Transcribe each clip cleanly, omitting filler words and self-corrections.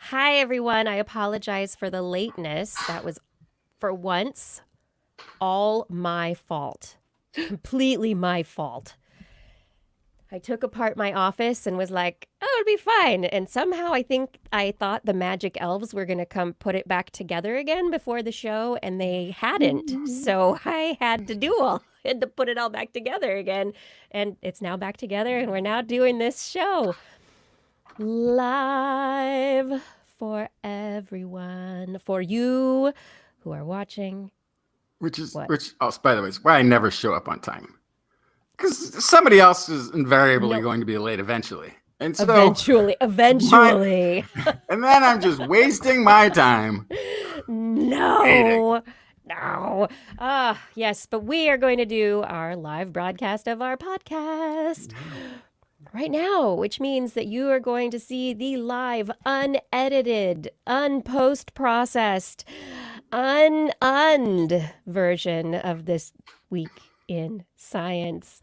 Hi, everyone. I apologize for the lateness. That was, for once, all my fault. Completely my fault. I took apart my office and was like, oh, it'll be fine. And somehow I thought the magic elves were going to come put it back together again before the show, and they hadn't. So I had to put it all back together again. And it's now back together, and we're now doing this show live for everyone, for you who are watching. By the way, is why I never show up on time. Because somebody else is invariably going to be late eventually. And so eventually. And then I'm just wasting my time. No. Yes, but we are going to do our live broadcast of our podcast right now, which means that you are going to see the live, unedited, unpost-processed, un version of This Week in Science.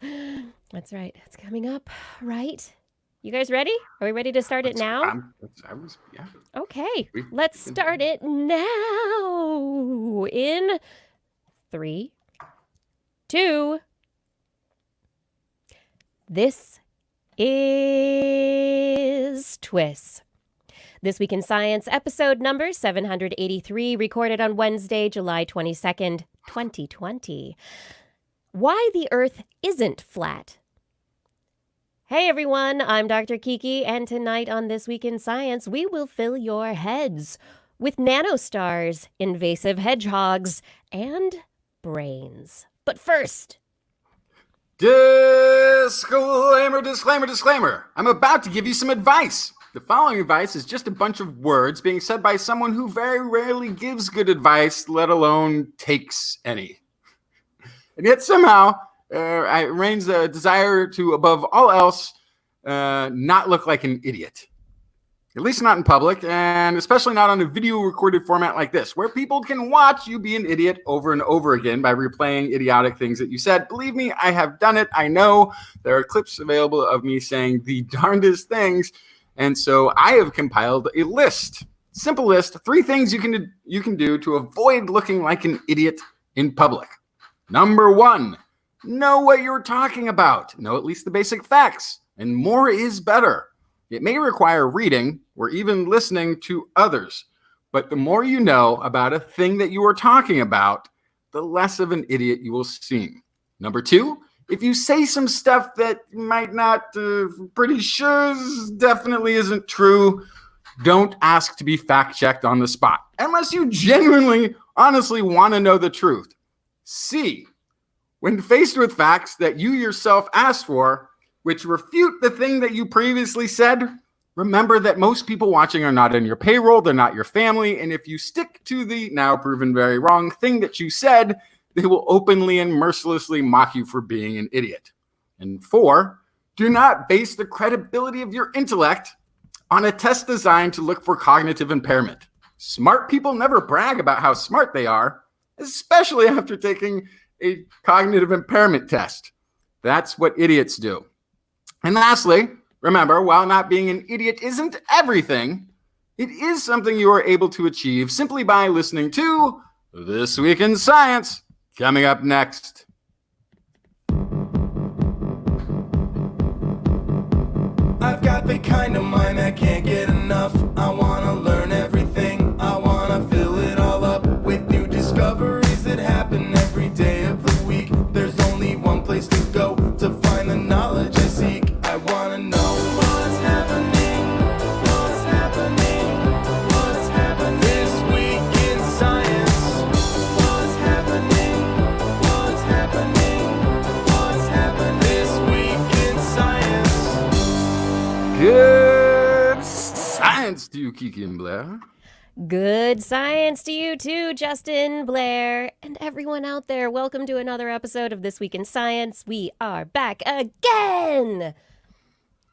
That's right. It's coming up, right? You guys ready? Are we ready to start it now? Yeah. Okay, let's start it now. In 3, 2. This is TWIS. This Week in Science, episode number 783, recorded on Wednesday, July 22nd, 2020. Why the Earth isn't flat. Hey everyone, I'm Dr. Kiki, and tonight on This Week in Science, we will fill your heads with nanostars, invasive hedgehogs, and brains. But first... Disclaimer. I'm about to give you some advice. The following advice is just a bunch of words being said by someone who very rarely gives good advice, let alone takes any. And yet somehow reigns a desire to, above all else, not look like an idiot. At least not in public, and especially not on a video recorded format like this, where people can watch you be an idiot over and over again by replaying idiotic things that you said. Believe me, I have done it. I know there are clips available of me saying the darndest things, and so I have compiled a list, simple list, 3 things you can do to avoid looking like an idiot in public. Number 1, know what you're talking about. Know at least the basic facts, and more is better. It may require reading or even listening to others, but the more you know about a thing that you are talking about, the less of an idiot you will seem. Number 2, if you say some stuff that you might not pretty sure definitely isn't true, don't ask to be fact-checked on the spot, unless you genuinely, honestly want to know the truth. C, when faced with facts that you yourself asked for, which refute the thing that you previously said, remember that most people watching are not in your payroll, they're not your family, and if you stick to the now proven very wrong thing that you said, they will openly and mercilessly mock you for being an idiot. And 4, do not base the credibility of your intellect on a test designed to look for cognitive impairment. Smart people never brag about how smart they are, especially after taking a cognitive impairment test. That's what idiots do. And lastly, remember, while not being an idiot isn't everything, it is something you are able to achieve simply by listening to This Week in Science, coming up next. I've got the kind of mind that can't get enough. I want to learn everything. I want to fill it all up with new discoveries that happen every day of the week. There's only one place to go to find the knowledge I seek. I want to know what's happening, what's happening, what's happening this week in science. What's happening, what's happening, what's happening this week in science. Good science to you, Kiki and Blair. Good science to you too, Justin, Blair, and everyone out there. Welcome to another episode of This Week in Science. We are back again.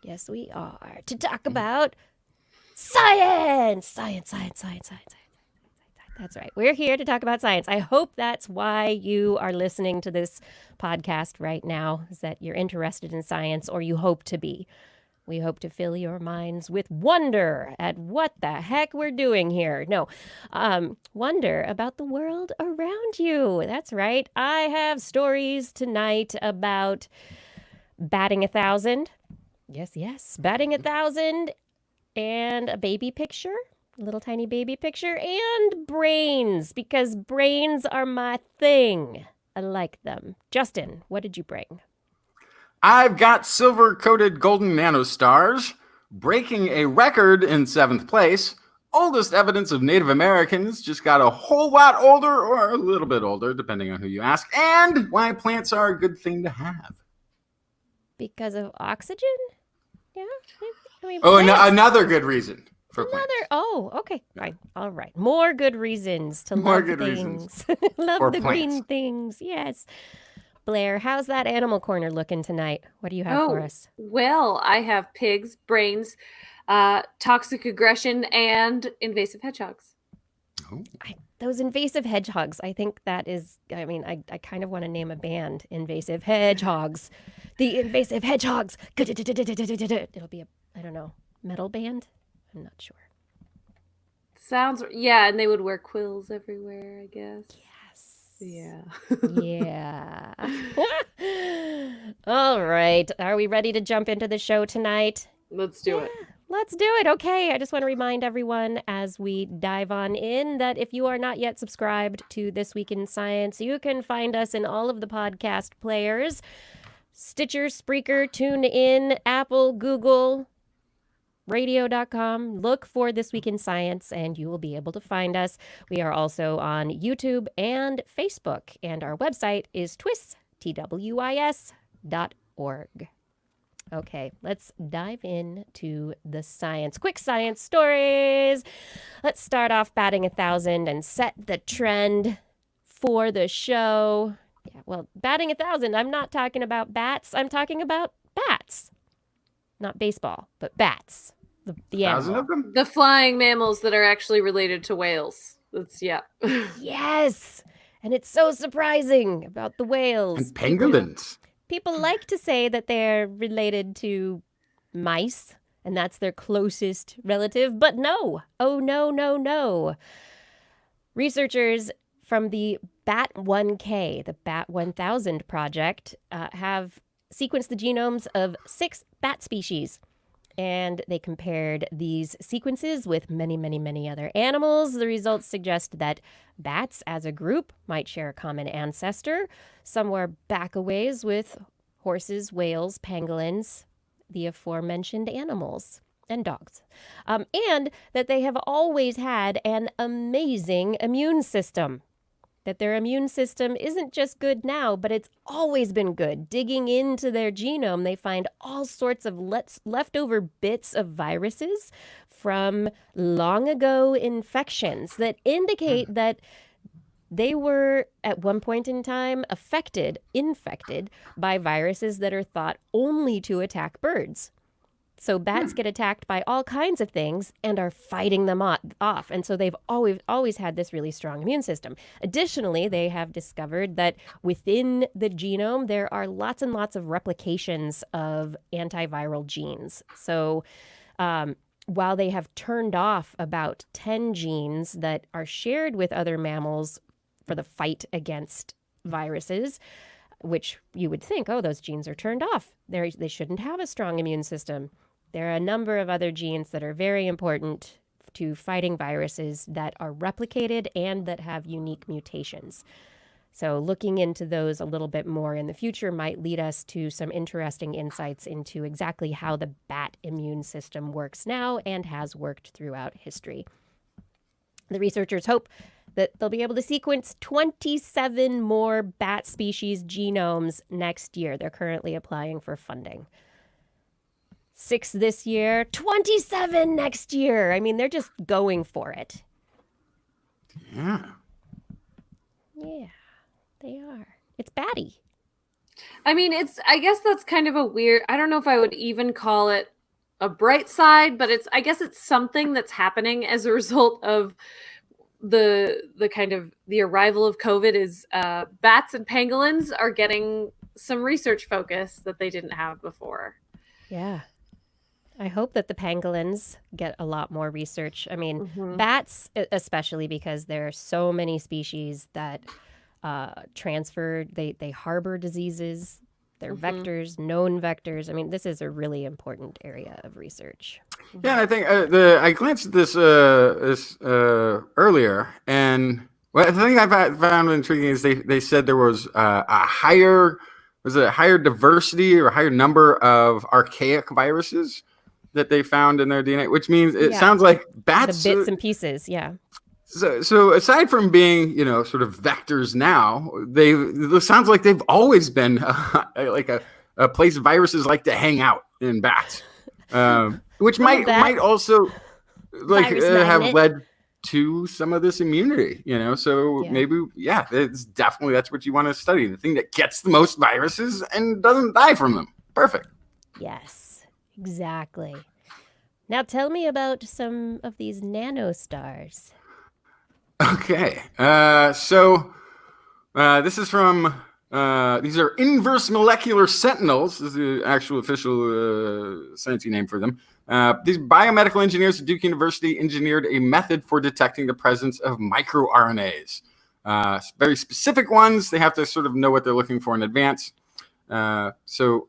Yes, we are, to talk about science. Science. That's right. We're here to talk about science. I hope that's why you are listening to this podcast right now, is that you're interested in science, or you hope to be. We hope to fill your minds with wonder at what the heck we're doing here. No, wonder about the world around you. That's right. I have stories tonight about batting 1,000. Yes, batting 1,000 and a baby picture, a little tiny baby picture, and brains, because brains are my thing. I like them. Justin, what did you bring? I've got silver-coated golden nanostars, breaking a record in 7th place. Oldest evidence of Native Americans, just got a whole lot older or a little bit older, depending on who you ask, and why plants are a good thing to have. Because of oxygen? Yeah. I mean, Another good reason for plants. Oh, okay, fine. All right. More good reasons to love things. Love for the plants. green things. Yes. Blair, how's that animal corner looking tonight? What do you have for us? Well, I have pigs, brains, toxic aggression, and invasive hedgehogs. Oh. Those invasive hedgehogs, I think that is, I kind of want to name a band, Invasive Hedgehogs. The Invasive Hedgehogs. It'll be I don't know, metal band? I'm not sure. And they would wear quills everywhere, I guess. Yes. Yeah. Yeah. All right. Are we ready to jump into the show tonight? Let's do it. Let's do it. Okay. I just want to remind everyone as we dive on in that if you are not yet subscribed to This Week in Science, you can find us in all of the podcast players: Stitcher, Spreaker, TuneIn, Apple, Google, radio.com. Look for This Week in Science and you will be able to find us. We are also on YouTube and Facebook, and our website is TWIS, TWIS.org. Okay, let's dive into the science. Quick science stories. Let's start off batting 1,000 and set the trend for the show. Yeah, well, batting 1,000, I'm not talking about bats. I'm talking about bats. Not baseball, but bats. The 1,000 animal. of them? The flying mammals that are actually related to whales. Yes. And it's so surprising about the whales. And pangolins. People like to say that they're related to mice, and that's their closest relative, but no. Oh, no. Researchers from the BAT1K, the BAT1000 project, have sequenced the genomes of 6 bat species. And they compared these sequences with many other animals. The results suggest that bats as a group might share a common ancestor somewhere back a ways with horses, whales, pangolins, the aforementioned animals, and dogs. And that they have always had an amazing immune system. That their immune system isn't just good now, but it's always been good. Digging into their genome, they find all sorts of leftover bits of viruses from long ago infections that indicate that they were at one point in time infected by viruses that are thought only to attack birds. So bats get attacked by all kinds of things and are fighting them off. And so they've always had this really strong immune system. Additionally, they have discovered that within the genome, there are lots and lots of replications of antiviral genes. So while they have turned off about 10 genes that are shared with other mammals for the fight against viruses, which you would think, oh, those genes are turned off. They shouldn't have a strong immune system. There are a number of other genes that are very important to fighting viruses that are replicated and that have unique mutations. So looking into those a little bit more in the future might lead us to some interesting insights into exactly how the bat immune system works now and has worked throughout history. The researchers hope that they'll be able to sequence 27 more bat species genomes next year. They're currently applying for funding. 6 this year, 27 next year. I mean, they're just going for it. Yeah. Yeah, they are. It's batty. I mean, I guess that's kind of a weird, I don't know if I would even call it a bright side, but I guess it's something that's happening as a result of the kind of the arrival of COVID is bats and pangolins are getting some research focus that they didn't have before. Yeah. I hope that the pangolins get a lot more research. I mean, Mhm. bats, especially because there are so many species that transfer, they harbor diseases. They're vectors, known vectors. I mean, this is a really important area of research. Yeah, and I think I glanced at this earlier, and well, the thing I found intriguing is they said there was a higher diversity or a higher number of archaic viruses that they found in their DNA, which means it Yeah. sounds like The bats. bits and pieces, yeah. So aside from being, sort of vectors now, it sounds like they've always been like a place viruses like to hang out in bats, which might also like Virus have magnet. led to some of this immunity. So Yeah. maybe that's what you want to study, the thing that gets the most viruses and doesn't die from them. Perfect. Yes, exactly. Now tell me about some of these nanostars. Okay. So this is from these are inverse molecular sentinels. This is the actual official sciencey name for them. These biomedical engineers at Duke University engineered a method for detecting the presence of microRNAs. Very specific ones. They have to sort of know what they're looking for in advance. So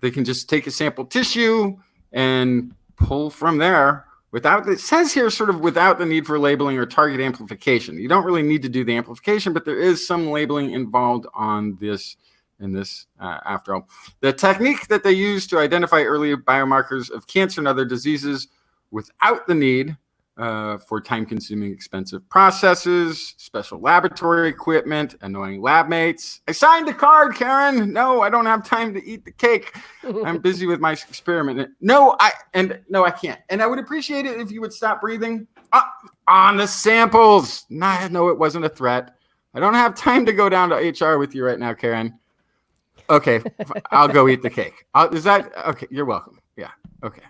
they can just take a sample tissue and pull from there it says here sort of without the need for labeling or target amplification. You don't really need to do the amplification, but there is some labeling involved in this after all. The technique that they use to identify early biomarkers of cancer and other diseases without the need for time-consuming, expensive processes, special laboratory equipment, annoying lab mates. I signed the card, Karen. No, I don't have time to eat the cake. I'm busy with my experiment. No, I can't. And I would appreciate it if you would stop breathing on the samples. No, it wasn't a threat. I don't have time to go down to HR with you right now, Karen. Okay, I'll go eat the cake. Is that okay? You're welcome. Yeah. Okay.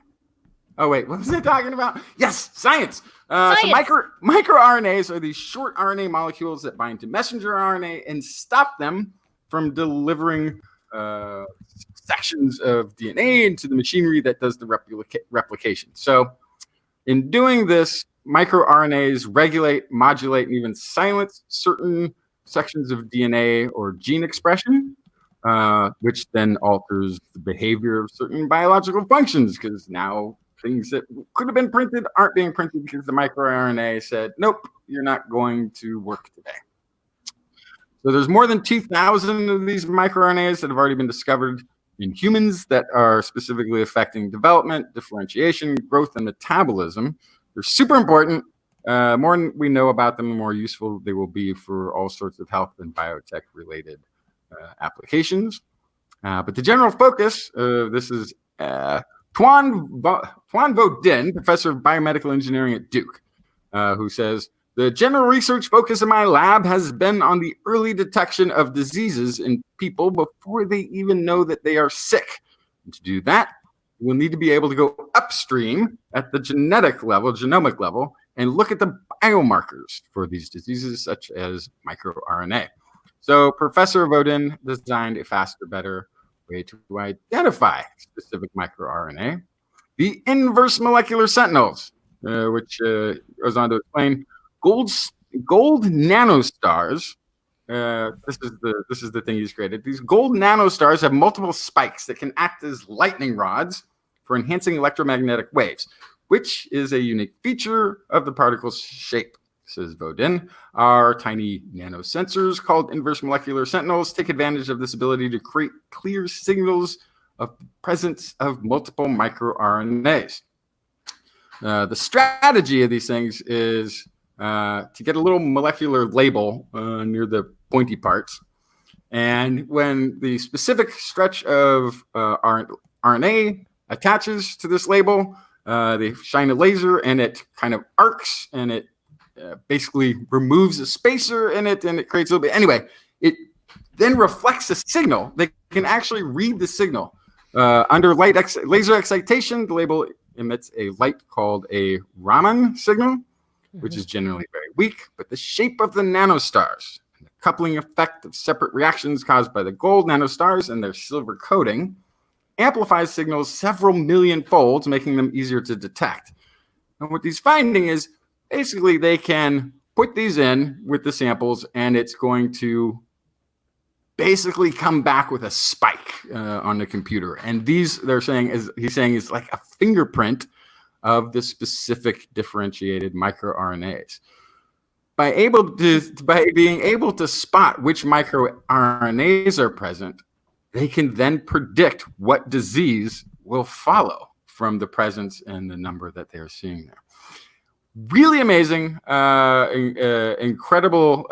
Oh, wait, what was I talking about? Yes, science. So microRNAs are these short RNA molecules that bind to messenger RNA and stop them from delivering sections of DNA into the machinery that does the replication. So in doing this, microRNAs regulate, modulate, and even silence certain sections of DNA or gene expression, which then alters the behavior of certain biological functions, because now things that could have been printed aren't being printed because the microRNA said, nope, you're not going to work today. So there's more than 2,000 of these microRNAs that have already been discovered in humans that are specifically affecting development, differentiation, growth, and metabolism. They're super important. More we know about them, the more useful they will be for all sorts of health and biotech-related applications. But the general focus of this is Tuan Vo Din, professor of biomedical engineering at Duke, who says, the general research focus of my lab has been on the early detection of diseases in people before they even know that they are sick. And to do that, we'll need to be able to go upstream at the genomic level, and look at the biomarkers for these diseases, such as microRNA. So Professor Vodin designed a faster, better way to identify specific microRNA, the inverse molecular sentinels, which goes on to explain gold nanostars. This is the thing he's created. These gold nanostars have multiple spikes that can act as lightning rods for enhancing electromagnetic waves, which is a unique feature of the particle's shape. Says Vodin, our tiny nanosensors called inverse molecular sentinels take advantage of this ability to create clear signals of the presence of multiple microRNAs. The strategy of these things is to get a little molecular label near the pointy parts. And when the specific stretch of RNA attaches to this label, they shine a laser and it kind of arcs and it basically removes a spacer in it and it creates a little bit. Anyway, it then reflects a signal. They can actually read the signal. Under laser excitation, the label emits a light called a Raman signal, which is generally very weak, but the shape of the nanostars, the coupling effect of separate reactions caused by the gold nanostars and their silver coating, amplifies signals several million folds, making them easier to detect. And what these finding is basically they can put these in with the samples, and it's going to basically come back with a spike on the computer. And these, he's saying is like a fingerprint of the specific differentiated microRNAs. By being able to spot which microRNAs are present, they can then predict what disease will follow from the presence and the number that they're seeing there. Really amazing, incredible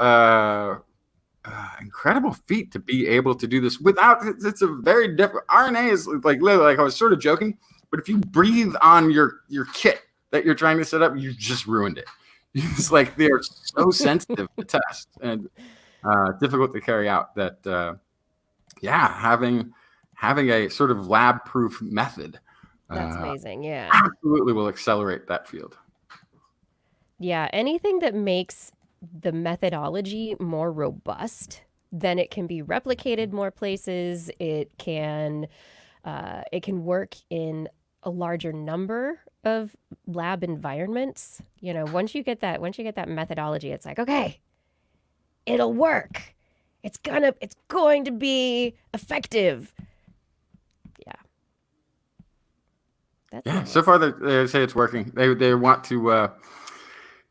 feat to be able to do this without. It's a very different. RNA is like literally, like I was sort of joking, but if you breathe on your kit that you're trying to set up, you just ruined it. It's like they are so sensitive to test and difficult to carry out that. Having a sort of lab-proof method. That's amazing. Yeah, absolutely will accelerate that field. Yeah, anything that makes the methodology more robust, then it can be replicated more places. It can work in a larger number of lab environments. You know, once you get that methodology, it's like, okay, it'll work. It's going to be effective. Yeah. So far they say it's working. They want to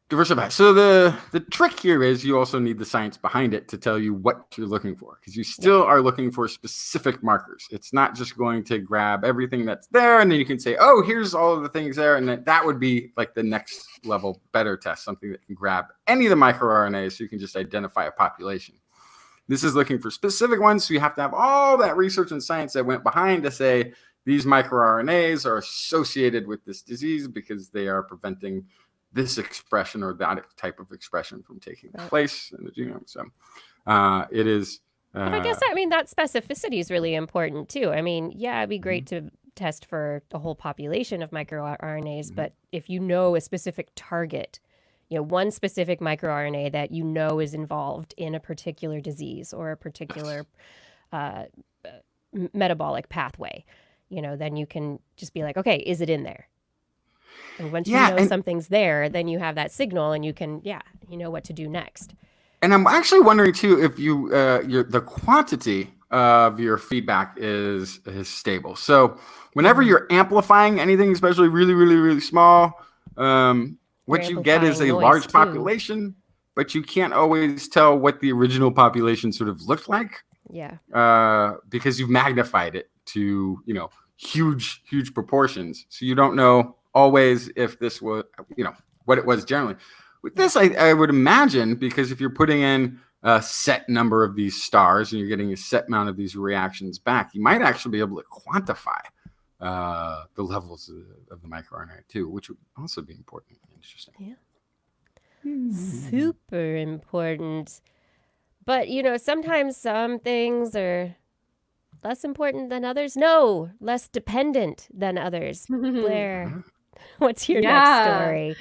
diversify. So the trick here is you also need the science behind it to tell you what you're looking for, because you still are looking for specific markers. It's not just going to grab everything that's there and then you can say, oh, here's all of the things there, and that would be like the next level better test, something that can grab any of the microRNAs so you can just identify a population. This is looking for specific ones, so you have to have all that research and science that went behind to say these microRNAs are associated with this disease because they are preventing this expression or that type of expression from taking place in the genome. So it is. But I guess, that specificity is really important too. It'd be great to test for the whole population of microRNAs, but if you know a specific target, one specific microRNA that is involved in a particular disease or a particular metabolic pathway, then you can just be like, okay, is it in there? And once you know something's there, then you have that signal and you can, you know what to do next. And I'm actually wondering too if the quantity of your feedback is stable. So whenever you're amplifying anything, especially really, really, really small, what you get is a large population, but you can't always tell what the original population sort of looked like. Yeah. Because you've magnified it to, huge, huge proportions. So you don't know always if this was, what it was generally. With this, I would imagine, because if you're putting in a set number of these stars and you're getting a set amount of these reactions back, you might actually be able to quantify the levels of the microRNA too, which would also be important and interesting. Yeah. Super important. But, sometimes some things are less important than others. No, less dependent than others. Blair, what's your next story?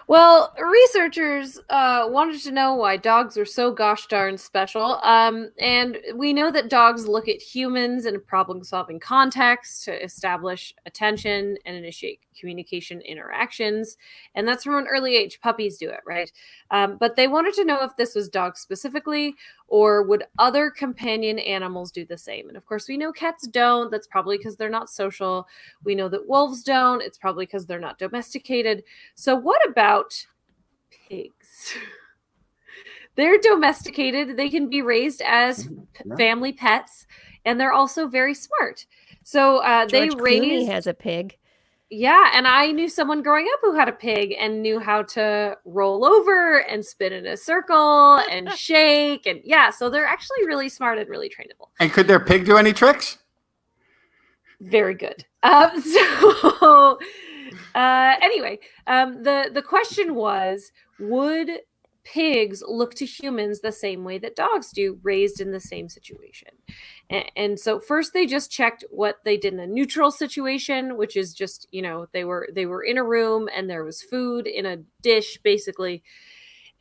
Well, researchers wanted to know why dogs are so gosh darn special. And we know that dogs look at humans in a problem-solving context to establish attention and initiate communication interactions. And that's from an early age. Puppies do it, right? But they wanted to know if this was dogs specifically, or would other companion animals do the same? And of course, we know cats don't. That's probably because they're not social. We know that wolves don't. It's probably because they're not domesticated. So what about pigs? They're domesticated. They can be raised as family pets, and they're also very smart. So George Clooney has a pig. Yeah, and I knew someone growing up who had a pig and knew how to roll over and spin in a circle and shake. And so they're actually really smart and really trainable. And could their pig do any tricks? Very good. Anyway, the question was, would pigs look to humans the same way that dogs do, raised in the same situation? And so first they just checked what they did in a neutral situation, which is just, they were in a room and there was food in a dish, basically.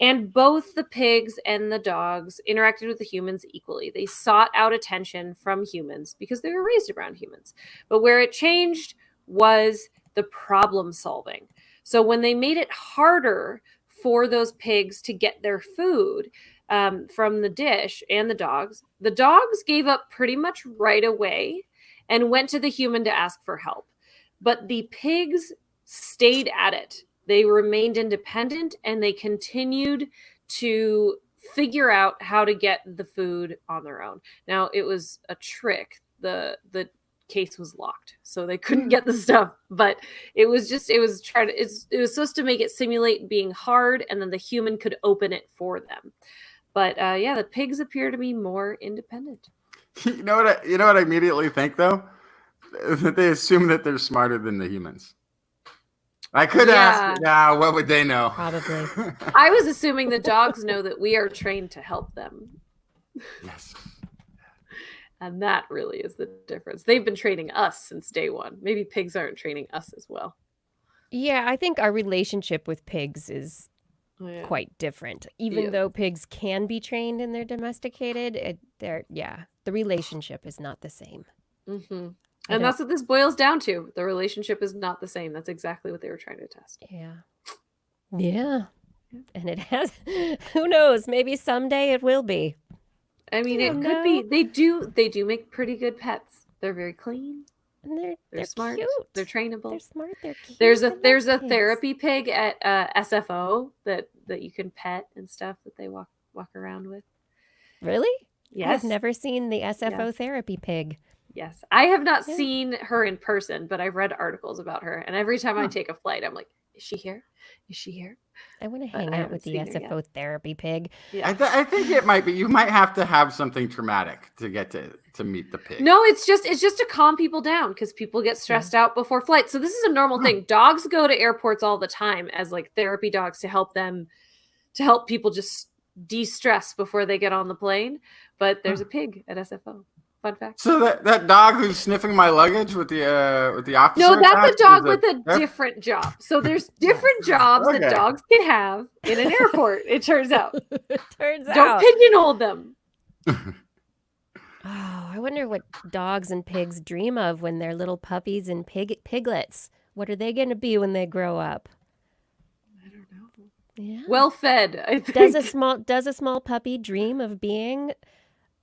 And both the pigs and the dogs interacted with the humans equally. They sought out attention from humans because they were raised around humans. But where it changed was the problem solving. So when they made it harder for those pigs to get their food from the dish and the dogs gave up pretty much right away and went to the human to ask for help. But the pigs stayed at it. They remained independent and they continued to figure out how to get the food on their own. Now, it was a trick. The case was locked, so they couldn't get the stuff, but it was supposed to make it simulate being hard, and then the human could open it for them. But yeah, the pigs appear to be more independent. You know what I immediately think, though? That they assume that they're smarter than the humans. I could ask, what would they know? Probably. I was assuming the dogs know that we are trained to help them. Yes. And that really is the difference. They've been training us since day one. Maybe pigs aren't training us as well. Yeah, I think our relationship with pigs is quite different. Even though pigs can be trained and they're domesticated, the relationship is not the same. Mm-hmm. And that's what this boils down to. The relationship is not the same. That's exactly what they were trying to test. Yeah. Yeah. And it has, who knows, maybe someday it will be. I mean, it could be. They do make pretty good pets. They're very clean. And they're smart. Cute. They're trainable. They're smart. They're cute. There's a therapy pig at SFO that you can pet and stuff that they walk around with. Really? Yes. I've never seen the SFO therapy pig. Yes. I have not seen her in person, but I've read articles about her. And every time I take a flight, I'm like, is she here? Is she here? I want to hang out with the SFO therapy pig. Yeah. I think it might be. You might have to have something traumatic to get to meet the pig. No, it's just to calm people down because people get stressed out before flights. So this is a normal thing. Dogs go to airports all the time as like therapy dogs to help people just de-stress before they get on the plane. But there's a pig at SFO. Fun fact. So that dog who's sniffing my luggage with the officer. No, that's a dog with a different job. So there's different jobs that dogs can have in an airport. It turns out. Don't pigeonhole them. Oh, I wonder what dogs and pigs dream of when they're little puppies and piglets. What are they going to be when they grow up? I don't know. Yeah. Well fed, I think. Does a small puppy dream of being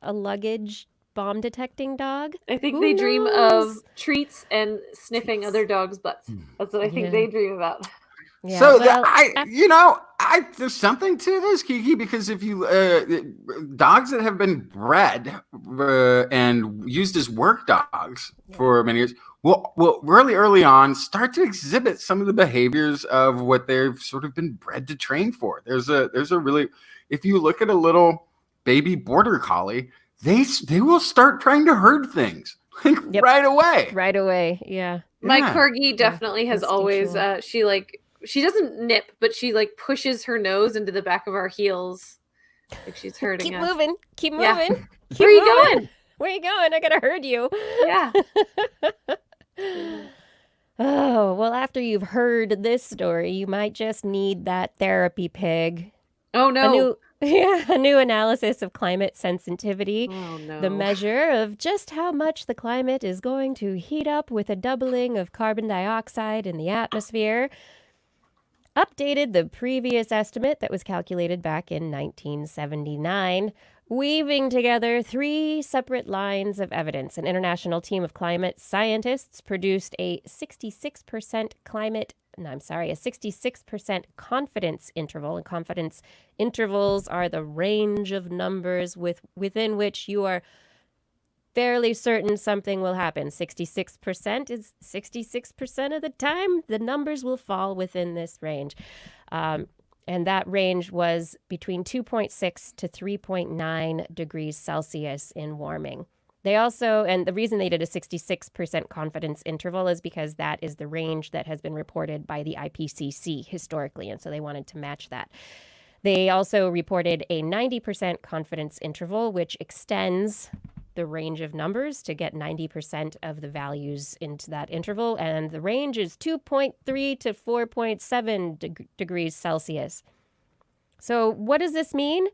a luggage bomb detecting dog? I think they dream of treats and sniffing other dogs' butts. That's what I think they dream about. Yeah, so there's something to this, Kiki, because if you dogs that have been bred and used as work dogs for many years will really early on start to exhibit some of the behaviors of what they've sort of been bred to train for. There's a really, if you look at a little baby border collie, they will start trying to herd things right away. Right away, yeah. My corgi definitely has always she doesn't nip, but she like pushes her nose into the back of our heels like she's herding us. Keep moving. Where are you going? Where are you going? I gotta herd you. Yeah. Oh, well, after you've heard this story, you might just need that therapy pig. Oh no. A new analysis of climate sensitivity, the measure of just how much the climate is going to heat up with a doubling of carbon dioxide in the atmosphere, updated the previous estimate that was calculated back in 1979, weaving together three separate lines of evidence. An international team of climate scientists produced a 66% confidence interval. And confidence intervals are the range of numbers within which you are fairly certain something will happen. 66% is 66% of the time the numbers will fall within this range. And that range was between 2.6 to 3.9 degrees Celsius in warming. They also, and the reason they did a 66% confidence interval is because that is the range that has been reported by the IPCC historically, and so they wanted to match that. They also reported a 90% confidence interval, which extends the range of numbers to get 90% of the values into that interval, and the range is 2.3 to 4.7 degrees Celsius. So what does this mean?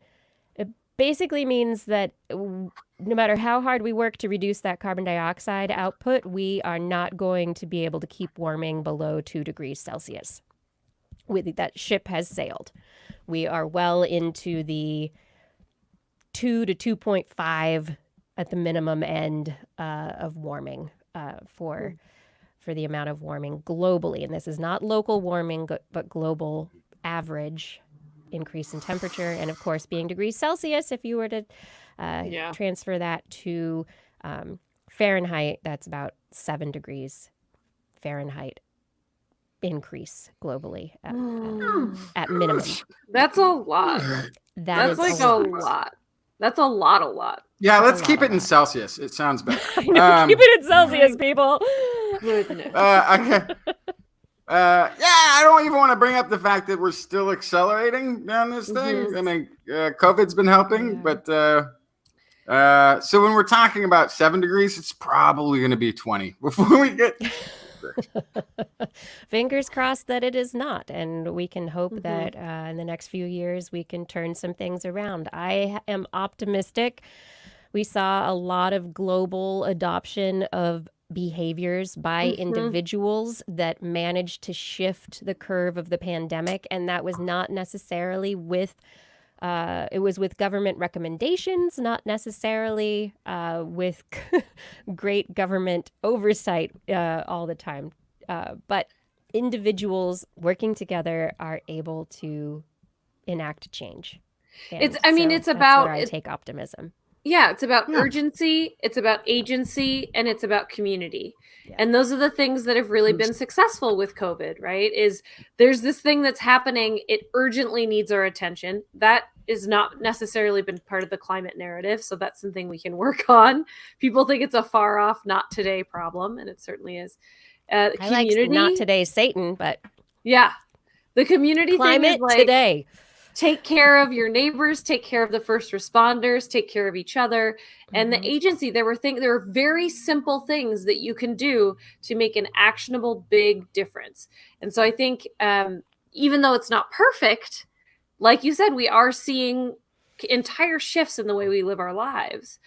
It basically means that no matter how hard we work to reduce that carbon dioxide output, we are not going to be able to keep warming below 2 degrees Celsius. That ship has sailed. We are well into the 2 to 2.5 at the minimum end of warming for the amount of warming globally. And this is not local warming, but global average increase in temperature. And of course, being degrees Celsius, if you were to transfer that to Fahrenheit, that's about 7 degrees Fahrenheit increase globally at minimum. That's a lot. That's like a lot. That's a lot. Yeah, let's keep it in Celsius. It sounds better. I know, keep it in Celsius, people. Okay. I don't even want to bring up the fact that we're still accelerating down this thing. I mean, COVID's been helping, but so when we're talking about 7 degrees, it's probably going to be 20 before we get. Fingers crossed that it is not, and we can hope that in the next few years we can turn some things around. I am optimistic. We saw a lot of global adoption of behaviors by individuals that managed to shift the curve of the pandemic, and that was not necessarily with it was with government recommendations, not necessarily with great government oversight all the time. But individuals working together are able to enact change. And It's that's about where I take optimism. Yeah, it's about urgency, it's about agency, and it's about community. Yeah. And those are the things that have really been successful with COVID, right? Is there's this thing that's happening, it urgently needs our attention. That is not necessarily been part of the climate narrative, so that's something we can work on. People think it's a far off, not today problem, and it certainly is. I like not today, Satan, but yeah, the community climate thing is like, today. Take care of your neighbors, take care of the first responders, take care of each other. And the agency, there are very simple things that you can do to make an actionable big difference. And so I think even though it's not perfect, like you said, we are seeing entire shifts in the way we live our lives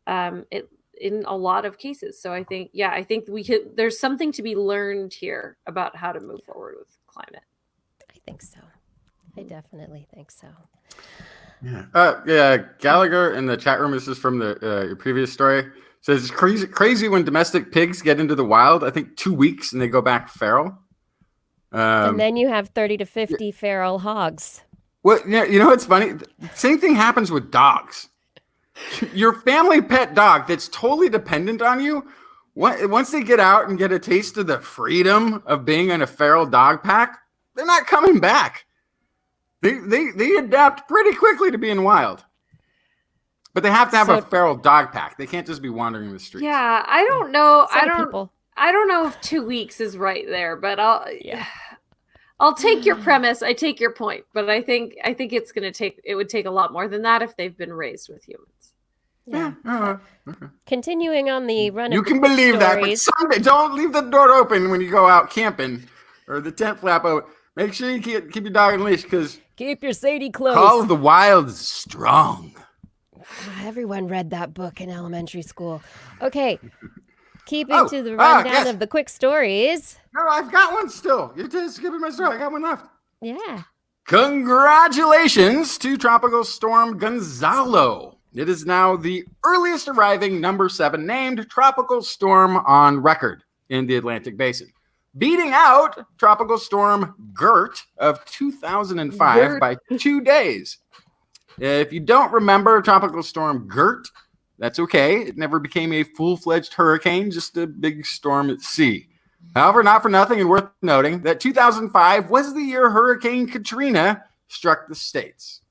in a lot of cases. So I think there's something to be learned here about how to move forward with climate. I think so. I definitely think so. Yeah. Gallagher in the chat room. This is from the your previous story. Says it's crazy when domestic pigs get into the wild. I think 2 weeks and they go back feral. And then you have 30 to 50 feral hogs. Well, yeah, you know what's funny? Same thing happens with dogs. Your family pet dog that's totally dependent on you. Once they get out and get a taste of the freedom of being in a feral dog pack, they're not coming back. They adapt pretty quickly to being wild. But they have to have a feral dog pack. They can't just be wandering the streets. Yeah, I don't know. People. I don't know if 2 weeks is right there, but I'll take your premise. I take your point, but I think it would take a lot more than that if they've been raised with humans. Yeah. Okay. Continuing on the run you of can believe stories. that, but someday don't leave the door open when you go out camping or the tent flap open. Make sure you keep your dog on leash because keep your Sadie close. Call of the Wild is strong. Everyone read that book in elementary school. Okay. Keeping to the rundown of the quick stories. No, I've got one still. You're just skipping my story. I got one left. Yeah. Congratulations to Tropical Storm Gonzalo. It is now the earliest arriving number 7 named tropical storm on record in the Atlantic Basin, beating out Tropical Storm Gert of 2005 by 2 days. If you don't remember Tropical Storm Gert, that's okay. It never became a full-fledged hurricane, just a big storm at sea. However, not for nothing and worth noting that 2005 was the year Hurricane Katrina struck the States.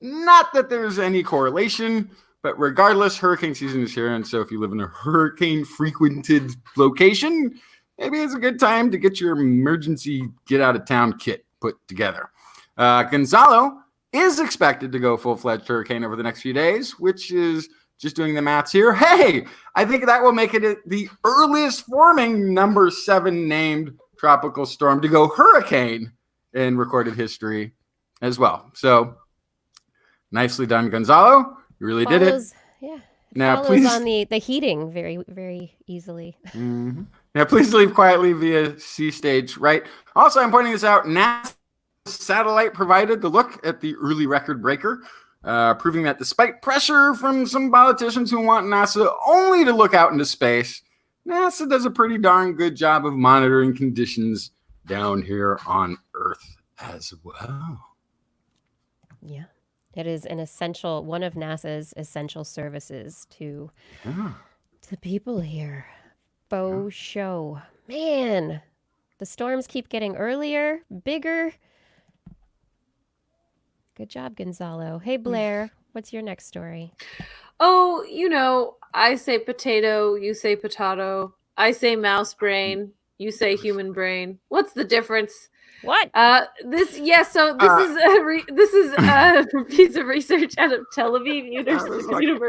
Not that there's any correlation, but regardless, hurricane season is here, and so if you live in a hurricane-frequented location, maybe it's a good time to get your emergency get-out-of-town kit put together. Gonzalo is expected to go full-fledged hurricane over the next few days, which is, just doing the maths here, hey, I think that will make it the earliest forming number 7 named tropical storm to go hurricane in recorded history. as well. So nicely done, Gonzalo. You really did it. Follows, yeah. It Now, follows please. on the heating very, very easily. Mhm. Now, please leave quietly via C stage right. Also, I'm pointing this out. NASA satellite provided the look at the early record breaker, proving that despite pressure from some politicians who want NASA only to look out into space, NASA does a pretty darn good job of monitoring conditions down here on Earth as well. Yeah. It is an essential, one of NASA's essential services to the people here. Faux show. Man, the storms keep getting earlier, bigger. Good job, Gonzalo. Hey, Blair, what's your next story? Oh, I say potato, you say potato. I say mouse brain, you say human brain. What's the difference? What? This is a piece of research out of Tel Aviv University.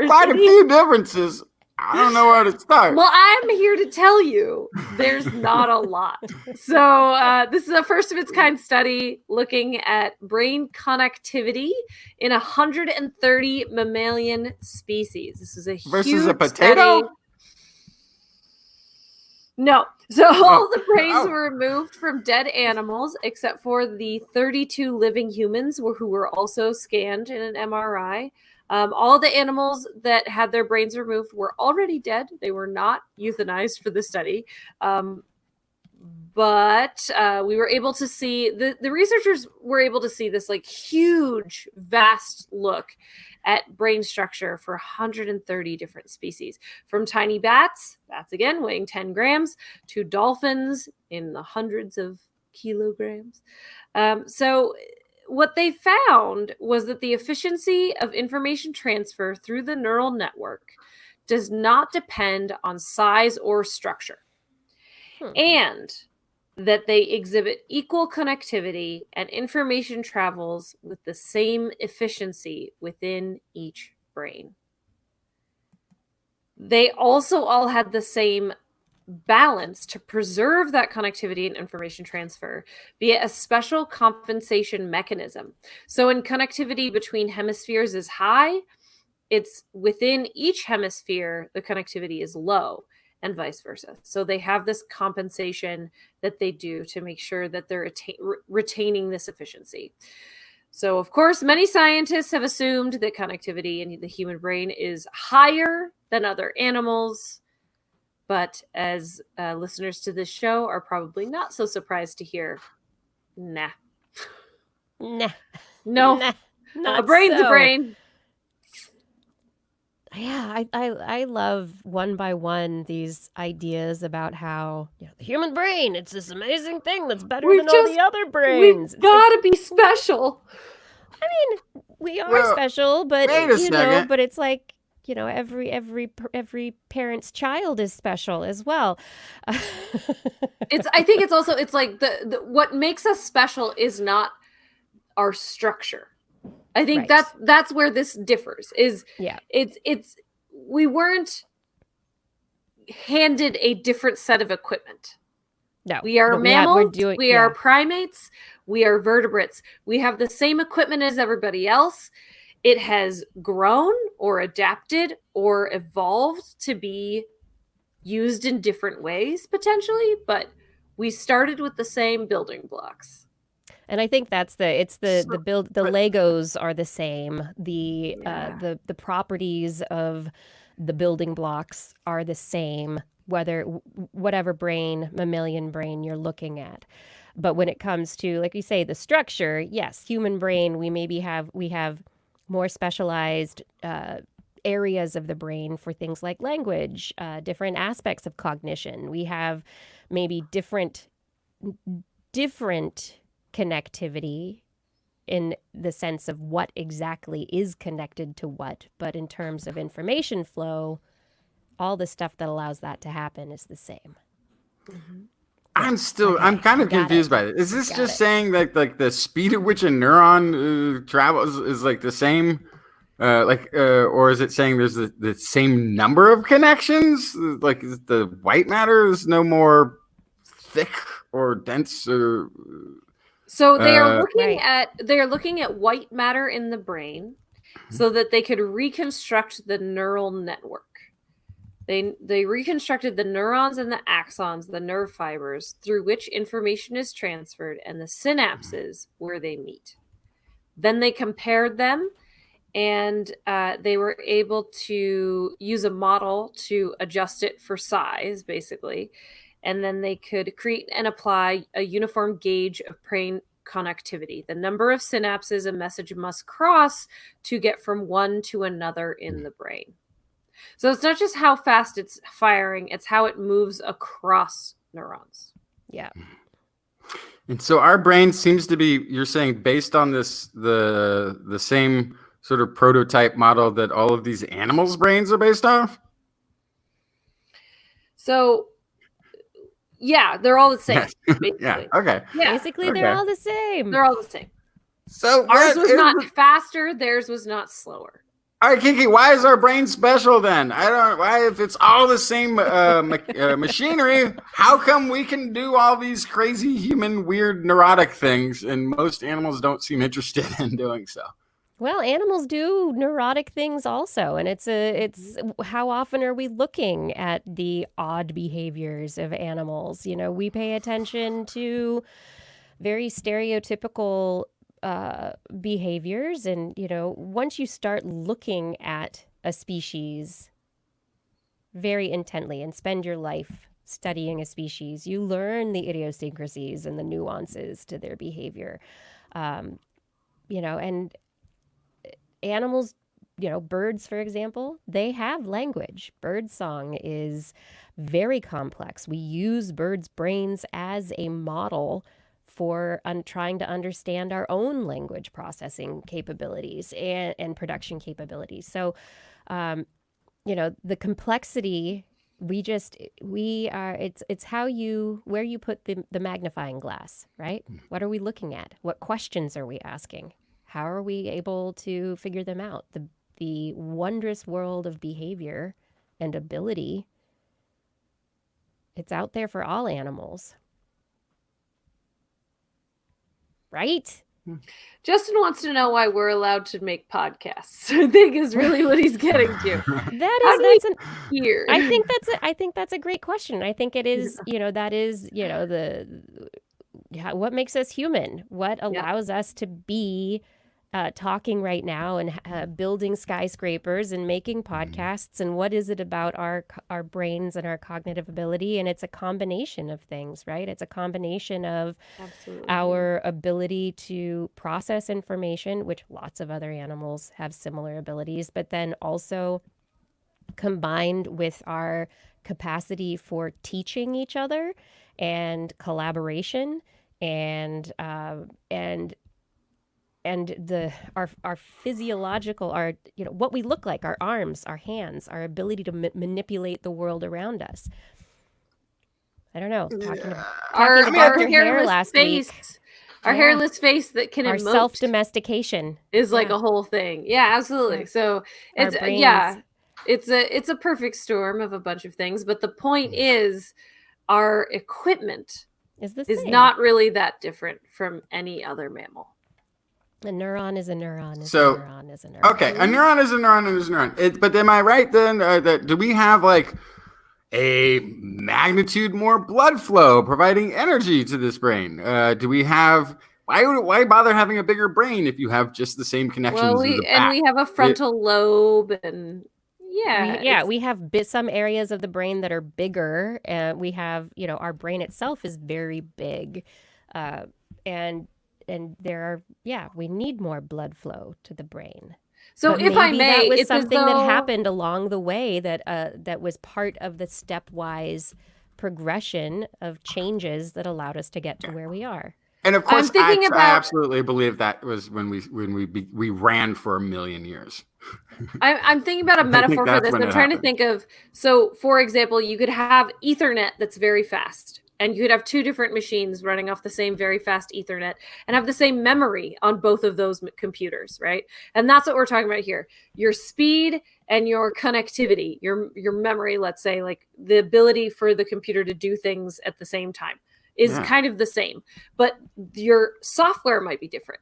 Quite a few differences. I don't know where to start. Well, I'm here to tell you there's not a lot. So this is a first of its kind study looking at brain connectivity in 130 mammalian species. This is a Versus huge a potato? study. No. So all the brains were removed from dead animals except for the 32 living humans who were also scanned in an MRI. All the animals that had their brains removed were already dead. They were not euthanized for the study. But we were able to see, the researchers were able to see this like huge, vast look at brain structure for 130 different species, from tiny bats again weighing 10 grams, to dolphins in the hundreds of kilograms. So what they found was that the efficiency of information transfer through the neural network does not depend on size or structure, and that they exhibit equal connectivity and information travels with the same efficiency within each brain. They also all had the same balance to preserve that connectivity and information transfer via a special compensation mechanism. So when connectivity between hemispheres is high, it's within each hemisphere, the connectivity is low, and vice versa. So they have this compensation that they do to make sure that they're retaining this efficiency. So, of course, many scientists have assumed that connectivity in the human brain is higher than other animals. But as listeners to this show are probably not so surprised to hear, nah. Nah. No. Nah, not A brain's so. a brain. Yeah, I love one by one these ideas about how the human brain, it's this amazing thing that's better than all the other brains. We've got to be special. I mean, we are special, but wait a second. but it's like, every parent's child is special as well. I think it's also, it's like the what makes us special is not our structure. I think that's where this differs. It's we weren't handed a different set of equipment. No, we are mammals. We are primates. We are vertebrates. We have the same equipment as everybody else. It has grown or adapted or evolved to be used in different ways potentially, but we started with the same building blocks. And I think that's the Legos are the same. The properties of the building blocks are the same, whatever mammalian brain you're looking at. But when it comes to, like you say, the structure, yes, human brain, we have more specialized areas of the brain for things like language, different aspects of cognition. We have maybe different connectivity in the sense of what exactly is connected to what, but in terms of information flow, all the stuff that allows that to happen is the same. Mm-hmm. I'm kind of confused by it. Is this just saying that like the speed at which a neuron travels is like the same, or is it saying there's the same number of connections? Like the white matter is no more thick or dense or So they are Right. looking at white matter in the brain so that they could reconstruct the neural network. They reconstructed the neurons and the axons, the nerve fibers through which information is transferred, and the synapses where they meet. Then they compared them, and they were able to use a model to adjust it for size, basically. And then they could create and apply a uniform gauge of brain connectivity, the number of synapses a message must cross to get from one to another in the brain. So it's not just how fast it's firing, it's how it moves across neurons. Yeah. And so our brain seems to be, you're saying, based on this, the same sort of prototype model that all of these animals' brains are based off? So, yeah, they're all the same, basically. Yeah, okay. Yeah, Basically, they're all the same. they're all the same. So Ours was not faster, theirs was not slower. All right, Kiki, why is our brain special then? Why, if it's all the same machinery, how come we can do all these crazy human weird neurotic things and most animals don't seem interested in doing so? Well, animals do neurotic things also, and it's how often are we looking at the odd behaviors of animals? You know, we pay attention to very stereotypical behaviors, and you know, once you start looking at a species very intently and spend your life studying a species, you learn the idiosyncrasies and the nuances to their behavior. You know, and animals, you know, birds, for example, they have language. Bird song is very complex. We use birds' brains as a model for trying to understand our own language processing capabilities and production capabilities. So, you know, the complexity, it's where you put the magnifying glass, right? What are we looking at? What questions are we asking? How are we able to figure them out? The wondrous world of behavior and ability, it's out there for all animals. Right? Justin wants to know why we're allowed to make podcasts. I think is really what he's getting to. I think that's a great question. I think it is, you know, that is, you know, what makes us human? What allows us to be talking right now and building skyscrapers and making podcasts, and what is it about our brains and our cognitive ability? And it's a combination of things, right? It's a combination of our ability to process information, which lots of other animals have similar abilities, but then also combined with our capacity for teaching each other and collaboration and our physiological, you know, what we look like, our arms, our hands, our ability to manipulate the world around us. I don't know. Talking about your hair last week. Our hairless face that can our emote self-domestication is like a whole thing. Yeah, absolutely. Yeah. So it's a perfect storm of a bunch of things. But the point is, our equipment is not really that different from any other mammal. A neuron is a neuron. Okay, a neuron is a neuron and is a neuron. But am I right then that do we have like a magnitude more blood flow providing energy to this brain? Do we have why bother having a bigger brain if you have just the same connections? Well, we have a frontal lobe and we have some areas of the brain that are bigger. We have, you know, our brain itself is very big, and there are, we need more blood flow to the brain. So but if I may, that was something that happened along the way that was part of the stepwise progression of changes that allowed us to get to where we are. And of course, I absolutely believe that was when we ran for 1 million years. I'm thinking about a metaphor for this. I'm trying to think of, so for example, you could have Ethernet that's very fast. And you could have two different machines running off the same very fast Ethernet and have the same memory on both of those computers, right? And that's what we're talking about here. Your speed and your connectivity, your memory, let's say, like the ability for the computer to do things at the same time. is Yeah. kind of the same, but your software might be different.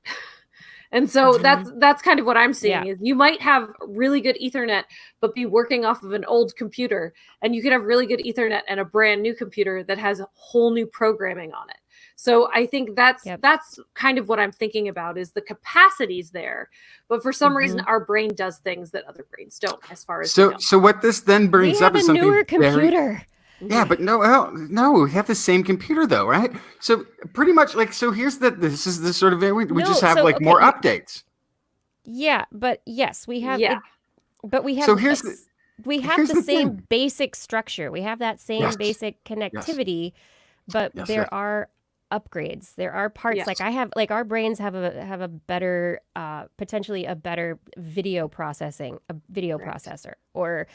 And so that's kind of what I'm seeing is you might have really good Ethernet, but be working off of an old computer, and you could have really good Ethernet and a brand new computer that has a whole new programming on it. So I think that's kind of what I'm thinking about is the capacities there, but for some reason our brain does things that other brains don't. As far as so what this then brings We up have is a something newer computer. Yeah, but no, we have the same computer though, right? So pretty much like, so here's this is the sort of, we just have more updates. Yeah, but yes, we have, but we have, So here's the same thing. basic structure. We have that same basic connectivity, but there are upgrades. There are parts like our brains have a better, potentially a better video processor, or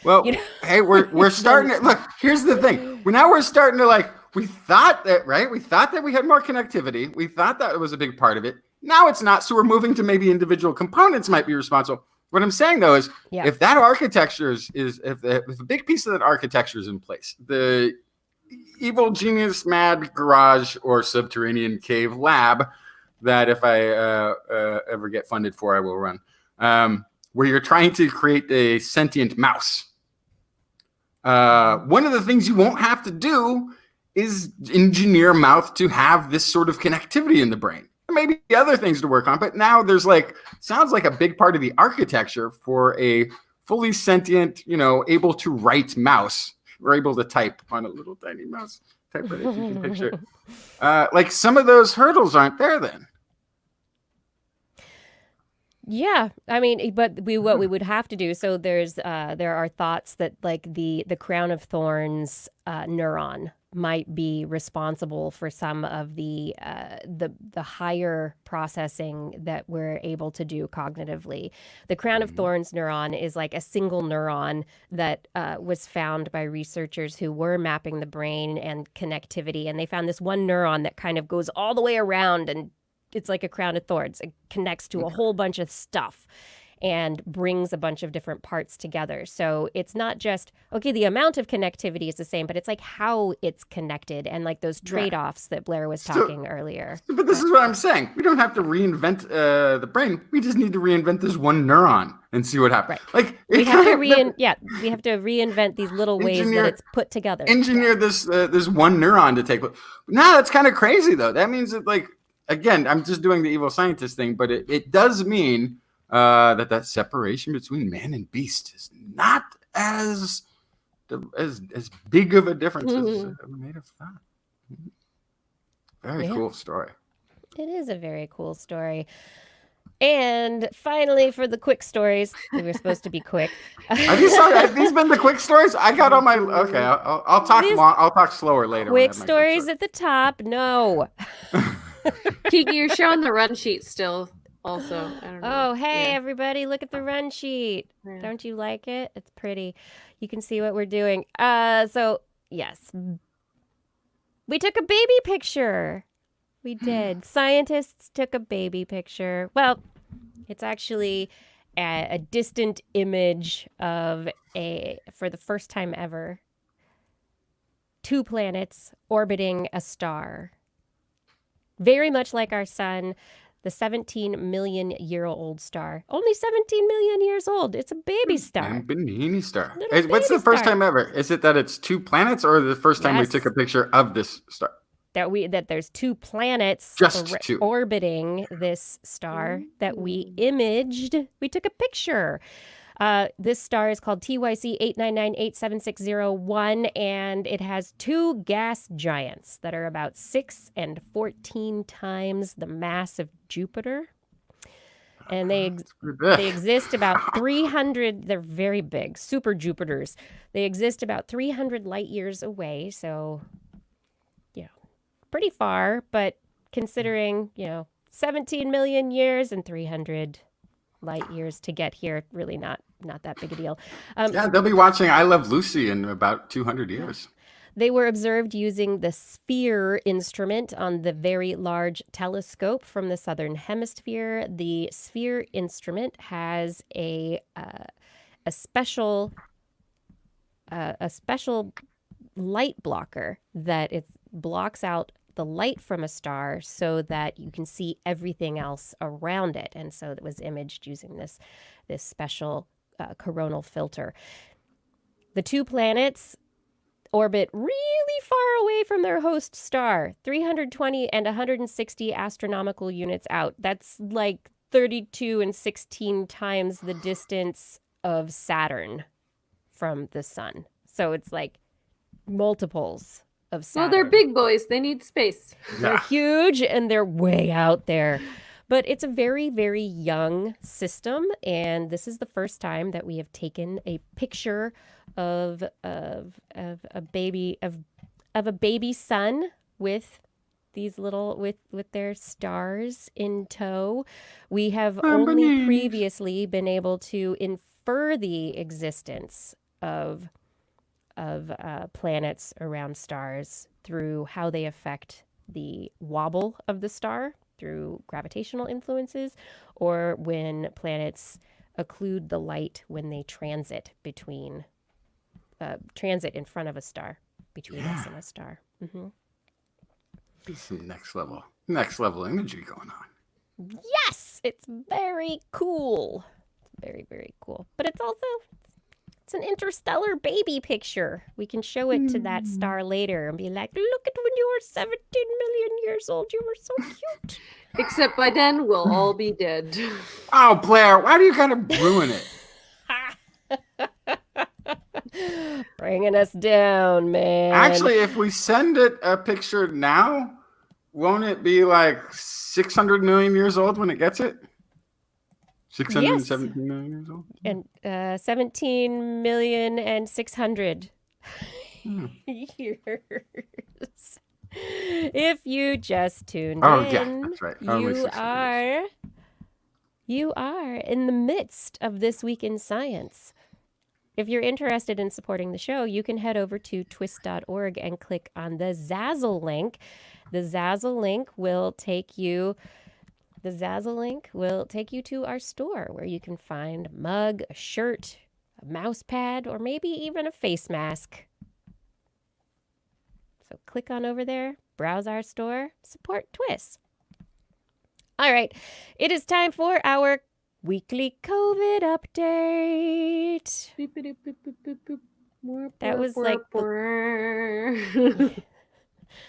hey, we're starting to look. Here's the thing. We're starting to we thought that we had more connectivity. We thought that it was a big part of it. Now it's not. So we're moving to maybe individual components might be responsible. What I'm saying though is if that architecture if a big piece of that architecture is in place, the evil genius mad garage or subterranean cave lab that if I ever get funded for, I will run, where you're trying to create a sentient mouse. One of the things you won't have to do is engineer a mouth to have this sort of connectivity in the brain. Maybe other things to work on, but now there's sounds like a big part of the architecture for a fully sentient, able to write mouse. We're able to type on a little tiny mouse typewriter, if you can picture. Some of those hurdles aren't there then. Yeah, I mean, but what we would have to do. So there are thoughts that the crown of thorns neuron might be responsible for some of the higher processing that we're able to do cognitively. The crown of thorns neuron is like a single neuron that was found by researchers who were mapping the brain and connectivity, and they found this one neuron that kind of goes all the way around, and it's like a crown of thorns. It connects to a whole bunch of stuff and brings a bunch of different parts together. So it's not just, the amount of connectivity is the same, but it's like how it's connected and those trade-offs that Blair was talking earlier. But this is what I'm saying. We don't have to reinvent the brain. We just need to reinvent this one neuron and see what happens. Right. We have to reinvent these little ways that it's put together. Engineer this one neuron to take. No, that's kind of crazy though. That means that again, I'm just doing the evil scientist thing, but it does mean that separation between man and beast is not as big of a difference as I may have thought. Very cool story. It is a very cool story. And finally, for the quick stories, we were supposed to be quick. Have these been the quick stories? I got all my. Okay, I'll talk long. I'll talk slower later. Quick stories at the top. No. Kiki, you're showing the run sheet still. Also, I don't know. Oh, hey, everybody, look at the run sheet. Yeah. Don't you like it? It's pretty. You can see what we're doing. So, yes. We took a baby picture. We did. Scientists took a baby picture. Well, it's actually a distant image of for the first time ever, 2 planets orbiting a star. Very much like our sun. The 17 million year old star. Only 17 million years old. It's a baby star. Baby star. What's the first time ever? Is it that it's 2 planets, or the first time we took a picture of this star? That there's 2 planets orbiting this star that we imaged. We took a picture. This star is called TYC 899876001, and it has 2 gas giants that are about 6 and 14 times the mass of Jupiter. And they exist about 300, they're very big, super Jupiters. They exist about 300 light years away, so, pretty far, but considering, 17 million years and 300 light years to get here, really not that big a deal. They'll be watching I Love Lucy in about 200 years. They were observed using the SPHERE instrument on the Very Large Telescope from the Southern Hemisphere. The SPHERE instrument has a special light blocker that it blocks out the light from a star so that you can see everything else around it. And so it was imaged using this special coronal filter. The two planets orbit really far away from their host star, 320 and 160 astronomical units out. That's like 32 and 16 times the distance of Saturn from the sun. So it's like multiples of Saturn. Well, they're big boys. They need space. They're huge and they're way out there. But it's a very, very young system, and this is the first time that we have taken a picture of a baby sun with these little with their stars in tow. We have only previously been able to infer the existence of planets around stars through how they affect the wobble of the star through gravitational influences, or when planets occlude the light when they transit in front of a star, between us and a star. Mm-hmm. Some next level imagery going on. Yes, it's very cool. Very, very cool. But it's an interstellar baby picture. We can show it to that star later and be like, look at when you were 17 million years old. You were so cute. Except by then, we'll all be dead. Oh, Blair, why do you gotta ruin it? Bringing us down, man. Actually, if we send it a picture now, won't it be like 600 million years old when it gets it? 617 million years old? And 17 million and 600 years. If you just tuned in, yeah, that's right. you are in the midst of This Week in Science. If you're interested in supporting the show, you can head over to TWIS.org and click on the Zazzle link. The Zazzle link will take you to our store where you can find a mug, a shirt, a mouse pad, or maybe even a face mask. So click on over there, browse our store, support TWIS. All right, it is time for our weekly COVID update. That was like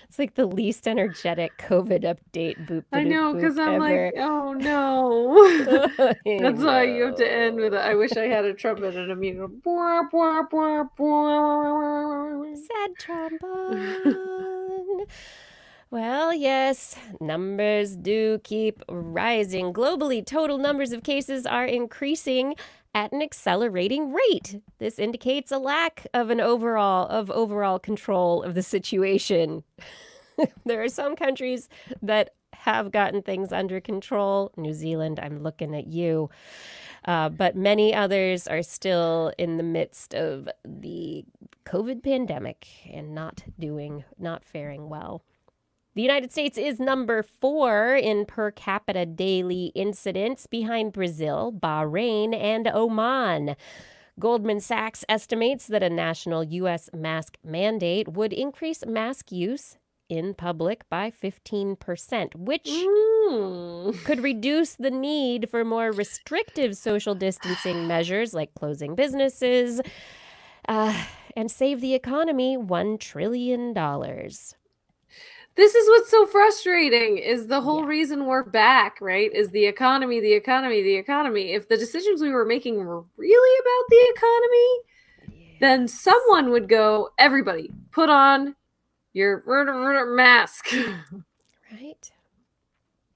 it's like the least energetic COVID update. I know, because I'm like, oh no. That's why you have to end with I wish I had a trumpet and a music. Sad trombone. Well, yes, numbers do keep rising. Globally, total numbers of cases are increasing at an accelerating rate. This indicates a lack of overall control of the situation. There are some countries that have gotten things under control. New Zealand, I'm looking at you. But many others are still in the midst of the COVID pandemic and not faring well. The United States is number 4 in per capita daily incidence, behind Brazil, Bahrain, and Oman. Goldman Sachs estimates that a national U.S. mask mandate would increase mask use in public by 15%, which could reduce the need for more restrictive social distancing measures like closing businesses and save the economy $1 trillion. This is what's so frustrating, is the whole reason we're back, right? Is the economy, the economy, the economy. If the decisions we were making were really about the economy, then someone would go, everybody, put on your mask. Right?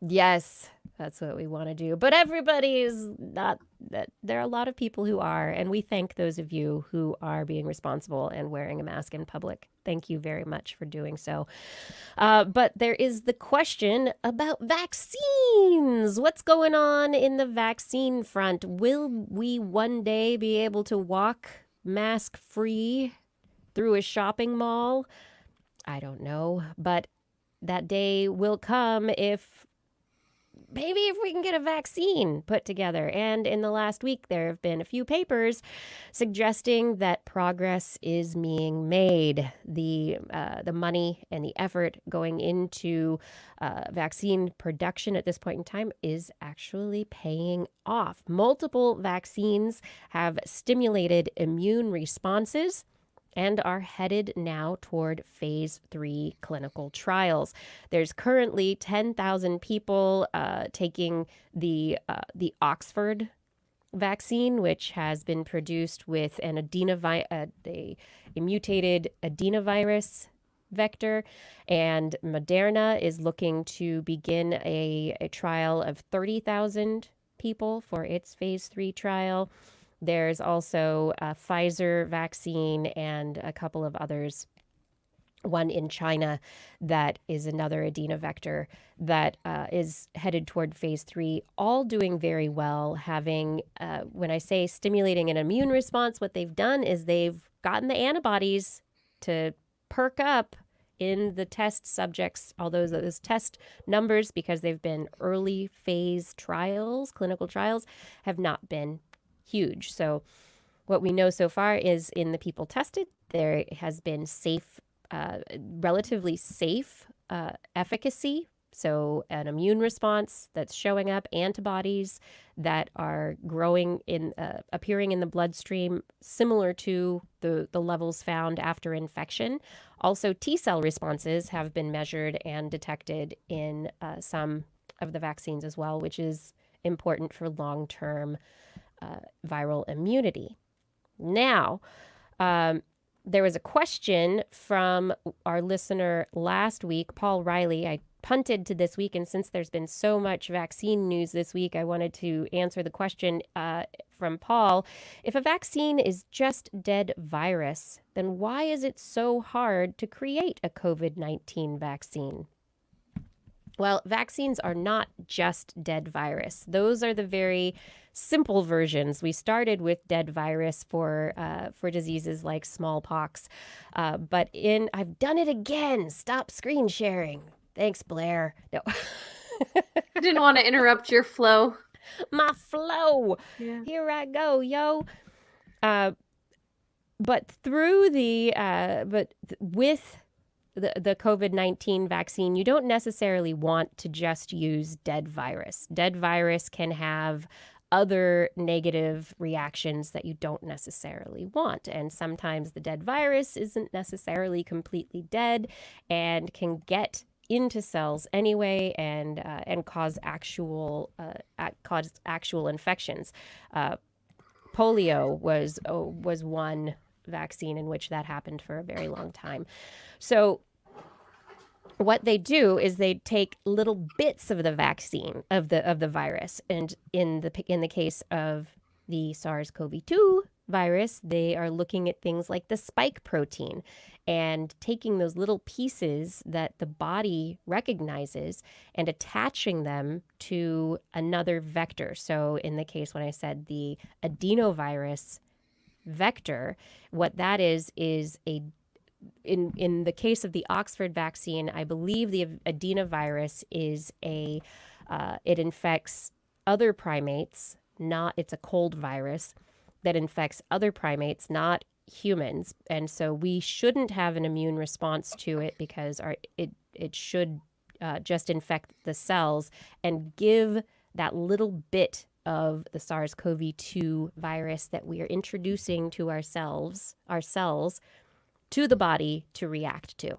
Yes, that's what we want to do. But everybody is not. There are a lot of people who are, and we thank those of you who are being responsible and wearing a mask in public. Thank you very much for doing so. But there is the question about vaccines. What's going on in the vaccine front? Will we one day be able to walk mask-free through a shopping mall? I don't know, but that day will come if maybe if we can get a vaccine put together. And in the last week, there have been a few papers suggesting that progress is being made. The money and the effort going into vaccine production at this point in time is actually paying off. Multiple vaccines have stimulated immune responses and are headed now toward phase 3 clinical trials. There's currently 10,000 people taking the Oxford vaccine, which has been produced with an a mutated adenovirus vector, and Moderna is looking to begin a trial of 30,000 people for its phase 3 trial. There's also a Pfizer vaccine and a couple of others, one in China that is another adenovector that is headed toward phase 3, all doing very well, having, when I say stimulating an immune response, what they've done is they've gotten the antibodies to perk up in the test subjects, although those test numbers, because they've been early phase trials, clinical trials, have not been huge. So what we know so far is in the people tested, there has been relatively safe efficacy. So an immune response that's showing up, antibodies that are appearing in the bloodstream, similar to the levels found after infection. Also, T-cell responses have been measured and detected in some of the vaccines as well, which is important for long-term viral immunity. Now, there was a question from our listener last week, Paul Riley. I punted to this week, and since there's been so much vaccine news this week, I wanted to answer the question from Paul. If a vaccine is just dead virus, then why is it so hard to create a COVID-19 vaccine? Well, vaccines are not just dead virus. Those are the very simple versions. We started with dead virus for diseases like smallpox, but I've done it again. Stop screen sharing. Thanks, Blair. No. I didn't want to interrupt your flow. My flow. Yeah. Here I go, yo. But through with the COVID-19 vaccine, you don't necessarily want to just use dead virus. Dead virus can have other negative reactions that you don't necessarily want. And sometimes the dead virus isn't necessarily completely dead and can get into cells anyway and cause actual infections. Polio was one vaccine in which that happened for a very long time. So what they do is they take little bits of the vaccine of the virus, and in the case of the SARS-CoV-2 virus, they are looking at things like the spike protein and taking those little pieces that the body recognizes and attaching them to another vector. So in the case when I said the adenovirus vector, what that is in the case of the Oxford vaccine, I believe the adenovirus is it infects other primates, it's a cold virus that infects other primates, not humans. And so we shouldn't have an immune response to it because it should just infect the cells and give that little bit of the SARS-CoV-2 virus that we are introducing to our cells to the body to react to.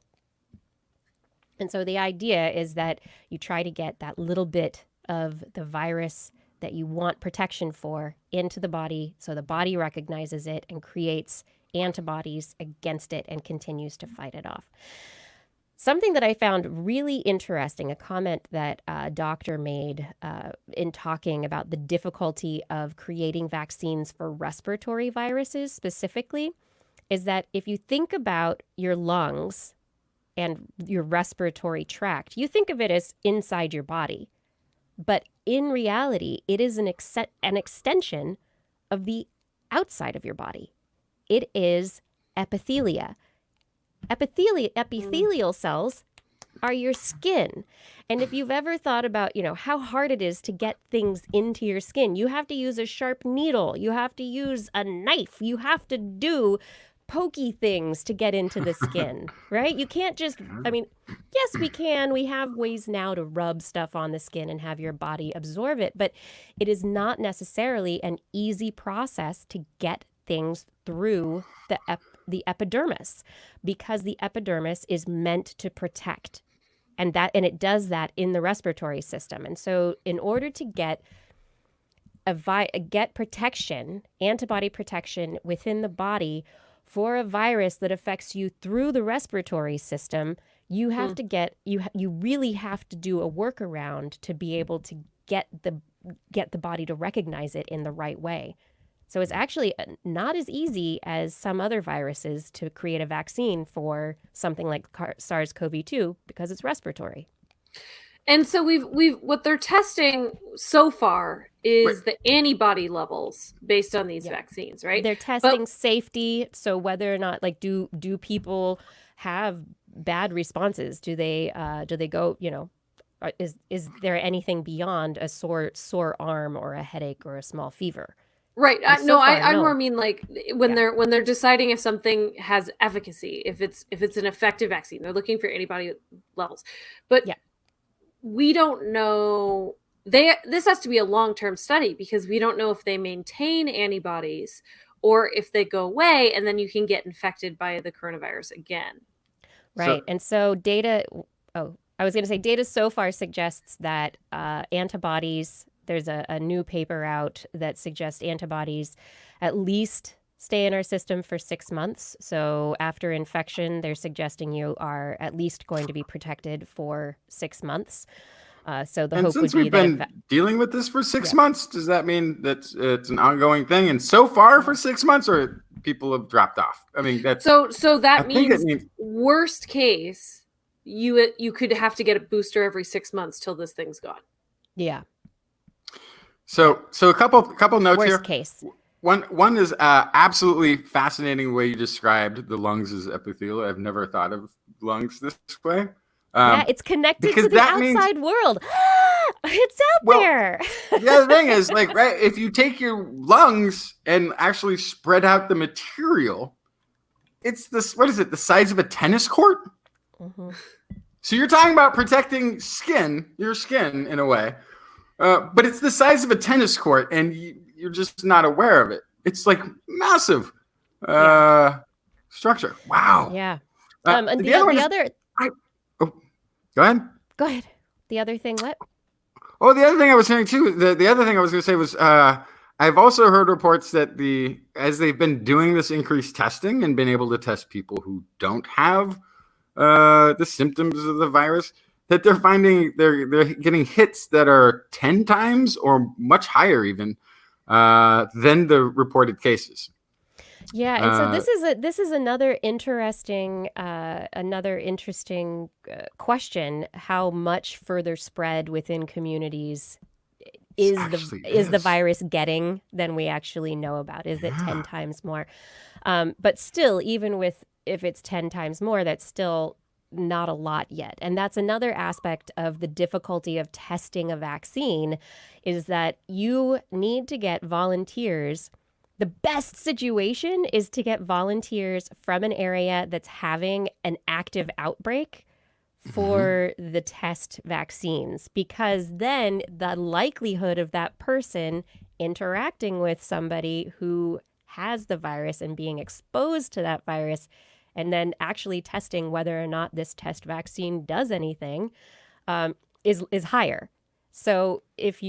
And so the idea is that you try to get that little bit of the virus that you want protection for into the body so the body recognizes it and creates antibodies against it and continues to fight it off. Something that I found really interesting, a comment that a doctor made in talking about the difficulty of creating vaccines for respiratory viruses specifically, is that if you think about your lungs and your respiratory tract, you think of it as inside your body. But in reality, it is an extension of the outside of your body. It is epithelia. Epithelial cells are your skin. And if you've ever thought about, how hard it is to get things into your skin, you have to use a sharp needle, you have to use a knife, you have to do pokey things to get into the skin, right? You can't just, yes, we can. We have ways now to rub stuff on the skin and have your body absorb it, but it is not necessarily an easy process to get things through the epidermis, because the epidermis is meant to protect. And it does that in the respiratory system. And so in order to get protection, antibody protection within the body for a virus that affects you through the respiratory system, you have to you really have to do a workaround to be able to get the body to recognize it in the right way. So it's actually not as easy as some other viruses to create a vaccine for something like SARS-CoV-2 because it's respiratory. And so we've what they're testing so far is the antibody levels based on these vaccines, right? They're testing safety. So whether or not, do people have bad responses? Do they go, is there anything beyond a sore arm or a headache or a small fever? Right. I more mean when they're deciding if something has efficacy, if it's an effective vaccine, they're looking for antibody levels. But we don't know. This has to be a long-term study because we don't know if they maintain antibodies or if they go away and then you can get infected by the coronavirus again. Right. And so data so far suggests that antibodies, there's a new paper out that suggests antibodies at least stay in our system for 6 months. So after infection, they're suggesting you are at least going to be protected for 6 months. So the hope would be that... since we've been dealing with this for 6 months, does that mean that it's an ongoing thing? And so far for 6 months, or people have dropped off? That's... So that means worst case, you could have to get a booster every 6 months till this thing's gone. Yeah. So a couple notes here. Worst case. One is absolutely fascinating way you described the lungs as epithelial. I've never thought of lungs this way. It's connected to the outside world. It's out there. The other thing is, if you take your lungs and actually spread out the material, it's this. What is it? The size of a tennis court. Mm-hmm. So you're talking about protecting your skin in a way. But it's the size of a tennis court, and you're just not aware of it. It's massive structure. Wow. Yeah. And the other. Go ahead. Go ahead. The other thing, what? Oh, the other thing I was saying too. The other thing I was going to say was I've also heard reports that as they've been doing this increased testing and been able to test people who don't have the symptoms of the virus, that they're finding they're getting hits that are 10 times or much higher even than the reported cases. Yeah, and so this is another interesting question: how much further spread within communities is the virus getting than we actually know about? Is it 10 times more? But still, even if it's 10 times more, that's still not a lot yet. And that's another aspect of the difficulty of testing a vaccine, is that you need to get volunteers. The best situation is to get volunteers from an area that's having an active outbreak for the test vaccines, because then the likelihood of that person interacting with somebody who has the virus and being exposed to that virus and then actually testing whether or not this test vaccine does anything is higher. So if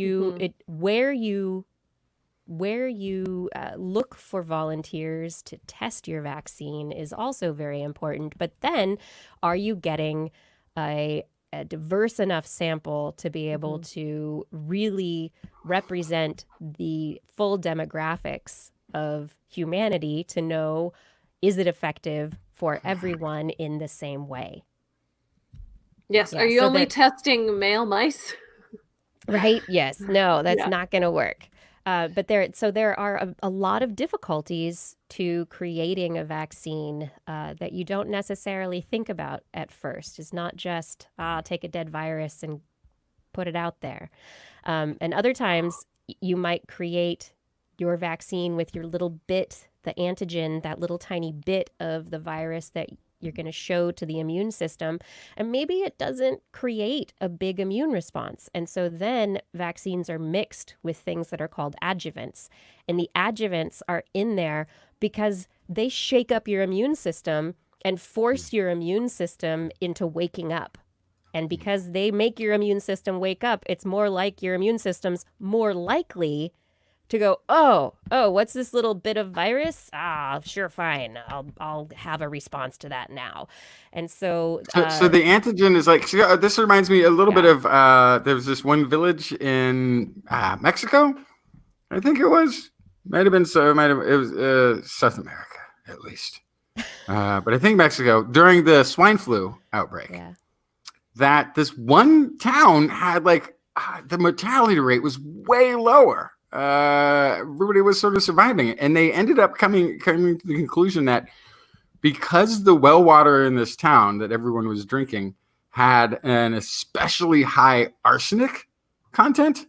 where you look for volunteers to test your vaccine is also very important. But then, are you getting a diverse enough sample to be able to really represent the full demographics of humanity to know, is it effective for everyone in the same way? Yes. Yeah, are you only testing male mice? Right? Yes. No, that's not going to work. But there are a lot of difficulties to creating a vaccine that you don't necessarily think about at first. It's not just take a dead virus and put it out there. And other times you might create your vaccine with your little bit, the antigen, that little tiny bit of the virus that you're going to show to the immune system, and maybe it doesn't create a big immune response. And so then vaccines are mixed with things that are called adjuvants. And the adjuvants are in there because they shake up your immune system and force your immune system into waking up. And because they make your immune system wake up, it's more like your immune system's more likely to go, oh, what's this little bit of virus? Sure, fine. I'll have a response to that now. And so so the antigen is like, this reminds me a little bit of, there was this one village in Mexico, I think it was. It was South America, at least. But I think Mexico, during the swine flu outbreak, that this one town had like, the mortality rate was way lower. Everybody was sort of surviving it, and they ended up coming to the conclusion that because the well water in this town that everyone was drinking had an especially high arsenic content,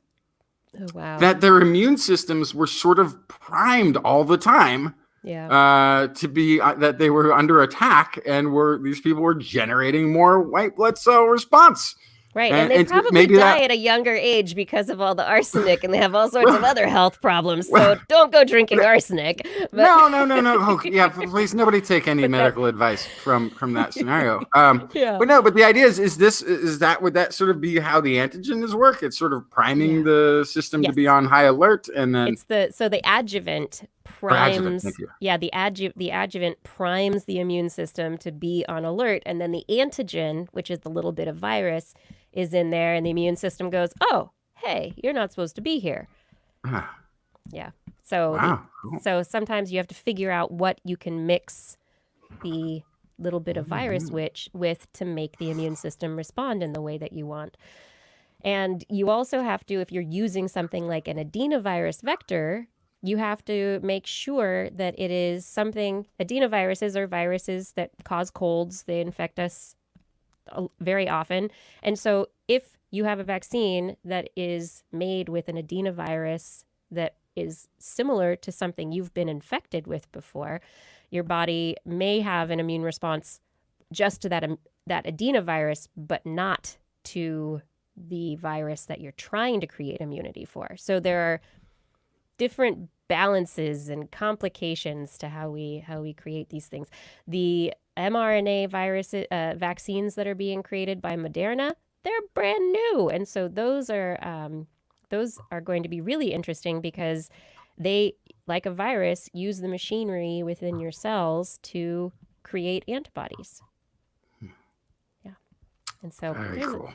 that their immune systems were sort of primed all the time to be that they were under attack, and these people were generating more white blood cell response. Right, and they probably die at a younger age because of all the arsenic, and they have all sorts of other health problems. So don't go drinking arsenic. But... No. Oh, yeah, please, nobody take any medical advice from that scenario. But the idea is would that sort of be how the antigens work? It's sort of priming the system to be on high alert, and then the adjuvant primes. The adjuvant primes the immune system to be on alert, and then the antigen, which is the little bit of virus, is in there, and the immune system goes, oh, hey, you're not supposed to be here. So so sometimes you have to figure out what you can mix the little bit of virus with to make the immune system respond in the way that you want. And you also have to, if you're using something like an adenovirus vector, you have to make sure that it is something. Adenoviruses are viruses that cause colds. They infect us very often. And so if you have a vaccine that is made with an adenovirus that is similar to something you've been infected with before, your body may have an immune response just to that adenovirus, but not to the virus that you're trying to create immunity for. So there are different balances and complications to how we create these things. The mRNA vaccines that are being created by Moderna, they're brand new, and so those are going to be really interesting because they, like a virus, use the machinery within your cells to create antibodies. And so very cool.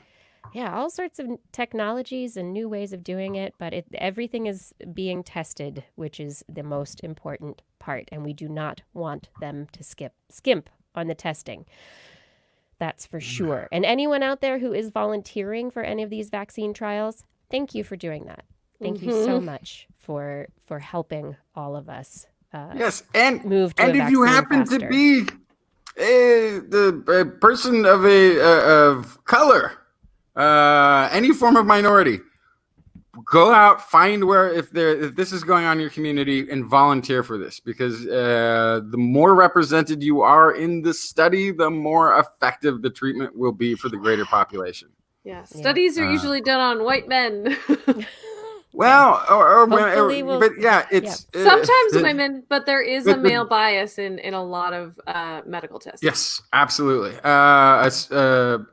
All sorts of technologies and new ways of doing it, but everything is being tested, which is the most important part, and we do not want them to skimp on the testing. That's for sure. And anyone out there who is volunteering for any of these vaccine trials, thank you for doing that. Thank you so much for helping all of us. Move to and if you happen faster. to be the person of color, any form of minority, go out, find if this is going on in your community, and volunteer for this, because the more represented you are in the study, the more effective the treatment will be for the greater population. Studies are usually done on white men. Well, it's sometimes women, but there is a male bias in a lot of medical testing. Yes, absolutely. The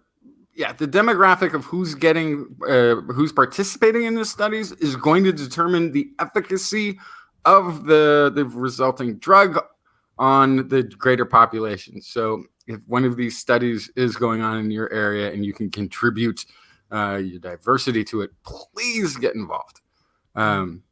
demographic of who's participating in the studies is going to determine the efficacy of the resulting drug on the greater population. So if one of these studies is going on in your area and you can contribute your diversity to it, please get involved. And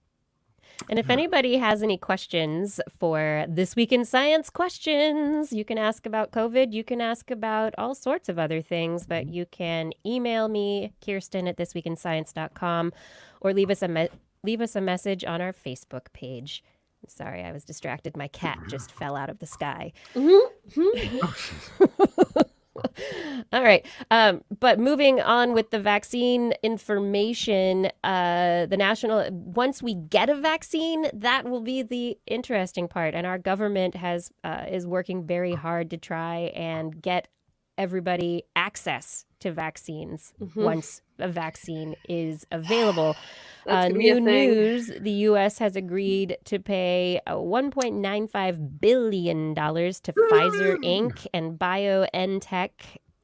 if anybody has any questions for This Week in Science questions, you can ask about COVID. You can ask about all sorts of other things, but you can email me, Kirsten at thisweekinscience.com, or leave us a leave us a message on our Facebook page. Sorry, I was distracted. My cat just fell out of the sky. All right. But moving on with the vaccine information, once we get a vaccine, that will be the interesting part. And our government is working very hard to try and get everybody access to vaccines once a vaccine is available. New news, the U.S. has agreed to pay $1.95 billion to Pfizer Inc. and BioNTech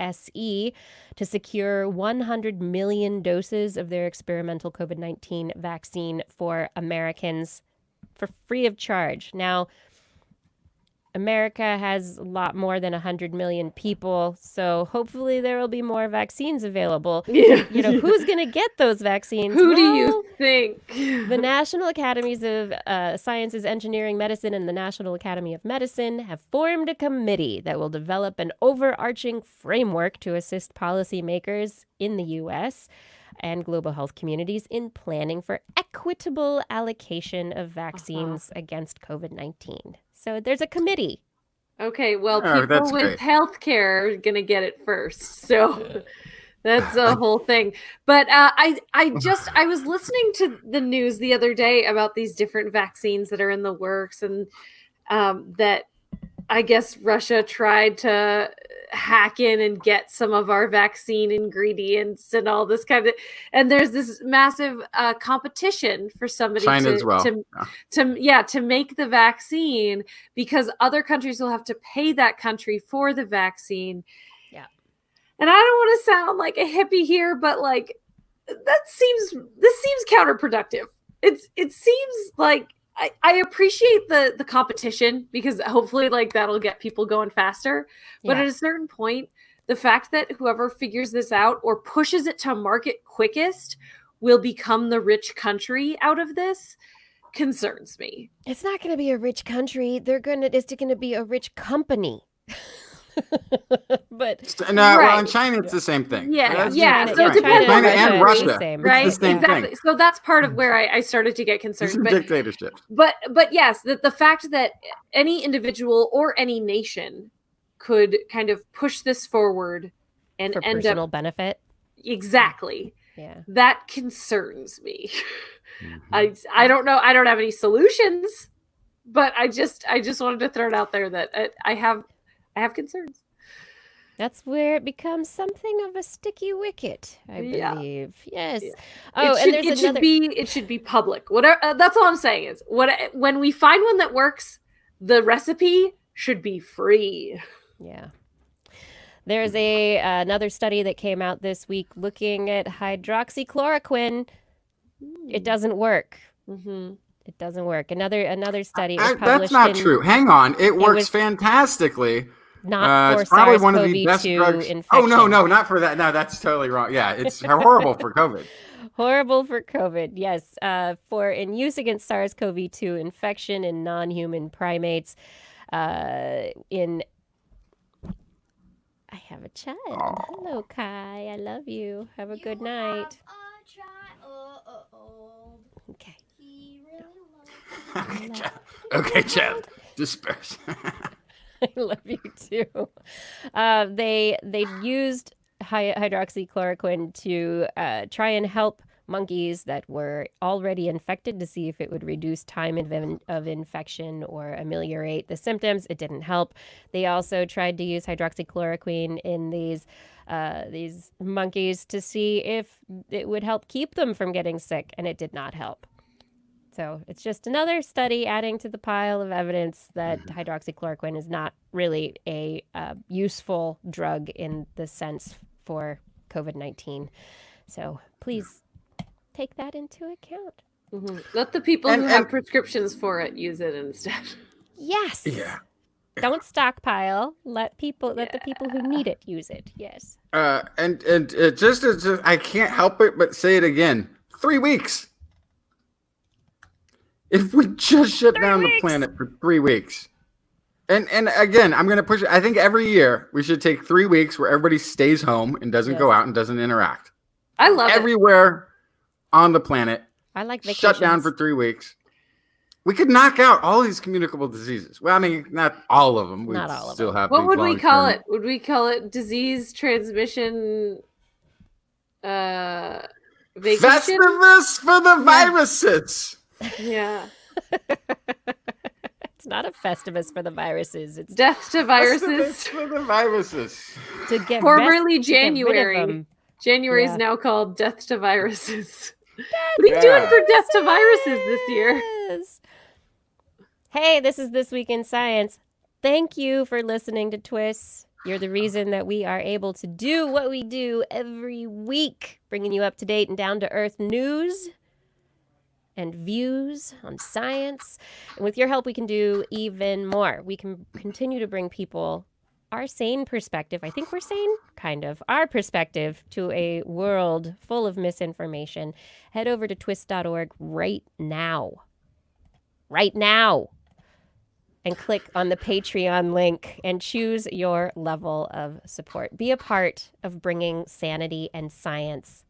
SE to secure 100 million doses of their experimental COVID-19 vaccine for Americans for free of charge. Now, America has a lot more than 100 million people, so hopefully there will be more vaccines available. Yeah. Who's going to get those vaccines? Who do you think? The National Academies of Sciences, Engineering, Medicine, and the National Academy of Medicine have formed a committee that will develop an overarching framework to assist policymakers in the U.S. and global health communities in planning for equitable allocation of vaccines against COVID-19. So there's a committee. Okay, well, people with healthcare are going to get it first. So that's a whole thing. But I was listening to the news the other day about these different vaccines that are in the works, and that I guess Russia tried to hack in and get some of our vaccine ingredients and all this kind of, and there's this massive competition for somebody to make the vaccine, because other countries will have to pay that country for the vaccine. Yeah. And I don't want to sound like a hippie here, but like this seems counterproductive. It seems like I appreciate the competition, because hopefully like that'll get people going faster. But at a certain point, the fact that whoever figures this out or pushes it to market quickest will become the rich country out of this concerns me. It's not going to be a rich country. It's going to be a rich company. But well, in China it's the same thing. So it depends China on and Russia, right? It's the same exactly. thing. So that's part of where I started to get concerned. It's dictatorship. But yes, the fact that any individual or any nation could kind of push this forward and for end personal up benefit. Exactly. Yeah. That concerns me. I don't know. I don't have any solutions, but I just wanted to throw it out there that I have concerns. That's where it becomes something of a sticky wicket, I believe. Yes. Yeah. Oh, it should be public. Whatever. That's all I'm saying is when we find one that works, the recipe should be free. Yeah. There's another study that came out this week looking at hydroxychloroquine. It doesn't work. It doesn't work. Another study was published. That's not true. Hang on. It works fantastically. Not for it's probably one of the best drugs. infection. Oh, no, not for that. No, that's totally wrong. Yeah, it's horrible for COVID. Horrible for COVID, yes. For in use against SARS-CoV-2 infection in non-human primates. I have a child. Hello, Kai. I love you. Have a good night. Okay. Okay, child. Disperse. I love you too. They used hydroxychloroquine to try and help monkeys that were already infected to see if it would reduce time of infection or ameliorate the symptoms. It didn't help. They also tried to use hydroxychloroquine in these monkeys to see if it would help keep them from getting sick, and it did not help. So it's just another study adding to the pile of evidence that hydroxychloroquine is not really a useful drug in the sense for COVID-19. So please take that into account. Let the people who have prescriptions for it use it instead. Yes. Yeah. Don't stockpile. Let the people who need it use it. Yes. And just I can't help it but say it again. 3 weeks. If we just shut down the planet for 3 weeks. And again, I'm going to push it. I think every year we should take 3 weeks where everybody stays home and doesn't go out and doesn't interact. I love Everywhere on the planet. I like vacations. Shut down for 3 weeks. We could knock out all these communicable diseases. Well, I mean, not all of them. Not all of still them. have. What these would we call long-term- it? Would we call it disease transmission vacation? Festivus for the viruses. Yeah. It's not a Festivus for the viruses. It's Death to Festivus viruses. for the viruses. to get Formerly to get rid of January. them. January is Yeah. now called Death to Viruses. What are you doing for Death to Viruses this year? Yes. Hey, this is This Week in Science. Thank you for listening to TWIS. You're the reason that we are able to do what we do every week, bringing you up-to-date and down-to-earth news and views on science. And with your help, we can do even more. We can continue to bring people our sane perspective. I think we're sane, kind of. Our perspective to a world full of misinformation. Head over to twist.org right now. Right now. And click on the Patreon link and choose your level of support. Be a part of bringing sanity and science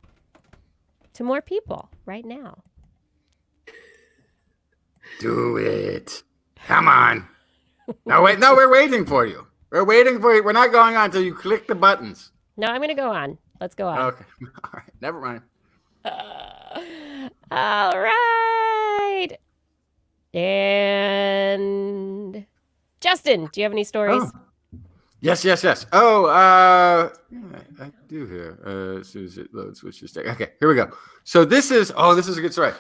to more people right now. Do it. Come on. No, wait. No, we're waiting for you. We're waiting for you. We're not going on until you click the buttons. No, I'm going to go on. Let's go on. Okay. All right. Never mind. All right. And Justin, do you have any stories? Oh. Yes. Oh, yeah, I do here. As soon as it loads, switch your stick. Okay, here we go. So this is a good story.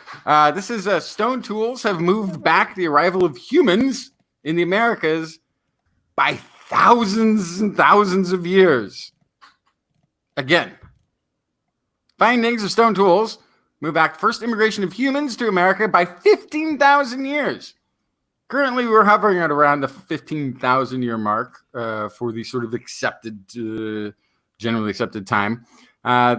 This is stone tools have moved back the arrival of humans in the Americas by thousands and thousands of years. Again, findings of stone tools move back first immigration of humans to America by 15,000 years. Currently, we're hovering at around the 15,000 year mark for the sort of generally accepted time.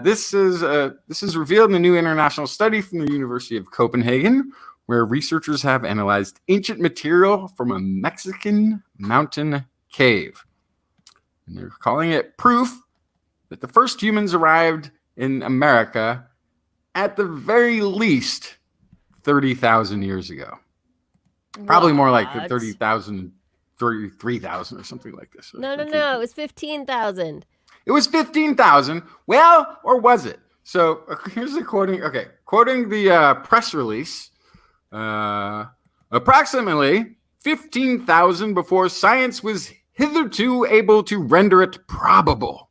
This is revealed in a new international study from the University of Copenhagen, where researchers have analyzed ancient material from a Mexican mountain cave. And they're calling it proof that the first humans arrived in America at the very least 30,000 years ago. Probably more like What? 30,000, 33,000 or something like this. No. It was 15,000. It was 15,000. Well, or was it? So here's the quoting. Okay, quoting the press release. Approximately 15,000 before science was hitherto able to render it probable.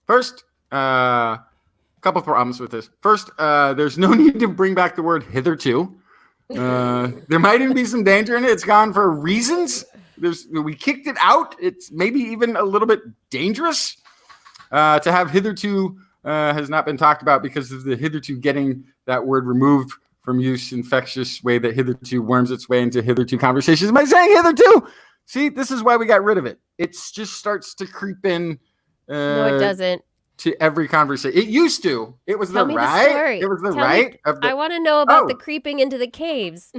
First, couple problems with this. First, there's no need to bring back the word hitherto. There might even be some danger in it. It's gone for reasons. We kicked it out. It's maybe even a little bit dangerous to have hitherto has not been talked about because of the hitherto getting that word removed from use, infectious way that hitherto worms its way into hitherto conversations. Am I saying hitherto? See, this is why we got rid of it. It just starts to creep in. No, it doesn't. To every conversation. It used to. It was Tell the me right. the story. It was the Tell me- right of the. I want to know about Oh. the creeping into the caves.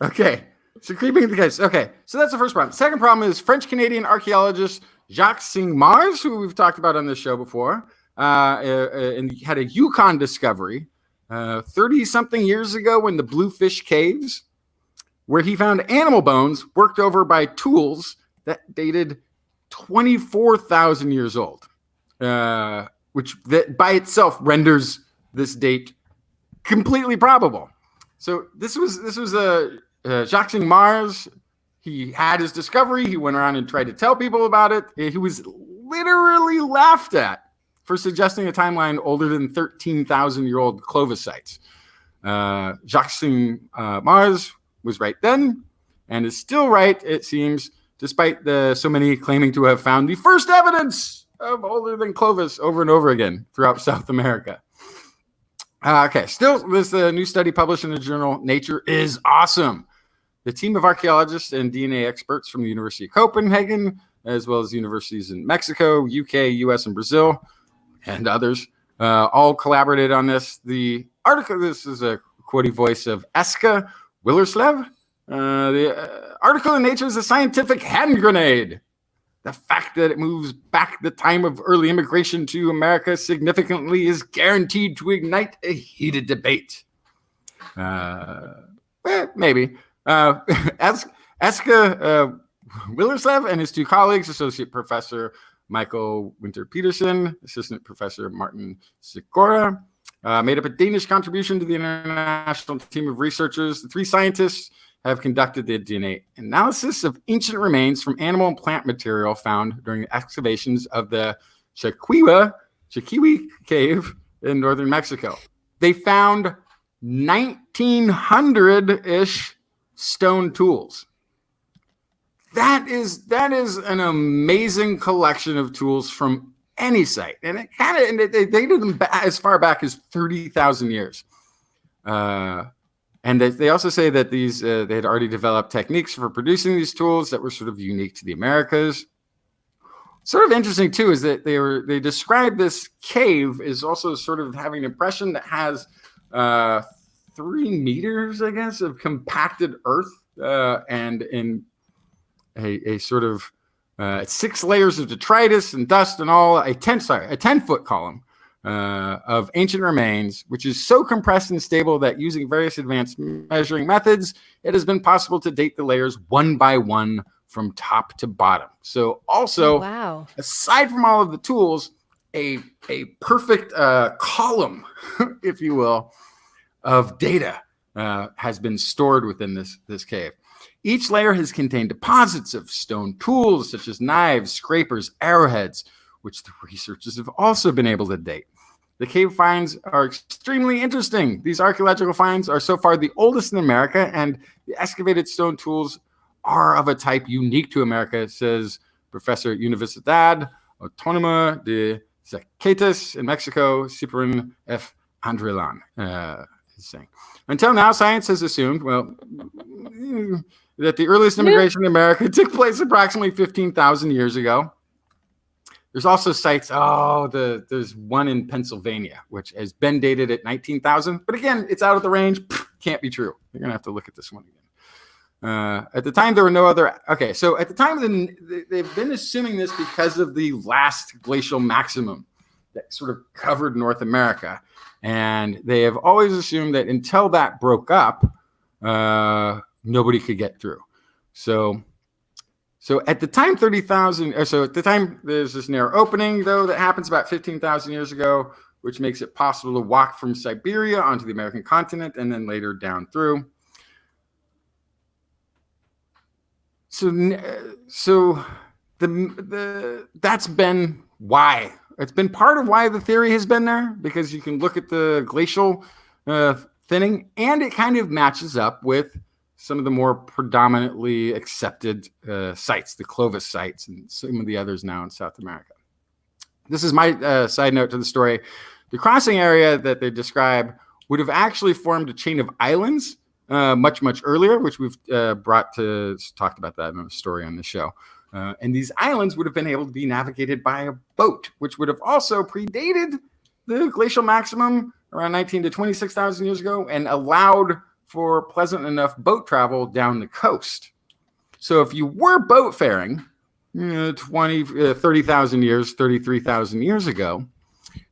Okay. So creeping into the case. Okay. So that's the first problem. Second problem is French-Canadian archaeologist Jacques Mars, who we've talked about on this show before, and he had a Yukon discovery 30-something years ago in the Bluefish Caves, where he found animal bones worked over by tools that dated 24,000 years old. Which that by itself renders this date completely probable. So this was Jacques Mars. He had his discovery. He went around and tried to tell people about it. He was literally laughed at for suggesting a timeline older than 13,000-year-old Clovis sites. Jacques Mars was right then and is still right, it seems, despite so many claiming to have found the first evidence of older than Clovis over and over again throughout South America. Okay, still, this new study published in the journal Nature is awesome. The team of archaeologists and DNA experts from the University of Copenhagen, as well as universities in Mexico, UK, US, and Brazil, and others, all collaborated on this. The article, this is a quoting voice of Eska Willerslev. The article in Nature is a scientific hand grenade. The fact that it moves back the time of early immigration to America significantly is guaranteed to ignite a heated debate. Maybe. Eska Willerslev and his two colleagues, Associate Professor Michael Winter-Peterson, Assistant Professor Martin Sikora, made up a Danish contribution to the international team of researchers. The three scientists have conducted the DNA analysis of ancient remains from animal and plant material found during the excavations of the Chiquiwa Cave in northern Mexico. They found 1,900-ish stone tools. That is an amazing collection of tools from any site, and it they dated them as far back as 30,000 years. And they also say that they had already developed techniques for producing these tools that were sort of unique to the Americas. Sort of interesting too is that they describe this cave as also sort of having an impression that has 3 meters, I guess, of compacted earth, and in a sort of 6 layers of detritus and dust and all, a 10-foot column of ancient remains, which is so compressed and stable that using various advanced measuring methods, it has been possible to date the layers one by one from top to bottom. So also, wow. Aside from all of the tools, a perfect column, if you will, of data has been stored within this cave. Each layer has contained deposits of stone tools such as knives, scrapers, arrowheads, which the researchers have also been able to date. The cave finds are extremely interesting. These archaeological finds are so far the oldest in America, and the excavated stone tools are of a type unique to America, says Professor Universidad Autónoma de Zacatecas in Mexico, Cyprian F. Andrelan, is saying. Until now, science has assumed, that the earliest immigration in America took place approximately 15,000 years ago. There's also sites, there's one in Pennsylvania, which has been dated at 19,000. But again, it's out of the range. Can't be true. You're going to have to look at this one again. At the time, there were no other. Okay, so at the time, they've been assuming this because of the last glacial maximum that sort of covered North America. And they have always assumed that until that broke up, nobody could get through. So at the time, 30,000, or so at the time, there's this narrow opening, though, that happens about 15,000 years ago, which makes it possible to walk from Siberia onto the American continent and then later down through. So that's been why. It's been part of why the theory has been there, because you can look at the glacial thinning, and it kind of matches up with some of the more predominantly accepted sites, the Clovis sites, and some of the others now in South America. This is my side note to the story. The crossing area that they describe would have actually formed a chain of islands much, much earlier, which we've talked about that in a story on the show. And these islands would have been able to be navigated by a boat, which would have also predated the glacial maximum around 19 to 26,000 years ago and allowed for pleasant enough boat travel down the coast. So if you were boat faring 30,000 years, 33,000 years ago,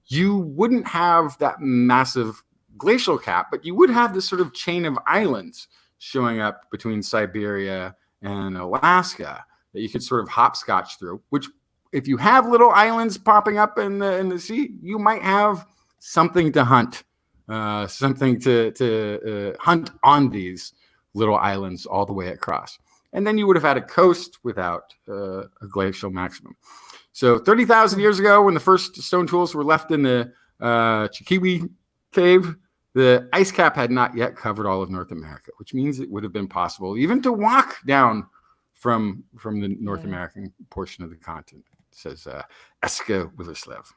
you wouldn't have that massive glacial cap, but you would have this sort of chain of islands showing up between Siberia and Alaska that you could sort of hopscotch through, which if you have little islands popping up in the sea, you might have something to hunt. Something to hunt on these little islands all the way across. And then you would have had a coast without a glacial maximum. So 30,000 years ago, when the first stone tools were left in the Chiquiwa cave, the ice cap had not yet covered all of North America, which means it would have been possible even to walk down from the North American portion of the continent, says Eska Willerslev.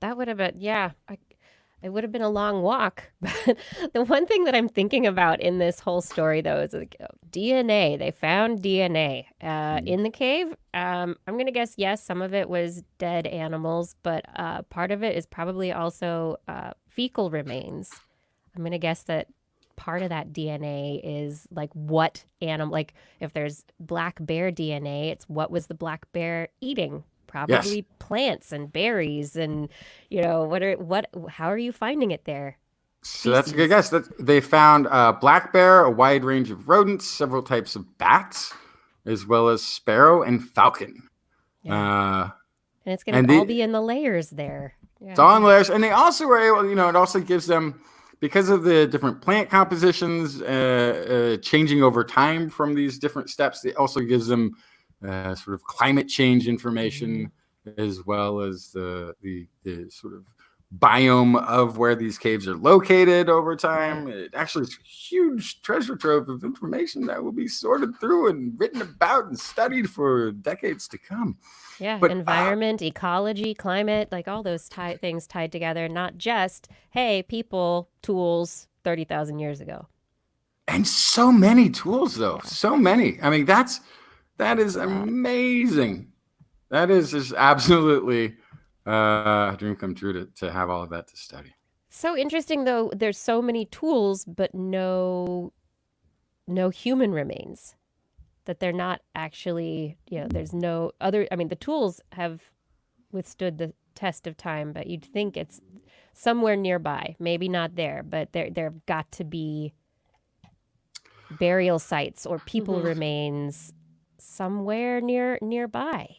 That would have been, it would have been a long walk. But the one thing that I'm thinking about in this whole story, though, is DNA. They found DNA in the cave. I'm going to guess, yes, some of it was dead animals, but part of it is probably also fecal remains. I'm going to guess that part of that DNA is like what animal, like if there's black bear DNA, it's what was the black bear eating? Probably plants and berries and, how are you finding it there? So that's a good guess. They found black bear, a wide range of rodents, several types of bats, as well as sparrow and falcon. Yeah. And it's going to all be in the layers there. Yeah. It's all in layers. And they also were able, it also gives them, because of the different plant compositions changing over time from these different steps, it also gives them sort of climate change information, as well as the sort of biome of where these caves are located over time. It actually is a huge treasure trove of information that will be sorted through and written about and studied for decades to come. Yeah, but, environment, ecology, climate, like all those things tied together, not just, hey, people, tools 30,000 years ago. And so many tools, though. Yeah. So many. I mean, that is amazing. That is just absolutely a dream come true to have all of that to study. So interesting, though. There's so many tools, but no human remains. That they're not actually, there's no other. I mean, the tools have withstood the test of time, but you'd think it's somewhere nearby. Maybe not there, but there've got to be burial sites or people remains somewhere nearby.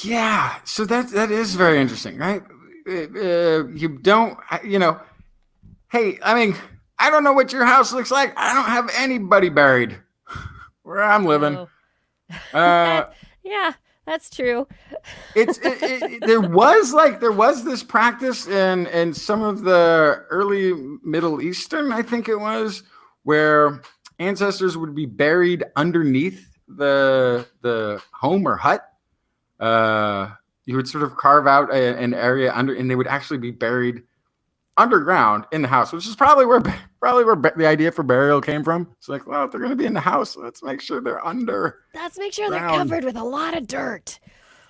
Yeah, so that is very interesting, right? You don't, hey, I mean, I don't know what your house looks like. I don't have anybody buried where I'm living. Yeah, that's true. There was this practice in some of the early Middle Eastern, I think it was, where ancestors would be buried underneath the home or hut. You would sort of carve out an area and they would actually be buried underground in the house, which is probably where the idea for burial came from. It's like, well, if they're going to be in the house, let's make sure they're under. Let's make sure they're covered with a lot of dirt.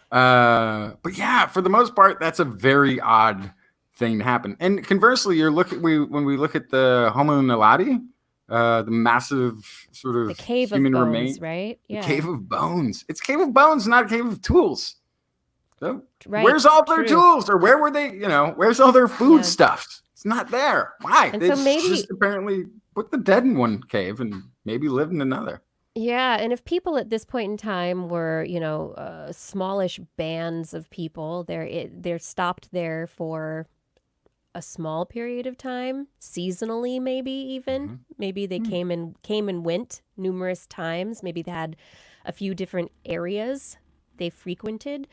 But yeah, for the most part, that's a very odd thing to happen. And conversely, when we look at the Homo naledi, the massive sort of the cave human of bones, remain, right? Yeah. The cave of bones. It's cave of bones, not a cave of tools. So right. Where's all their tools, or where were they? Where's all their food stuff? It's not there. Why? And they so maybe just apparently put the dead in one cave and maybe lived in another. Yeah, and if people at this point in time were, smallish bands of people, they're stopped there for a small period of time, seasonally, maybe even. Maybe they came and went numerous times. Maybe they had a few different areas they frequented.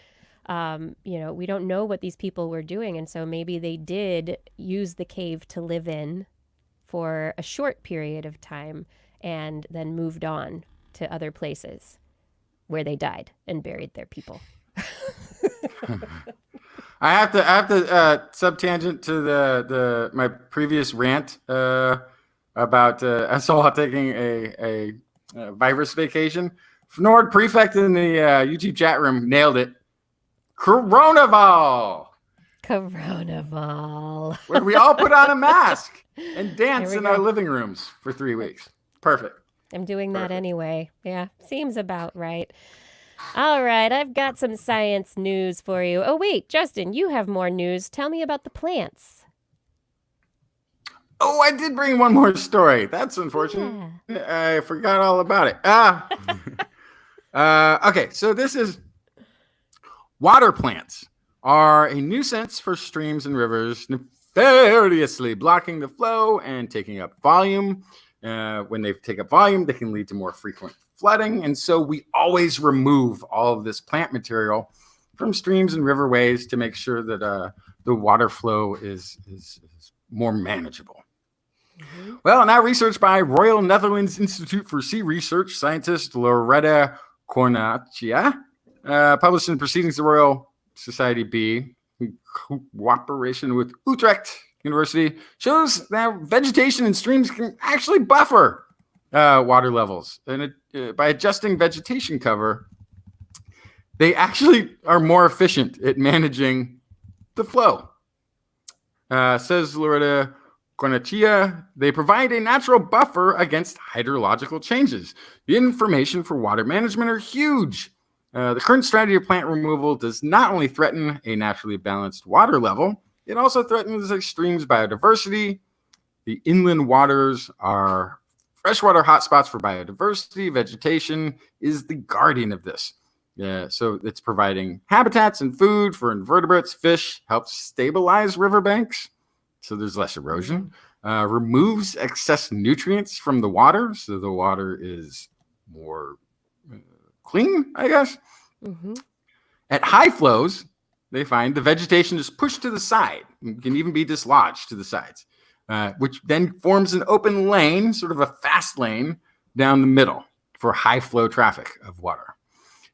We don't know what these people were doing, and so maybe they did use the cave to live in for a short period of time and then moved on to other places where they died and buried their people. I have to subtangent to my previous rant about us all taking a virus vacation. Nord Prefect in the YouTube chat room nailed it. Coronaval, where we all put on a mask and dance in our living rooms for 3 weeks. Perfect. I'm doing that anyway. Yeah, seems about right. All right, I've got some science news for you. Oh, wait, Justin, you have more news. Tell me about the plants. Oh, I did bring one more story. That's unfortunate. Yeah. I forgot all about it. Okay, so this is water plants are a nuisance for streams and rivers, nefariously blocking the flow and taking up volume. When they take up volume, they can lead to more frequent flooding. And so we always remove all of this plant material from streams and riverways to make sure that the water flow is more manageable. Well, now research by Royal Netherlands Institute for Sea Research scientist Loretta Cornacchia, published in Proceedings of the Royal Society B, in cooperation with Utrecht University, shows that vegetation in streams can actually buffer water levels. And by adjusting vegetation cover, they actually are more efficient at managing the flow. Says Loretta Cornacchia, they provide a natural buffer against hydrological changes. The information for water management are huge. The current strategy of plant removal does not only threaten a naturally balanced water level, it also threatens extremes biodiversity. The inland waters are freshwater hotspots for biodiversity. Vegetation is the guardian of this. So it's providing habitats and food for invertebrates. Fish helps stabilize riverbanks, so there's less erosion. Removes excess nutrients from the water, so the water is more clean, I guess. Mm-hmm. At high flows, they find the vegetation is pushed to the side. It can even be dislodged to the sides, which then forms an open lane, sort of a fast lane down the middle for high flow traffic of water.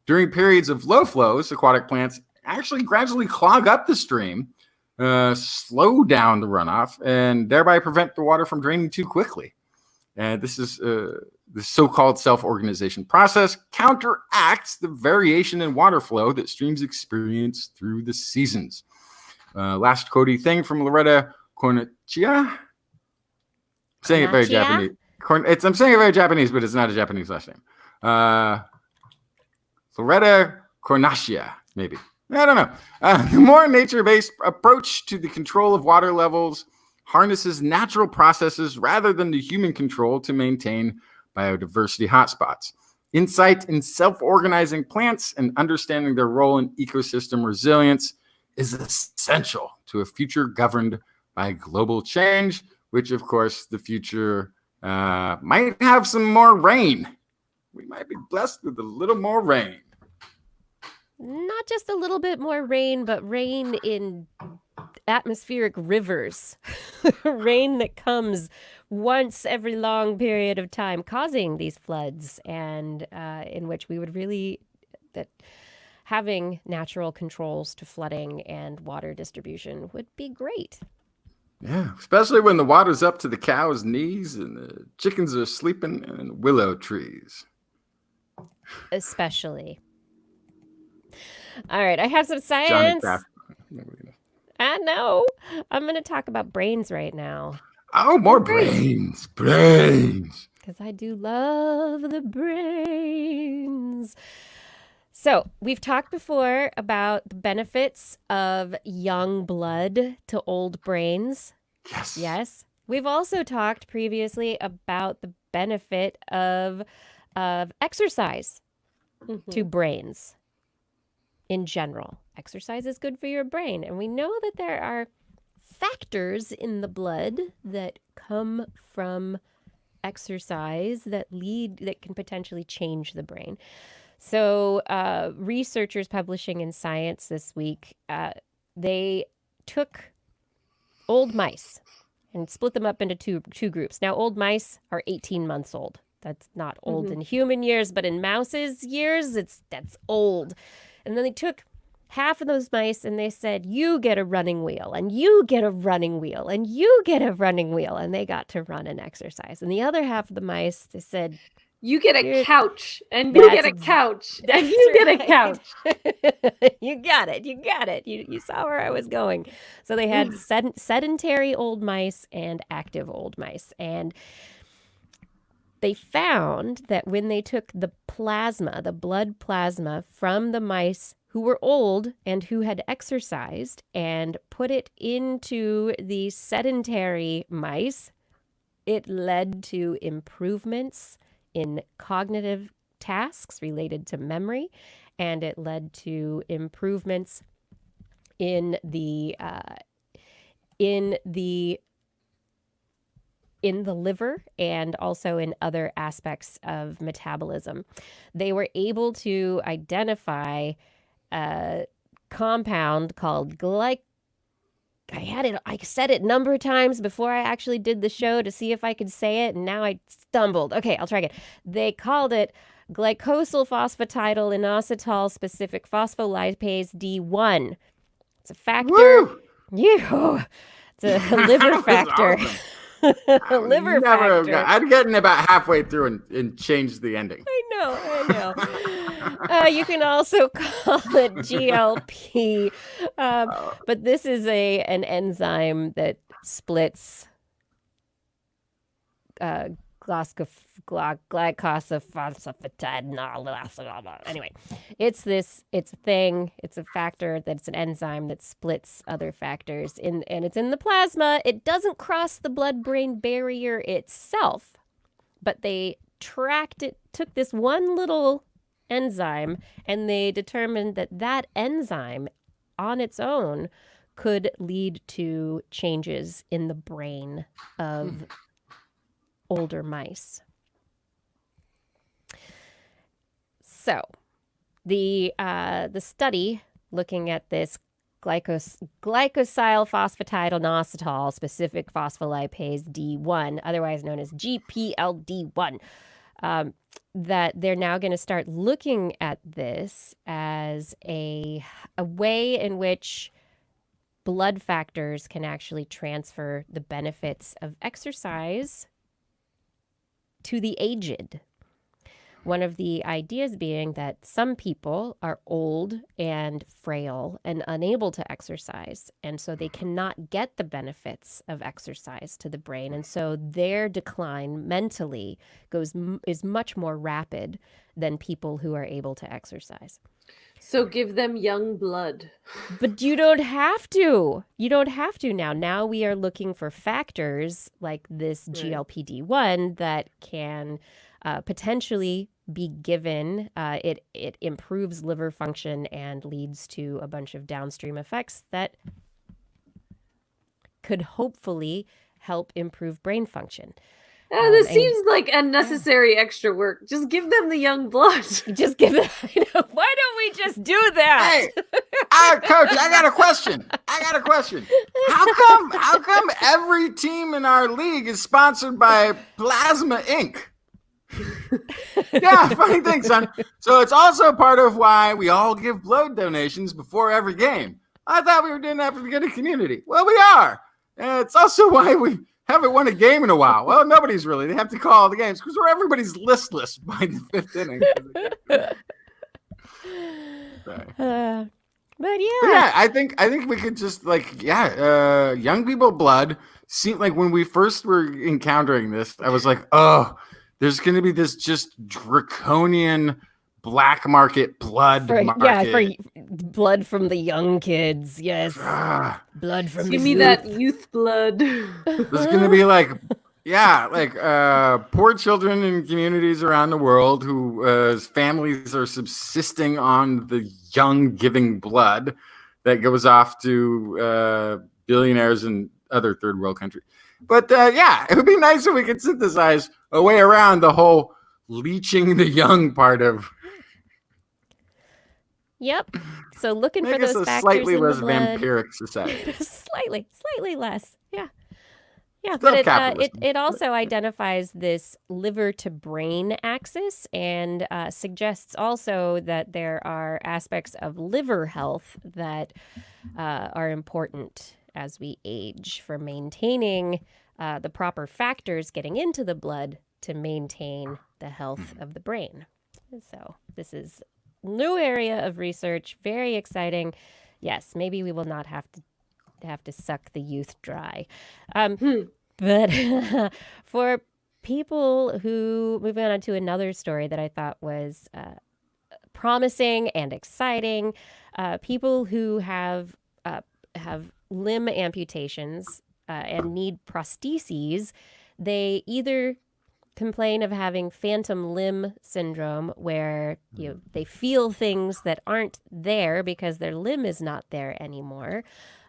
During periods of low flows, aquatic plants actually gradually clog up the stream, slow down the runoff, and thereby prevent the water from draining too quickly. This is the so-called self-organization process counteracts the variation in water flow that streams experience through the seasons. Last quotey thing from Loretta Cornacchia. I'm saying it very Japanese. I'm saying it very Japanese, but it's not a Japanese last name. Loretta Cornacchia, maybe. I don't know. The more nature-based approach to the control of water levels harnesses natural processes rather than the human control to maintain biodiversity hotspots. Insight in self-organizing plants and understanding their role in ecosystem resilience is essential to a future governed by global change, which, of course, the future might have some more rain. We might be blessed with a little more rain. Not just a little bit more rain, but rain in atmospheric rivers. Rain that comes once every long period of time, causing these floods, and in which we would really, that having natural controls to flooding and water distribution would be great. Yeah, especially when the water's up to the cows' knees and the chickens are sleeping in willow trees. Especially. All right, I have some science. I know. I'm going to talk about brains right now. Oh, more brains. Brains. Because I do love the brains. So we've talked before about the benefits of young blood to old brains. Yes. Yes. We've also talked previously about the benefit of exercise to brains. In general, exercise is good for your brain. And we know that there are factors in the blood that come from exercise that can potentially change the brain. So researchers publishing in Science this week, they took old mice and split them up into two groups. Now, old mice are 18 months old. That's not old in human years, but in mouses' years, that's old. And then they took half of those mice and they said, you get a running wheel, and you get a running wheel, and you get a running wheel. And they got to run and exercise. And the other half of the mice, they said, you get a couch, and you get a couch, and you get a couch. You got it. You saw where I was going. So they had sedentary old mice and active old mice. And they found that when they took the plasma, the blood plasma from the mice who were old and who had exercised and put it into the sedentary mice, it led to improvements in cognitive tasks related to memory, and it led to improvements in the liver and also in other aspects of metabolism. They were able to identify a compound called I said it a number of times before I actually did the show to see if I could say it, and now I stumbled. Okay, I'll try again. They called it glycosyl phosphatidyl inositol specific phospholipase D1. It's a factor. Woo! It's a liver factor. Awesome. Liver factor. I'd gotten about halfway through and changed the ending. I know. You can also call it GLP, but this is an enzyme that splits glycosaphosphatidyl. Anyway, it's a thing. It's a factor that's an enzyme that splits other factors and it's in the plasma. It doesn't cross the blood-brain barrier itself, but they took this one little enzyme and they determined that enzyme on its own could lead to changes in the brain of older mice. So the study looking at this glycosyl phosphatidylinositol specific phospholipase D1, otherwise known as GPLD1, that they're now going to start looking at this as a way in which blood factors can actually transfer the benefits of exercise to the aged. One of the ideas being that some people are old and frail and unable to exercise, and so they cannot get the benefits of exercise to the brain, and so their decline mentally is much more rapid than people who are able to exercise. So give them young blood. But you don't have to. You don't have to now. Now we are looking for factors like this GLPD1 that can potentially be given. It improves liver function and leads to a bunch of downstream effects that could hopefully help improve brain function. This seems like unnecessary extra work. Just give them the young blood. Just give it. Why don't we just do that? Hey, Coach, I got a question. How come every team in our league is sponsored by Plasma Inc? Yeah, funny thing, son. So it's also part of why we all give blood donations before every game. I thought we were doing that for the good of the community. Well, we are. And it's also why we haven't won a game in a while. Well, nobody's really. They have to call the games because everybody's listless by the fifth inning. But yeah, I think we could just young people blood seemed like when we first were encountering this, I was like, oh, there's going to be this just draconian black market blood market. Yeah, for blood from the young kids. Yes. Blood from Give me that youth blood. There's going to be poor children in communities around the world whose families are subsisting on the young giving blood that goes off to billionaires in other third world countries. But it would be nice if we could synthesize a way around the whole leeching the young part of. Yep. So looking Make for those us a factors slightly in less the blood. vampiric society. slightly less. Yeah. Yeah, Still but capitalism. it also identifies this liver to brain axis and suggests also that there are aspects of liver health that are important as we age for maintaining the proper factors getting into the blood to maintain the health of the brain. So this is a new area of research, very exciting. Yes, maybe we will not have to suck the youth dry. But for people who, moving on to another story that I thought was promising and exciting, people who have limb amputations and need prostheses, they either complain of having phantom limb syndrome, where they feel things that aren't there because their limb is not there anymore,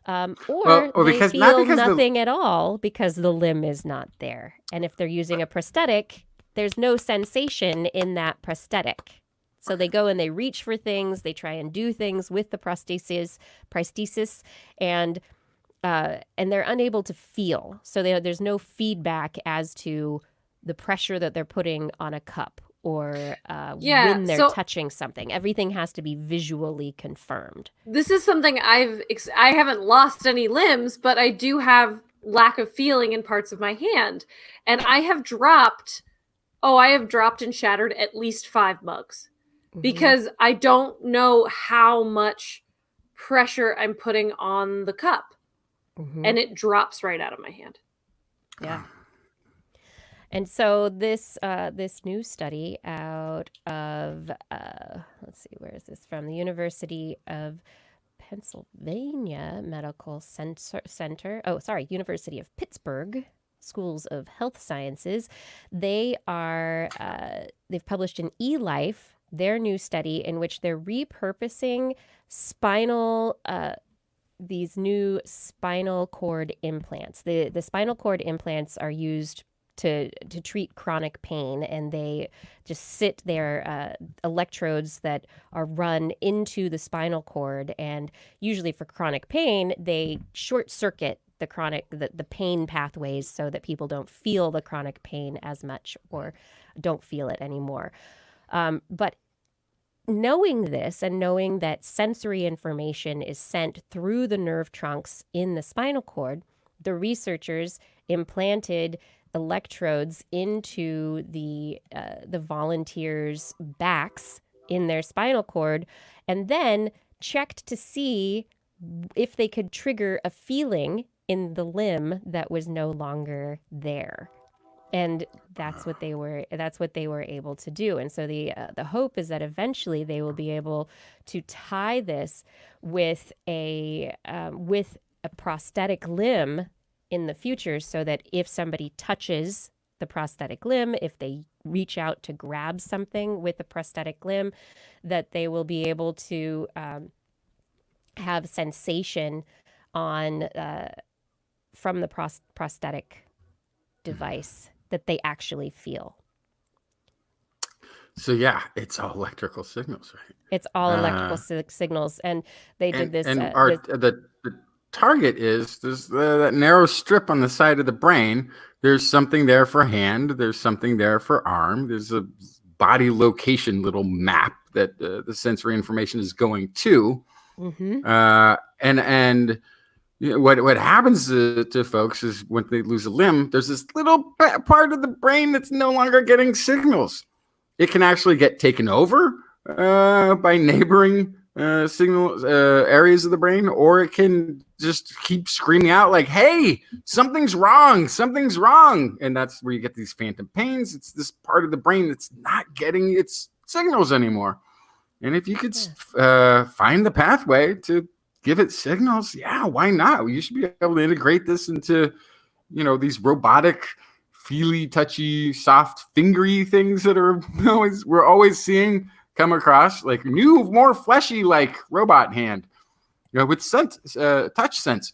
or they feel nothing at all because the limb is not there. And if they're using a prosthetic, there's no sensation in that prosthetic. So they go and they reach for things, they try and do things with the prosthesis, and they're unable to feel. So there's no feedback as to the pressure that they're putting on a cup or when they're touching something. Everything has to be visually confirmed. This is something I haven't lost any limbs, but I do have lack of feeling in parts of my hand. And I have dropped and shattered at least 5 mugs because I don't know how much pressure I'm putting on the cup. And it drops right out of my hand. Yeah. And so this this new study out of let's see, where is this from? The University of Pennsylvania Medical Center. Oh, sorry, University of Pittsburgh Schools of Health Sciences. They've published in eLife their new study in which they're repurposing these new spinal cord implants. The spinal cord implants are used to treat chronic pain, and they just sit there, electrodes that are run into the spinal cord, and usually for chronic pain they short circuit the pain pathways so that people don't feel the chronic pain as much or don't feel it anymore. But knowing this and knowing that sensory information is sent through the nerve trunks in the spinal cord, the researchers implanted electrodes into the volunteers' backs in their spinal cord, and then checked to see if they could trigger a feeling in the limb that was no longer there. And that's what they were able to do. And so the hope is that eventually they will be able to tie this with a prosthetic limb in the future, so that if somebody touches the prosthetic limb, if they reach out to grab something with the prosthetic limb, that they will be able to have sensation on from the prosthetic device that they actually feel. So yeah, it's all electrical signals, right? It's all electrical signals, and they did this. And the target is that narrow strip on the side of the brain. There's something there for hand. There's something there for arm. There's a body location little map that the sensory information is going to. Mm-hmm. And you know, what happens to folks is when they lose a limb, there's this little part of the brain that's no longer getting signals. It can actually get taken over by neighboring signal areas of the brain, or it can just keep screaming out like, "Hey, something's wrong, something's wrong," and that's where you get these phantom pains. It's this part of the brain that's not getting its signals anymore. And if you could find the pathway to give it signals, yeah, why not? You should be able to integrate this into, you know, these robotic, feely, touchy, soft, fingery things that we're always seeing come across, like new, more fleshy, like robot hand, you know, with touch sense.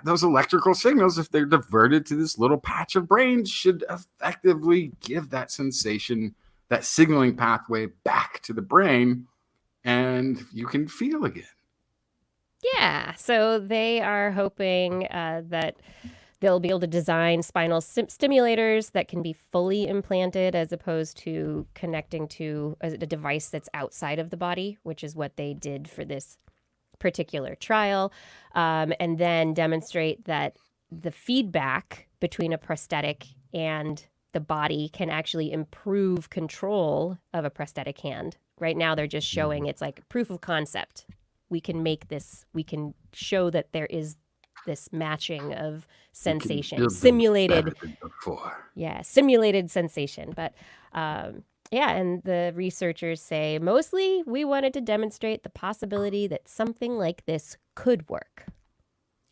Those electrical signals, if they're diverted to this little patch of brain, should effectively give that sensation, that signaling pathway back to the brain, and you can feel again. Yeah, so they are hoping that they'll be able to design spinal stimulators that can be fully implanted as opposed to connecting to a device that's outside of the body, which is what they did for this particular trial, and then demonstrate that the feedback between a prosthetic and the body can actually improve control of a prosthetic hand. Right now, they're just showing it's like proof of concept. We can make this, we can show that there is this matching of sensation, simulated sensation. But yeah, and the researchers say mostly we wanted to demonstrate the possibility that something like this could work.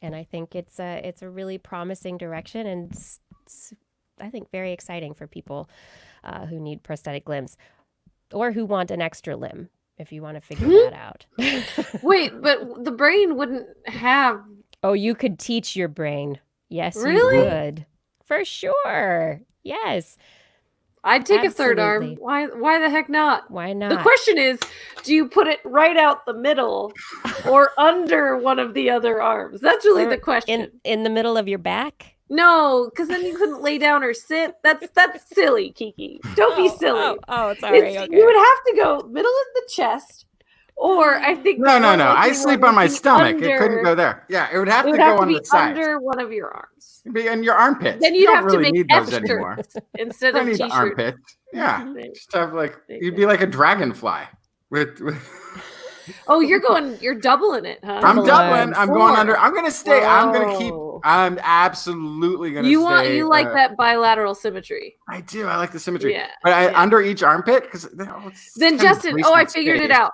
And I think it's a really promising direction, and it's, I think, very exciting for people who need prosthetic limbs or who want an extra limb, if you want to figure that out. Wait, but the brain wouldn't have... Oh, you could teach your brain. Yes, really? You would. For sure. Yes. I'd take a third arm. Why the heck not? Why not? The question is, do you put it right out the middle or under one of the other arms? That's really the question. In the middle of your back? No, because then you couldn't lay down or sit. That's silly, Kiki. Don't be silly. Oh, sorry. Okay. You would have to go middle of the chest, or I think no. I sleep on my stomach. It couldn't go there. Yeah, it would have to go on the side. Under one of your arms. It'd be in your armpits. Then you'd have really to make need those anymore. Instead of t-shirts. Armpits. Yeah, just have like you'd be like a dragonfly with Oh, you're doubling it, huh? I'm Double doubling. arms. I'm going Four. under. I'm gonna stay. I'm gonna keep. Whoa. I'm absolutely gonna You stay. like that bilateral symmetry. I do. I like the symmetry. Yeah, But yeah. under each armpit, because Then Justin, I figured it out.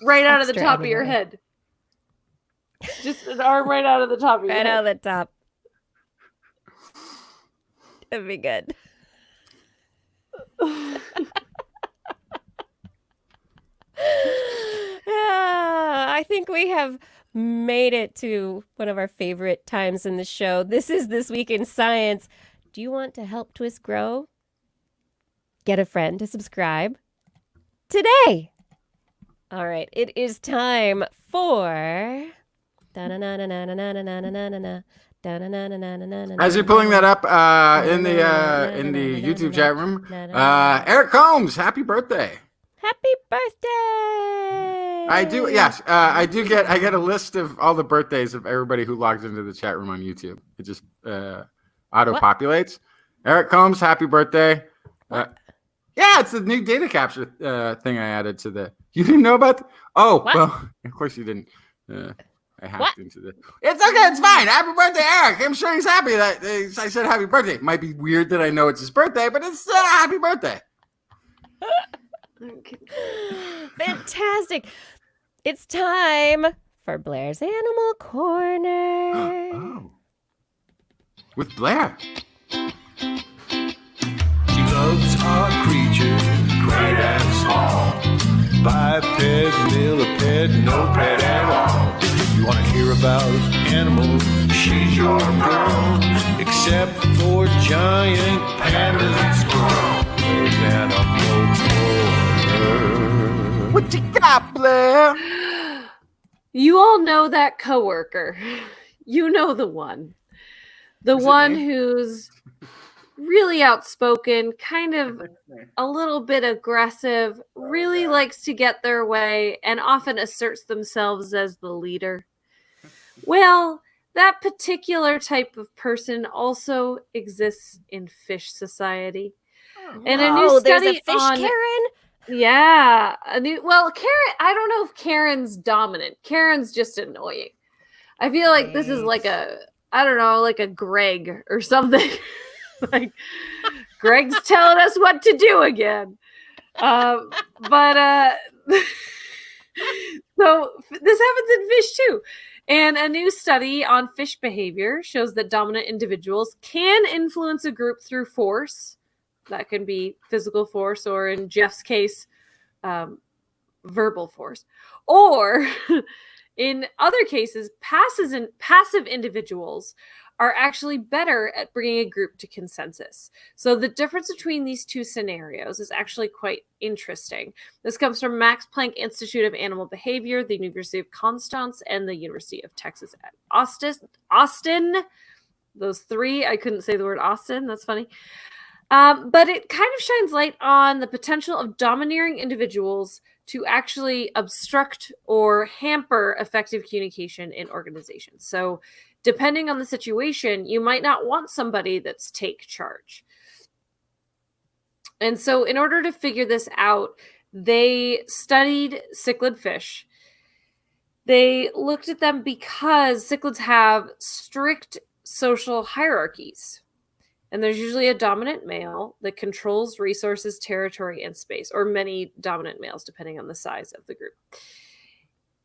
Right out of the Extra top of your anyway. head. Just an arm right out of the top of your Right head. out of the top. That'd be good. I think we have made it to one of our favorite times in the show. This is This Week in Science. Do you want to help TWIS grow? Get a friend to subscribe today. All right, it is time for... As you're pulling that up in the YouTube chat room, Eric Combs, happy birthday! Happy birthday! I do. Yes, I do get. I get a list of all the birthdays of everybody who logs into the chat room on YouTube. It just auto populates. Eric Combs, happy birthday! Yeah, it's the new data capture thing I added to the. You didn't know about? Well, of course you didn't. I hacked into this. It's okay. It's fine. Happy birthday, Eric. I'm sure he's happy that I said happy birthday. It might be weird that I know it's his birthday, but it's happy birthday. Fantastic. It's time for Blair's Animal Corner. Oh. With Blair. She loves our creatures, great and small. Biped, millipede, no pet at all. You want to hear about animals? She's your girl. Except for giant pandas and squirrels. There's Animal Corner. What you got, Blair? You all know that coworker. You know the one. The one who's really outspoken, kind of a little bit aggressive, really likes to get their way, and often asserts themselves as the leader. Well, that particular type of person also exists in fish society. And a new there's study a fish on Karen? Yeah. Karen, I don't know if Karen's dominant. Karen's just annoying. I feel like this is like a Greg or something. Like Greg's telling us what to do again. So this happens in fish too. And a new study on fish behavior shows that dominant individuals can influence a group through force. That can be physical force, or in Jeff's case, verbal force. Or in other cases, passive individuals are actually better at bringing a group to consensus. So the difference between these two scenarios is actually quite interesting. This comes from Max Planck Institute of Animal Behavior, the University of Constance, and the University of Texas at Austin. Those three, I couldn't say the word Austin, that's funny. But it kind of shines light on the potential of domineering individuals to actually obstruct or hamper effective communication in organizations. So depending on the situation, you might not want somebody that's take charge. And so in order to figure this out, they studied cichlid fish. They looked at them because cichlids have strict social hierarchies. And there's usually a dominant male that controls resources, territory, and space, or many dominant males, depending on the size of the group.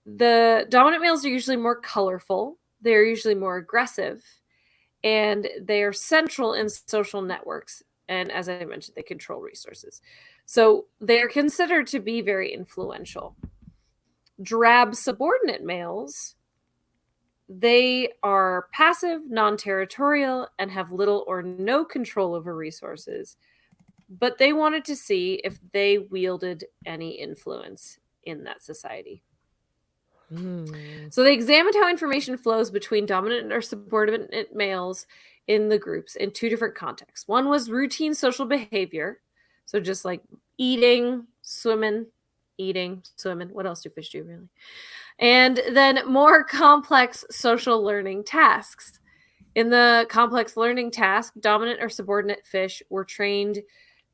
The dominant males are usually more colorful. They're usually more aggressive, and they are central in social networks. And as I mentioned, they control resources. So they're considered to be very influential. Drab subordinate males, they are passive, non-territorial, and have little or no control over resources. But they wanted to see if they wielded any influence in that society. So they examined how information flows between dominant or subordinate males in the groups in two different contexts. One was routine social behavior. So just like eating, swimming. What else do fish do, really? And then more complex social learning tasks. In the complex learning task, dominant or subordinate fish were trained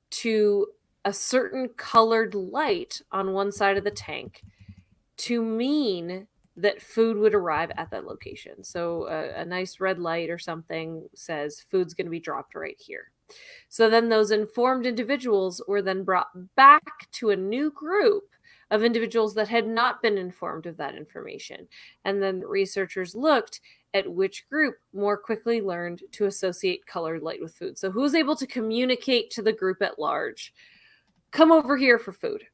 to a certain colored light on one side of the tank. to mean that food would arrive at that location. So a nice red light or something says food's going to be dropped right here. So then those informed individuals were then brought back to a new group of individuals that had not been informed of that information. And then researchers looked at which group more quickly learned to associate colored light with food. So who's able to communicate to the group at large, come over here for food.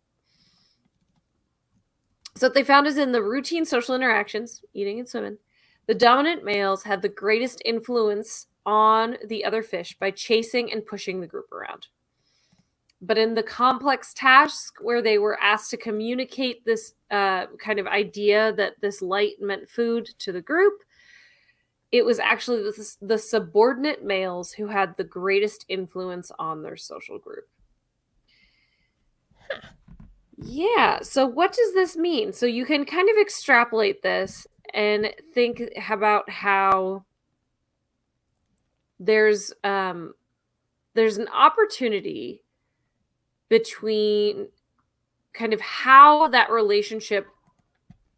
So what they found is in the routine social interactions, eating and swimming, the dominant males had the greatest influence on the other fish by chasing and pushing the group around. But in the complex task where they were asked to communicate this kind of idea that this light meant food to the group, it was actually the subordinate males who had the greatest influence on their social group. Huh. Yeah, so what does this mean? So you can kind of extrapolate this and think about how there's an opportunity between kind of how that relationship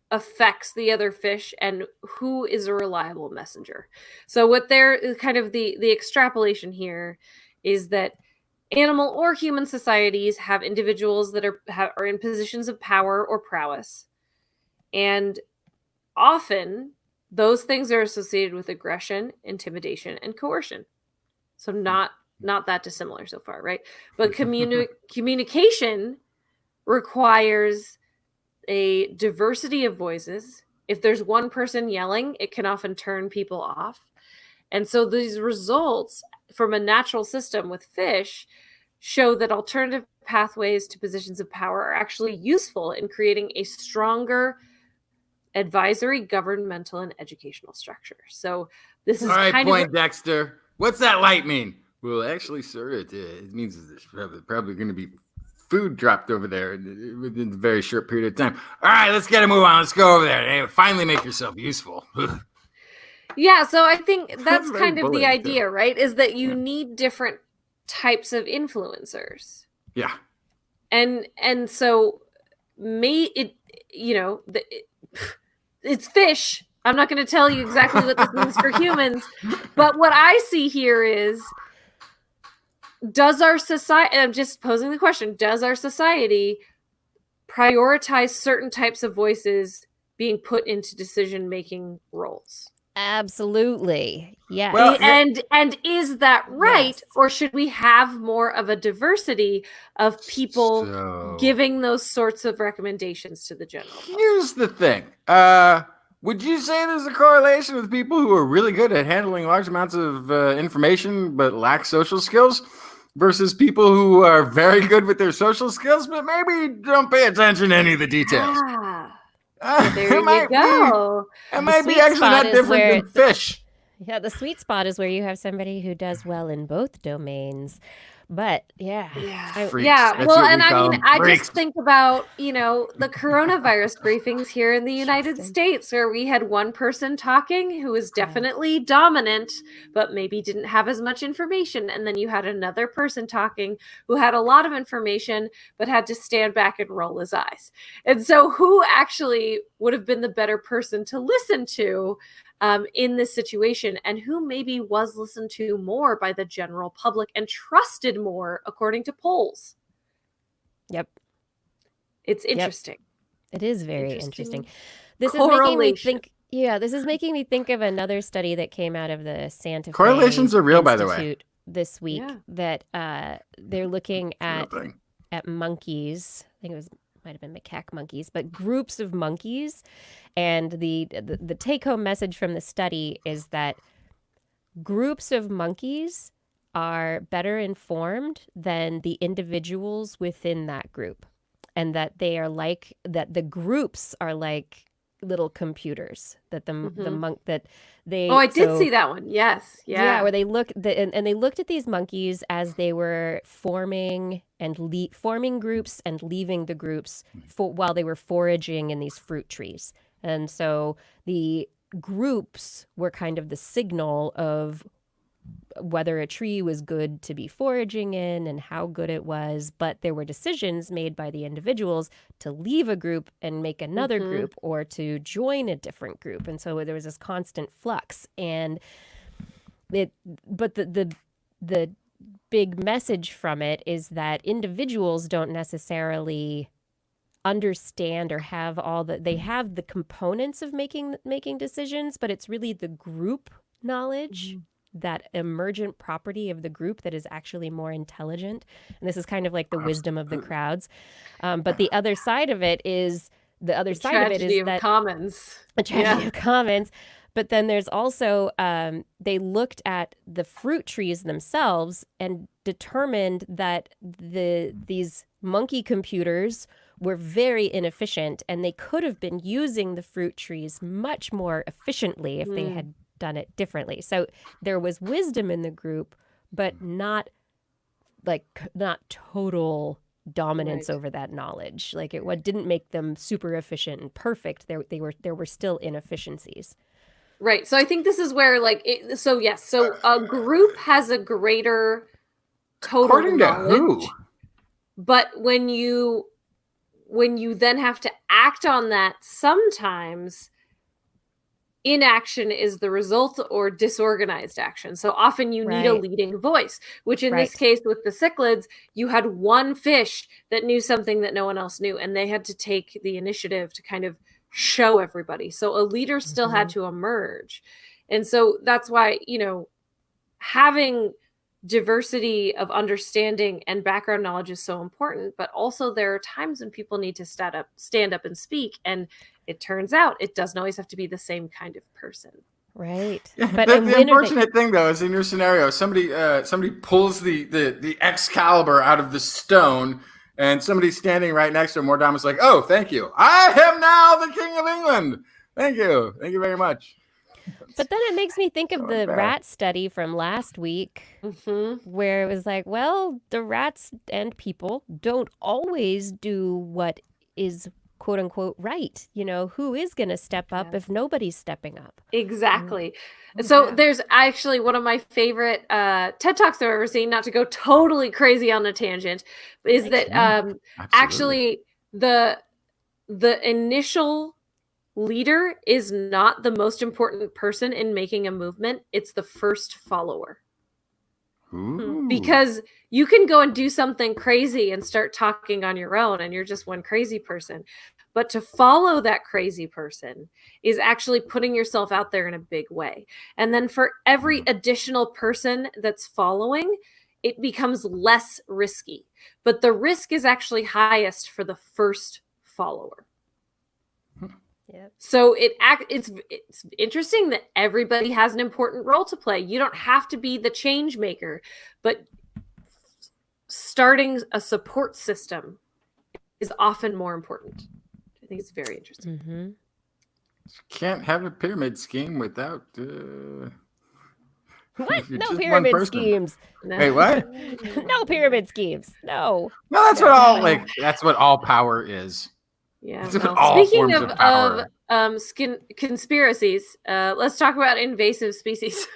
affects the other fish and who is a reliable messenger. So what they're kind of the extrapolation here is that animal or human societies have individuals that are in positions of power or prowess. And often those things are associated with aggression, intimidation, and coercion. So not that dissimilar so far, right? But communication requires a diversity of voices. If there's one person yelling, it can often turn people off. And so these results from a natural system with fish show that alternative pathways to positions of power are actually useful in creating a stronger advisory, governmental, and educational structure. So this is all right, kind Poindexter. What's that light mean? Well, actually, sir, it means there's probably going to be food dropped over there within a very short period of time. All right, let's get a move on. Let's go over there. Hey, finally make yourself useful. Yeah, so I think that's Very kind of the bullying, idea, right? Is that you need different types of influencers. Yeah. And so it's fish. I'm not going to tell you exactly what this means for humans, but what I see here is, does our society, I'm just posing the question, does our society prioritize certain types of voices being put into decision-making roles? Absolutely. Yes. Well, and is that right? Yes. Or should we have more of a diversity of people giving those sorts of recommendations to the general public? Here's the thing. Would you say there's a correlation with people who are really good at handling large amounts of information but lack social skills versus people who are very good with their social skills but maybe don't pay attention to any of the details? There you go. It might be actually not different than fish. Yeah, the sweet spot is where you have somebody who does well in both domains. But yeah. Freaks. Yeah. That's Well, what and we I call mean, them. I Freaks. just think about, the coronavirus briefings here in the United States, where we had one person talking who was definitely dominant, but maybe didn't have as much information. And then you had another person talking who had a lot of information, but had to stand back and roll his eyes. And so who actually would have been the better person to listen to in this situation, and who maybe was listened to more by the general public and trusted more according to polls? Yep. It's interesting. It is very interesting. This is making me think of another study that came out of the Santa Fe Correlations are real, by the way. Institute this week that they're looking at monkeys. I think it might have been macaque monkeys, but groups of monkeys. And the take-home message from the study is that groups of monkeys are better informed than the individuals within that group, and that the groups are like little computers. That the monk that they. Oh, I did see that one. Yes, yeah. Where they looked and they looked at these monkeys as they were forming groups and leaving the groups while they were foraging in these fruit trees. And so the groups were kind of the signal of whether a tree was good to be foraging in and how good it was, but there were decisions made by the individuals to leave a group and make another group or to join a different group. And so there was this constant flux. And the big message from it is that individuals don't necessarily understand or have they have the components of making decisions, but it's really the group knowledge, that emergent property of the group that is actually more intelligent. And this is kind of like the wisdom of the crowds. But the other side of it is that of commons. A tragedy of commons. But then there's also, they looked at the fruit trees themselves and determined that these monkey computers were very inefficient, and they could have been using the fruit trees much more efficiently if they had done it differently. So there was wisdom in the group, but not total dominance over that knowledge. Like it didn't make them super efficient and perfect. There were still inefficiencies. Right. So I think this is where so a group has a greater total According knowledge. to who? But when you then have to act on that, sometimes inaction is the result or disorganized action. So often you need a leading voice, which in this case with the cichlids, you had one fish that knew something that no one else knew, and they had to take the initiative to kind of show everybody. So a leader still had to emerge. And so that's why, having diversity of understanding and background knowledge is so important, but also there are times when people need to stand up and speak. And it turns out it doesn't always have to be the same kind of person. Right. But the unfortunate thing, though, is in your scenario, somebody pulls the Excalibur out of the stone, and somebody standing right next to him, Mordamus, like, "Oh, thank you. I am now the King of England. Thank you. Thank you very much." But then it makes me think of the rat study from last week, where it was like, well, the rats and people don't always do what is quote unquote right. Who is going to step up if nobody's stepping up? Exactly. So there's actually one of my favorite TED Talks I've ever seen, not to go totally crazy on a tangent, is that actually the initial leader is not the most important person in making a movement. It's the first follower. Ooh. Because you can go and do something crazy and start talking on your own, and you're just one crazy person. But to follow that crazy person is actually putting yourself out there in a big way. And then for every additional person that's following, it becomes less risky. But the risk is actually highest for the first follower. Yep. So it's interesting that everybody has an important role to play. You don't have to be the change maker, but starting a support system is often more important. I think it's very interesting. Mm-hmm. Can't have a pyramid scheme without what? No pyramid schemes. No. Wait, what? No pyramid schemes. No. No, that's what all power is. Yeah. All Speaking forms of power. Conspiracies, let's talk about invasive species.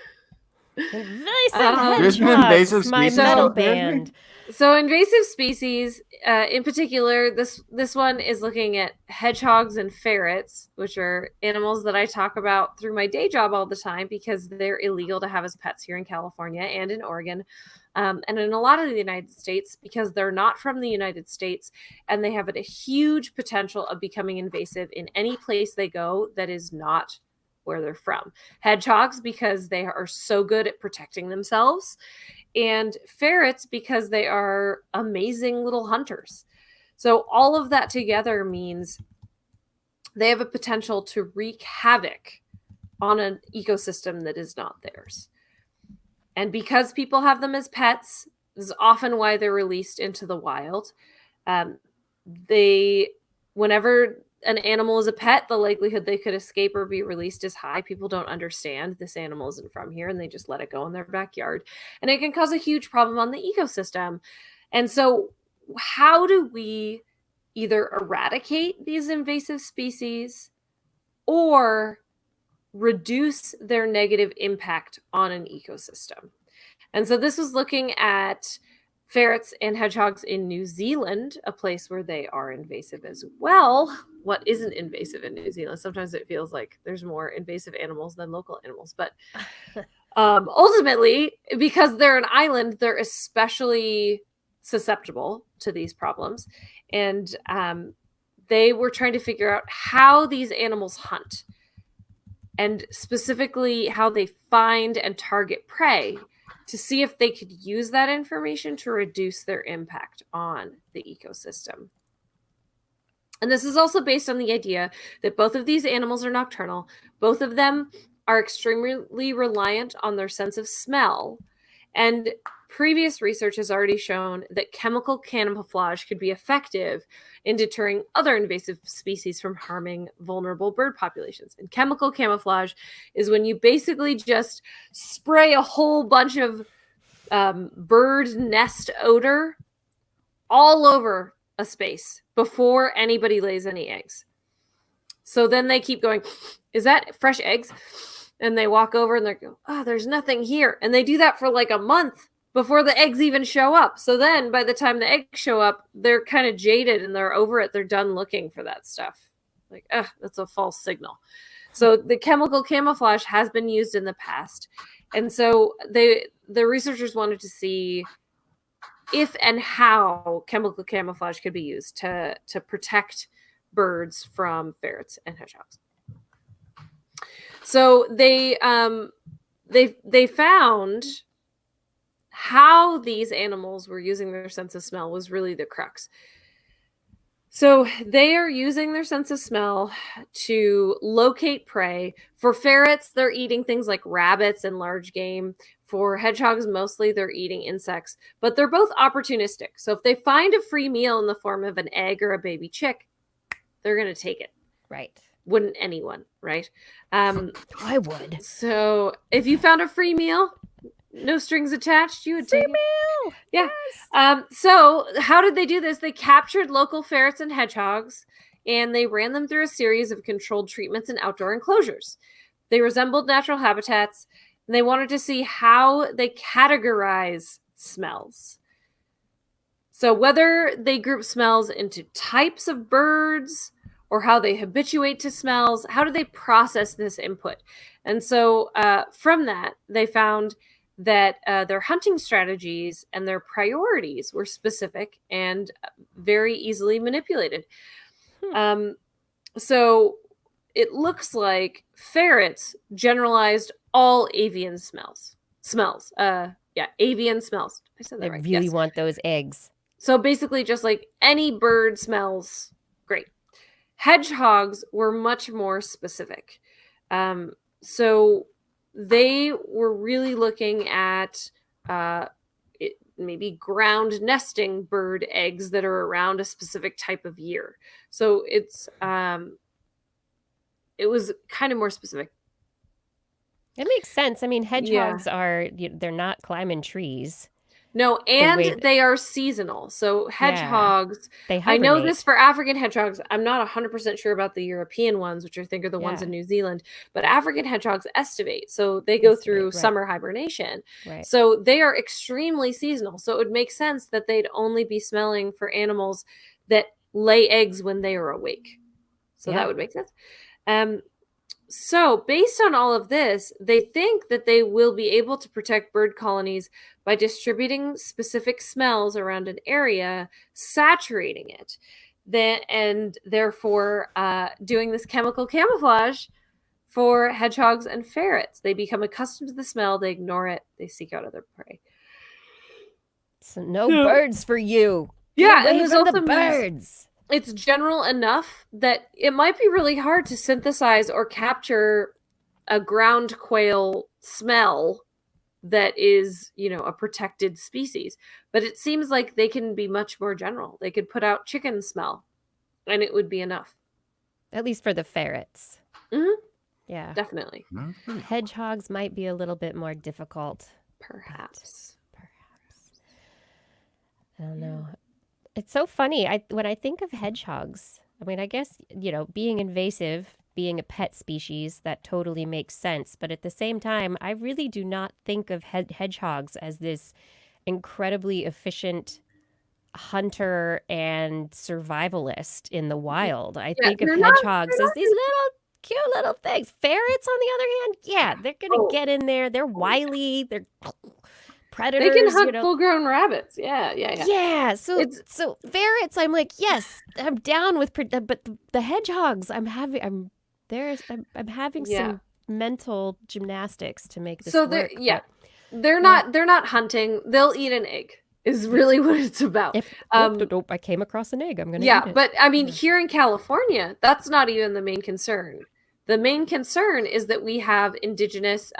Invasive hedgehogs, my metal band. So invasive species, in particular, this one is looking at hedgehogs and ferrets, which are animals that I talk about through my day job all the time because they're illegal to have as pets here in California and in Oregon. And in a lot of the United States, because they're not from the United States, and they have a huge potential of becoming invasive in any place they go that is not where they're from. Hedgehogs, because they are so good at protecting themselves, and ferrets, because they are amazing little hunters. So all of that together means they have a potential to wreak havoc on an ecosystem that is not theirs. And because people have them as pets, this is often why they're released into the wild. Whenever an animal is a pet, the likelihood they could escape or be released is high. People don't understand this animal isn't from here, and they just let it go in their backyard. And it can cause a huge problem on the ecosystem. And so how do we either eradicate these invasive species or reduce their negative impact on an ecosystem? And so this was looking at ferrets and hedgehogs in New Zealand, a place where they are invasive as well. What isn't invasive in New Zealand? Sometimes it feels like there's more invasive animals than local animals. But ultimately, because they're an island, they're especially susceptible to these problems. And they were trying to figure out how these animals hunt, and specifically how they find and target prey, to see if they could use that information to reduce their impact on the ecosystem. And this is also based on the idea that both of these animals are nocturnal. Both of them are extremely reliant on their sense of smell. And previous research has already shown that chemical camouflage could be effective in deterring other invasive species from harming vulnerable bird populations. And chemical camouflage is when you basically just spray a whole bunch of bird nest odor all over a space before anybody lays any eggs. So then they keep going, is that fresh eggs? And they walk over and they're going, oh, there's nothing here. And they do that for like a month before the eggs even show up. So then by the time the eggs show up, they're kind of jaded and they're over it. They're done looking for that stuff. Like, that's a false signal. So the chemical camouflage has been used in the past. And so the researchers wanted to see if and how chemical camouflage could be used to protect birds from ferrets and hedgehogs. So they found how these animals were using their sense of smell was really the crux. So they are using their sense of smell to locate prey. For ferrets, they're eating things like rabbits and large game. For hedgehogs, mostly they're eating insects, but they're both opportunistic. So if they find a free meal in the form of an egg or a baby chick, they're going to take it. Right. Wouldn't anyone, right? I would. So if you found a free meal, no strings attached, you would take it. Meal. Yeah. Yes. So how did they do this? They captured local ferrets and hedgehogs, and they ran them through a series of controlled treatments in outdoor enclosures. They resembled natural habitats, and they wanted to see how they categorize smells. So whether they group smells into types of birds or how they habituate to smells, how do they process this input? And so from that, they found that their hunting strategies and their priorities were specific and very easily manipulated. So it looks like ferrets generalized all avian smells. Avian smells. I said that They right. really Yes. want those eggs. So basically just like any bird smells great. Hedgehogs were much more specific. So they were really looking at maybe ground nesting bird eggs that are around a specific type of year. So it was kind of more specific. It makes sense. I mean, hedgehogs they're not climbing trees. No, and they are seasonal. So hedgehogs, They I know hibernate. this for African hedgehogs. I'm not 100% sure about the European ones, which I think are the ones in New Zealand. But African hedgehogs estivate. So they go through summer hibernation. Right. So they are extremely seasonal. So it would make sense that they'd only be smelling for animals that lay eggs when they are awake. So that would make sense. So based on all of this, they think that they will be able to protect bird colonies by distributing specific smells around an area, saturating it, and therefore doing this chemical camouflage for hedgehogs and ferrets. They become accustomed to the smell, they ignore it, they seek out other prey. So no birds for you. Yeah, Get away and this from also the birds. It's general enough that it might be really hard to synthesize or capture a ground quail smell that is, a protected species. But it seems like they can be much more general. They could put out chicken smell and it would be enough. At least for the ferrets. Mm-hmm. Yeah. Definitely. Hedgehogs might be a little bit more difficult. Perhaps. I don't know. It's so funny. When I think of hedgehogs, I mean, I guess, being invasive, being a pet species, that totally makes sense. But at the same time, I really do not think of hedgehogs as this incredibly efficient hunter and survivalist in the wild. I think of hedgehogs as these little cute little things. Ferrets, on the other hand, yeah, they're gonna get in there. They're wily. They're predators. They can hunt full-grown rabbits. Yeah. Yeah. So ferrets, I'm like, yes, I'm down with. But the hedgehogs, I'm having some mental gymnastics to make this work. They're not hunting. They'll eat an egg. Is really what it's about. I came across an egg, I'm going to eat it. But I mean, here in California, that's not even the main concern. The main concern is that we have indigenous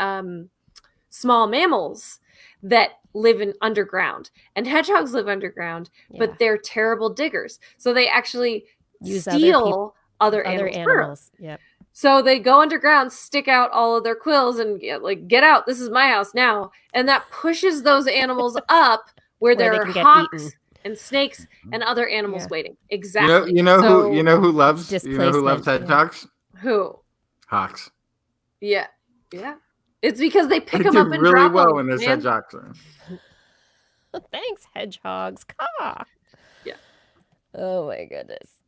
small mammals that live underground. And hedgehogs live underground, but they're terrible diggers. So they actually steal other animals. Yep. So they go underground, stick out all of their quills, and get out. This is my house now. And that pushes those animals up where there are hawks and snakes and other animals waiting. Exactly. You know who loves hedgehogs? Who? Hawks. Yeah. It's because they pick them up and really drop well them, when there's hedgehogs. Thanks, hedgehogs. Caw. Yeah. Oh my goodness.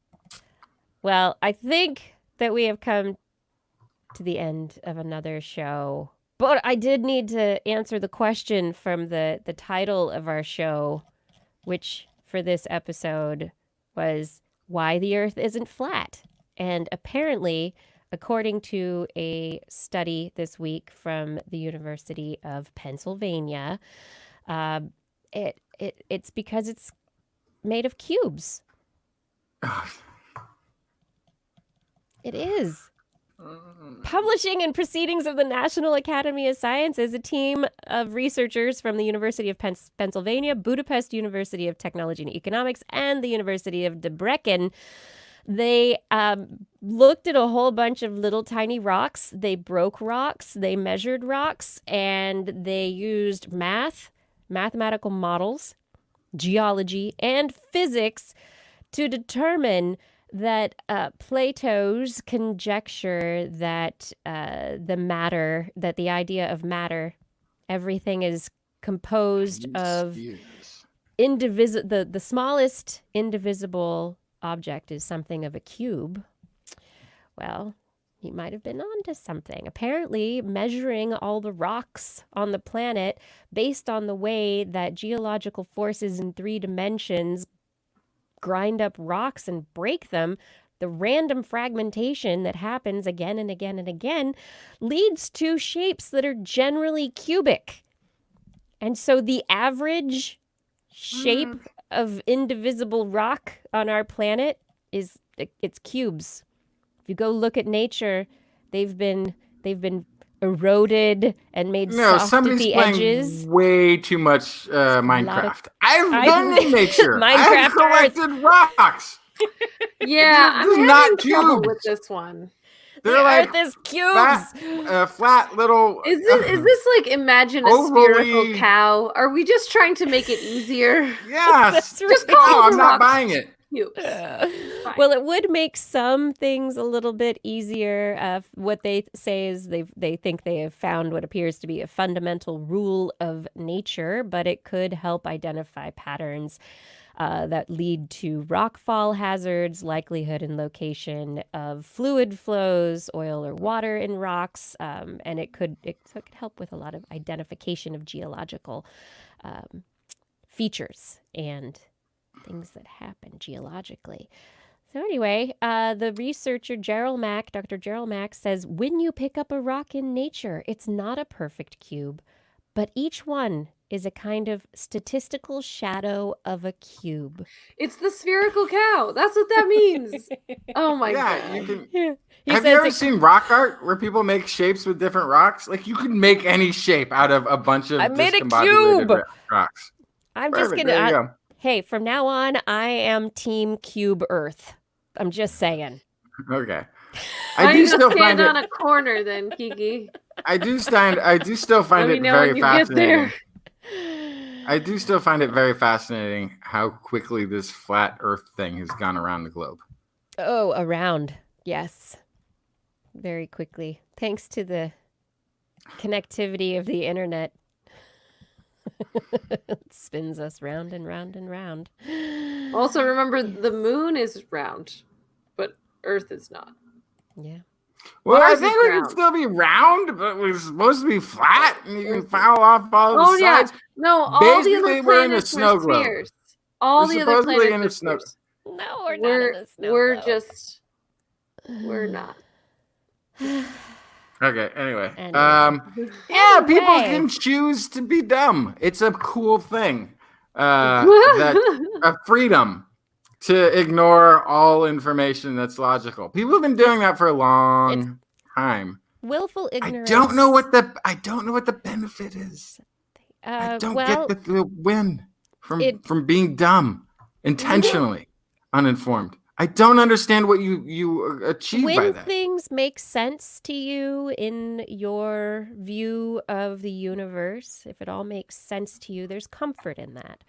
Well, I think that we have come to the end of another show. But I did need to answer the question from the title of our show, which for this episode was why the Earth isn't flat. And apparently, according to a study this week from the University of Pennsylvania, it's because it's made of cubes. It is. Publishing in Proceedings of the National Academy of Sciences, a team of researchers from the University of Pennsylvania, Budapest University of Technology and Economics, and the University of Debrecen, they looked at a whole bunch of little tiny rocks. They broke rocks, they measured rocks, and they used mathematical models, geology, and physics to determine that Plato's conjecture that the idea of matter, everything is composed of the smallest indivisible object is something of a cube. Well, he might have been onto something. Apparently, measuring all the rocks on the planet based on the way that geological forces in 3 dimensions grind up rocks and break them, the random fragmentation that happens again and again and again leads to shapes that are generally cubic. And so the average shape of indivisible rock on our planet it's cubes. If you go look at nature, they've been eroded and made soft at the edges. Way too much Minecraft. I've been in nature. I've collected rocks. Yeah, I'm not trouble with this one. They're the like Earth is cubes. Flat little. Is this like imagine a spherical cow? Are we just trying to make it easier? Yes. Just no, I'm not buying it. Well, it would make some things a little bit easier. What they say is they think they have found what appears to be a fundamental rule of nature, but it could help identify patterns that lead to rockfall hazards, likelihood and location of fluid flows, oil or water in rocks, and it could help with a lot of identification of geological features and things that happen geologically. So anyway, the researcher Dr. Gerald Mack says, when you pick up a rock in nature, it's not a perfect cube, but each one is a kind of statistical shadow of a cube. It's the spherical cow. That's what that means. Oh my God. You can. Have you ever seen rock art where people make shapes with different rocks? Like you can make any shape out of a bunch of discombobulated rocks. I'm just gonna. Hey, from now on, I am Team Cube Earth. I'm just saying. Okay. I do still find it on a corner, then, Kiki. I do still find it very fascinating. I do still find it very fascinating how quickly this flat Earth thing has gone around the globe. Oh, around. Yes. very quickly, thanks to the connectivity of the internet. It spins us round and round and round. Also, remember the moon is round, but Earth is not. Yeah. Well, I Mars think is we can round. still be round, but we're supposed to be flat, and you can foul off all the Oh yeah, sides. no, all the Basically, other we're in a planets snow are globe. spheres. All We're the other supposedly planets in are a snow. spheres. No, we're not in the snow We're globe. just we're not. Okay. Anyway, Anyway. yeah, people Anyway. can choose to be dumb. It's a cool thing. That a freedom to ignore all information that's logical. People have been doing that for a long time. Willful I ignorance. don't know what the benefit is. I don't well, get the win from being dumb, intentionally uninformed. I don't understand what you achieve by when that. things make sense to you in your view of the universe, if it all makes sense to you, there's comfort in that.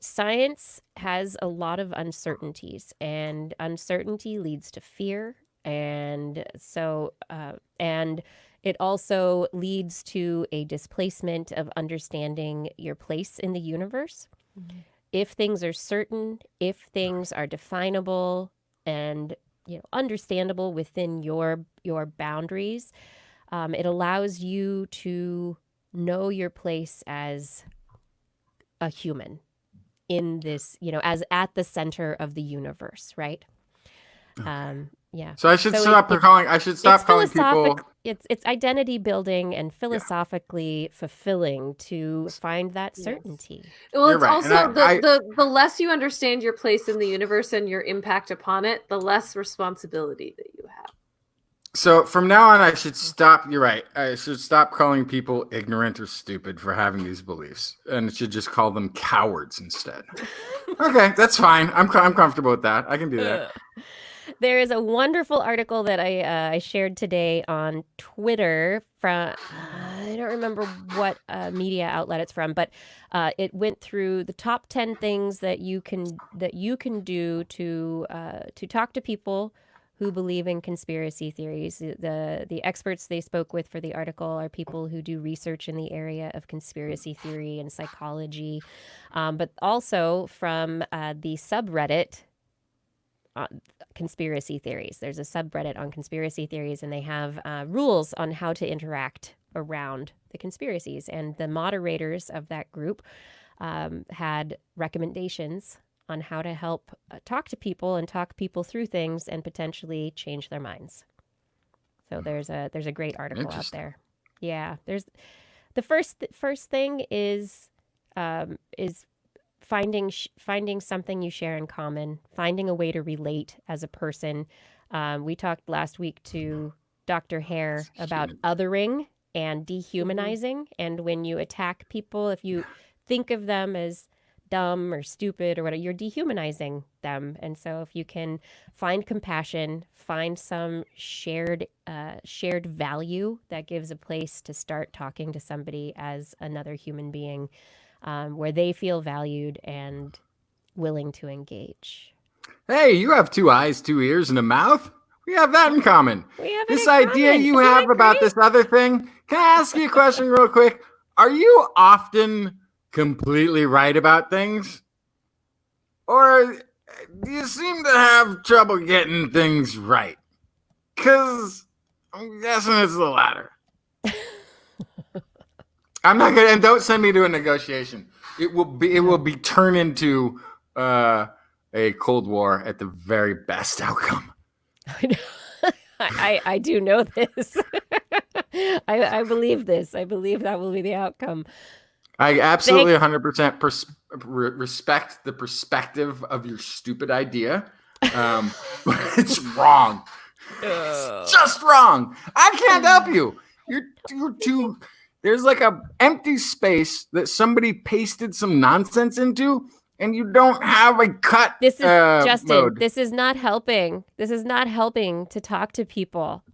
Science has a lot of uncertainties, and uncertainty leads to fear, and so and it also leads to a displacement of understanding your place in the universe. Mm-hmm. If things are certain, if things are definable and understandable within your boundaries, it allows you to know your place as a human in this, as at the center of the universe, right? Okay. Yeah. So I should stop calling. I should stop calling people. It's identity building and philosophically fulfilling to find that certainty. Well, You're it's right. also And the less you understand your place in the universe and your impact upon it, the less responsibility that you have. So from now on, I should stop. You're right. I should stop calling people ignorant or stupid for having these beliefs, and should just call them cowards instead. Okay, that's fine. I'm comfortable with that. I can do that. There is a wonderful article that I shared today on Twitter from I don't remember what media outlet it's from, but it went through the top 10 things that you can do to talk to people who believe in conspiracy theories. The experts they spoke with for the article are people who do research in the area of conspiracy theory and psychology, but also from the subreddit. Conspiracy theories. There's a subreddit on conspiracy theories, and they have rules on how to interact around the conspiracies. And the moderators of that group had recommendations on how to help talk to people and talk people through things and potentially change their minds. So there's a great article out there. Yeah, there's the first thing is finding something you share in common, finding a way to relate as a person. We talked last week to Dr. Hare about othering and dehumanizing. And when you attack people, if you think of them as dumb or stupid or whatever, you're dehumanizing them. And so if you can find compassion, find some shared value that gives a place to start talking to somebody as another human being, where they feel valued and willing to engage. Hey, you have 2 eyes, 2 ears, and a mouth. We have that in common. This idea you have about this other thing. Can I ask you a question real quick? Are you often completely right about things? Or do you seem to have trouble getting things right? Because I'm guessing it's the latter. I'm not gonna, and don't send me to a negotiation. It will be turned into a Cold War at the very best outcome. I do know this. I believe this. I believe that will be the outcome. I absolutely 100% respect the perspective of your stupid idea. But it's wrong. It's just wrong. I can't help you. You're too. There's like a empty space that somebody pasted some nonsense into, and you don't have a cut. This is Justin. Mode. This is not helping. This is not helping to talk to people.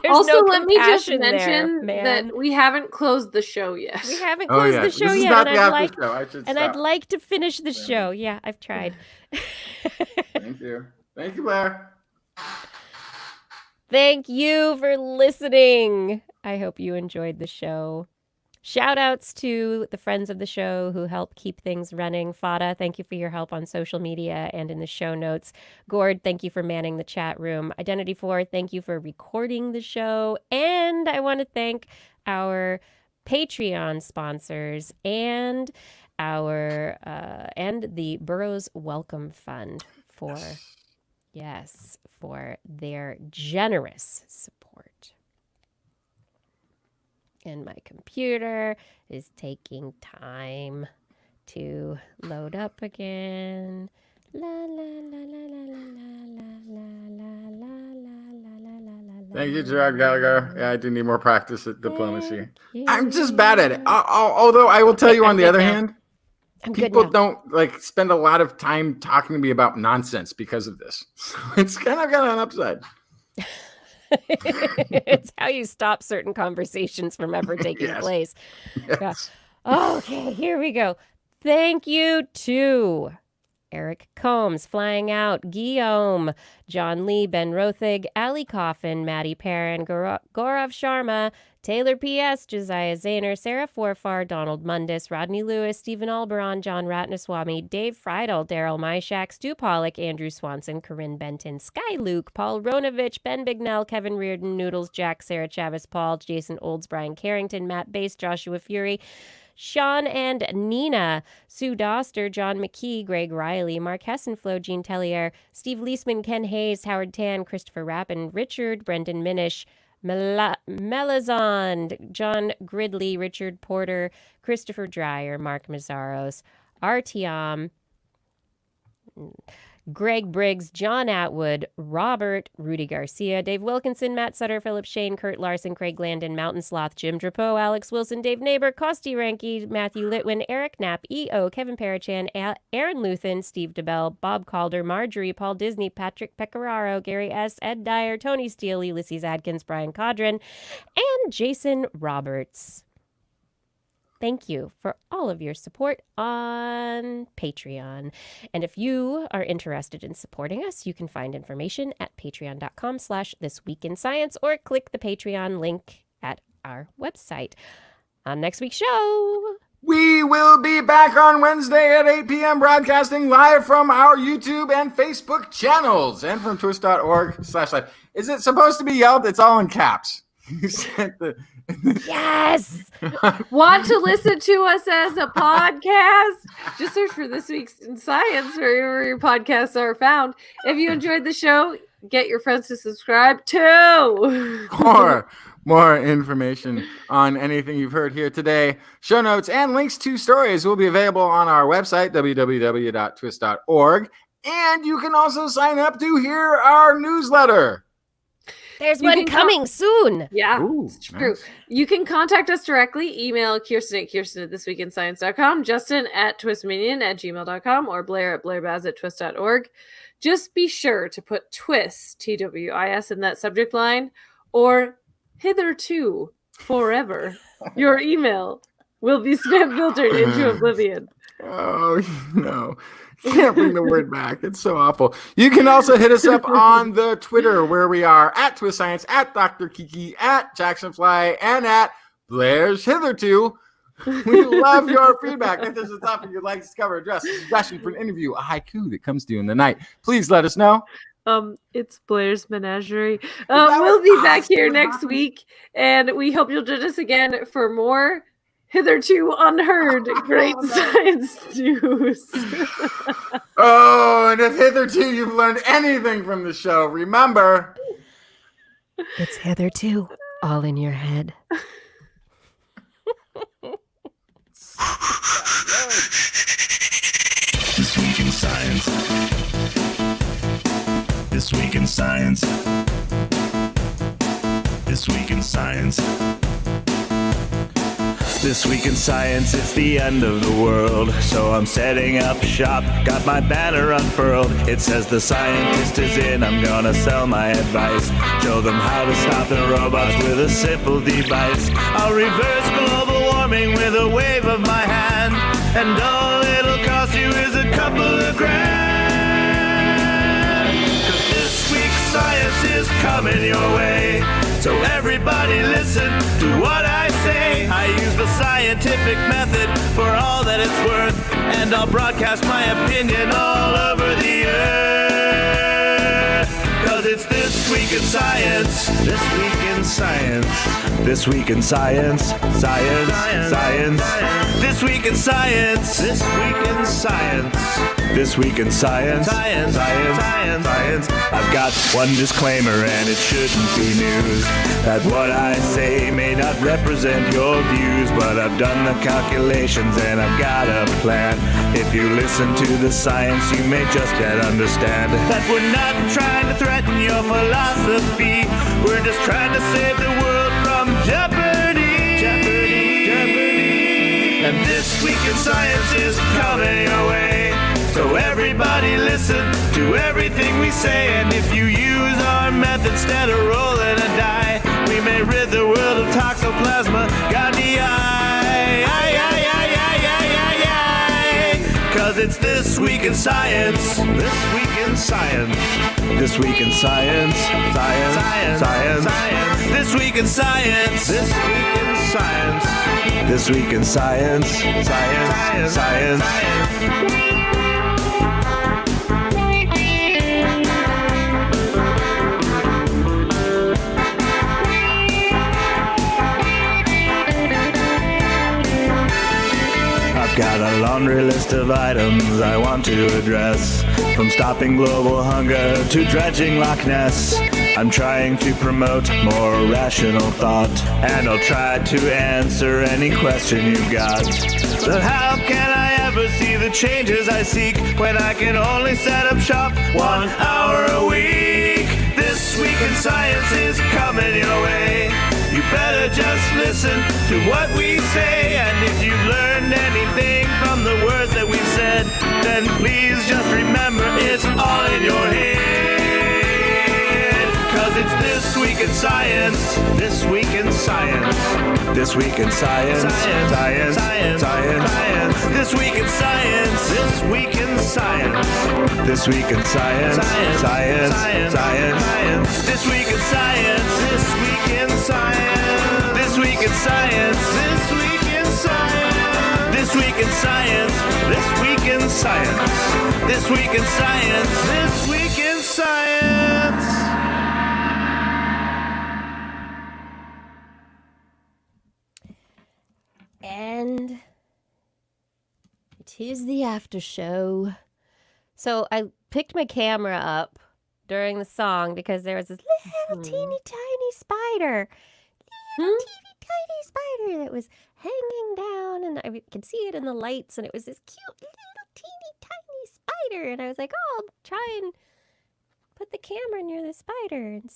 Also, let me just mention that we haven't closed the show yet. We haven't closed the show this yet, is not and I'd like to finish the show. Yeah, I've tried. Thank you, Blair. Thank you for listening. I hope you enjoyed the show. Shout outs to the friends of the show who help keep things running. Fada, thank you for your help on social media and in the show notes. Gord, thank you for manning the chat room. Identity4, thank you for recording the show. And I want to thank our Patreon sponsors and and the Burroughs Welcome Fund for their generous support. And my computer is taking time to load up again. La la la la la la la la la la. Thank you, Gerard Gallagher. Yeah, I do need more practice at diplomacy. I'm just bad at it. Although I will tell you, on the other hand, people don't spend a lot of time talking to me about nonsense because of this. So it's kind of got an upside. It's how you stop certain conversations from ever taking place. Yes. Yeah. Okay, here we go. Thank you to Eric Combs, Flying Out, Guillaume, John Lee, Ben Rothig, Ali Coffin, Maddie Perrin, Gaurav Sharma, Taylor P.S., Josiah Zahner, Sarah Forfar, Donald Mundis, Rodney Lewis, Stephen Alberon, John Ratnaswamy, Dave Friedel, Daryl Myshak, Stu Pollock, Andrew Swanson, Corinne Benton, Sky Luke, Paul Ronovich, Ben Bignell, Kevin Reardon, Noodles, Jack, Sarah Chavez, Paul, Jason Olds, Brian Carrington, Matt Bass, Joshua Fury, Sean and Nina, Sue Doster, John McKee, Greg Riley, Mark Hessenflow, Gene Tellier, Steve Leisman, Ken Hayes, Howard Tan, Christopher Rappin, Richard, Brendan Minish, Melazond, John Gridley, Richard Porter, Christopher Dreyer, Mark Mazzaros, Artyom, Greg Briggs, John Atwood, Robert, Rudy Garcia, Dave Wilkinson, Matt Sutter, Philip Shane, Kurt Larson, Craig Landon, Mountain Sloth, Jim Drapeau, Alex Wilson, Dave Neighbor, Costi Ranke, Matthew Litwin, Eric Knapp, E.O., Kevin Parachan, Aaron Luthen, Steve DeBell, Bob Calder, Marjorie, Paul Disney, Patrick Pecoraro, Gary S., Ed Dyer, Tony Steele, Ulysses Adkins, Brian Codron, and Jason Roberts. Thank you for all of your support on Patreon. And if you are interested in supporting us, you can find information at patreon.com/thisweekinscience or click the Patreon link at our website. On next week's show, we will be back on Wednesday at 8 p.m. broadcasting live from our YouTube and Facebook channels and from twist.org/live. Is it supposed to be yelled? It's all in caps. You said yes. Want to listen to us as a podcast? Just search for This Week in Science wherever your podcasts are found. If you enjoyed the show, get your friends to subscribe too. More information on anything you've heard here today, show notes, and links to stories will be available on our website, www.twist.org. And you can also sign up to hear our newsletter. There's one coming soon. Yeah, Ooh, it's true. nice. You can contact us directly. Email Kirsten at thisweekinscience.com, Justin at twistminion@gmail.com, or Blair at blairbaz@twist.org. Just be sure to put TWIS, TWIS, in that subject line, or hitherto, forever. Your email will be spam filtered into oblivion. Oh, no. Can't bring the word back. It's so awful. You can also hit us up on the Twitter, where we are at Twist Science, at Dr. Kiki, at Jacksonfly, and at Blair's Hitherto. We love your feedback. If there's a topic you'd like to cover, address, a suggestion for an interview, a haiku that comes to you in the night, please let us know. It's Blair's Menagerie. We'll be back here next week, and we hope you'll join us again for more hitherto unheard great science news. Oh, and if hitherto you've learned anything from the show, remember, it's hitherto all in your head. This Week in Science. This Week in Science. This Week in Science. This Week in Science, it's the end of the world. So I'm setting up shop, got my banner unfurled. It says the scientist is in, I'm gonna sell my advice. Show them how to stop the robots with a simple device. I'll reverse global warming with a wave of my hand. And all it'll cost you is a couple of grand. 'Cause this week's science is coming. coming your way. So everybody listen to what I say. I use the scientific method for all that it's worth, and I'll broadcast my opinion all over the earth. 'Cause it's This Week in Science. This Week in Science. This Week in Science. Science. Science. This Week in Science. This Week in Science. This Week in Science. Science. Science. Science. Science. I've got one disclaimer, and it shouldn't be news, that what I say may not represent your views, but I've done the calculations and I've got a plan. If you listen to the science, you may just yet understand that we're not trying to threaten your philosophy. We're just trying to save the world from jeopardy. Jeopardy. Jeopardy. And This Week in Science is coming your way. So everybody listen to everything we say, and if you use our method instead of rolling a die, we may rid the world of toxoplasma gondii. 'Cause it's This Week in Science. This Week in Science. This Week in Science. Science. Science. Science. Science. This Week in Science. This Week in Science. This Week in Science. Science. Science. Science. Got a laundry list of items I want to address, from stopping global hunger to dredging Loch Ness. I'm trying to promote more rational thought, and I'll try to answer any question you've got. But how can I ever see the changes I seek when I can only set up shop 1 hour a week? This Week in Science is coming your way. You better just listen to what we say, and if you've learned anything from the words that we've said, then please just remember it's all in your head. 'Cause it's This Week in Science. This Week in Science. This Week in Science. Science. Science. Science. Science. This Week in Science. This Week in Science. This Week in Science. Science. Science. Science. Science. This Week in Science. This Week in Science. This Week in Science. This Week in Science. This Week in Science. This Week in Science. This Week in Science. This Week in Science. And it is the after show. So I picked my camera up during the song because there was this little teeny tiny spider. Little teeny tiny spider that was hanging down, and I could see it in the lights, and it was this cute little teeny tiny spider. And I was like, oh, I'll try and put the camera near the spider and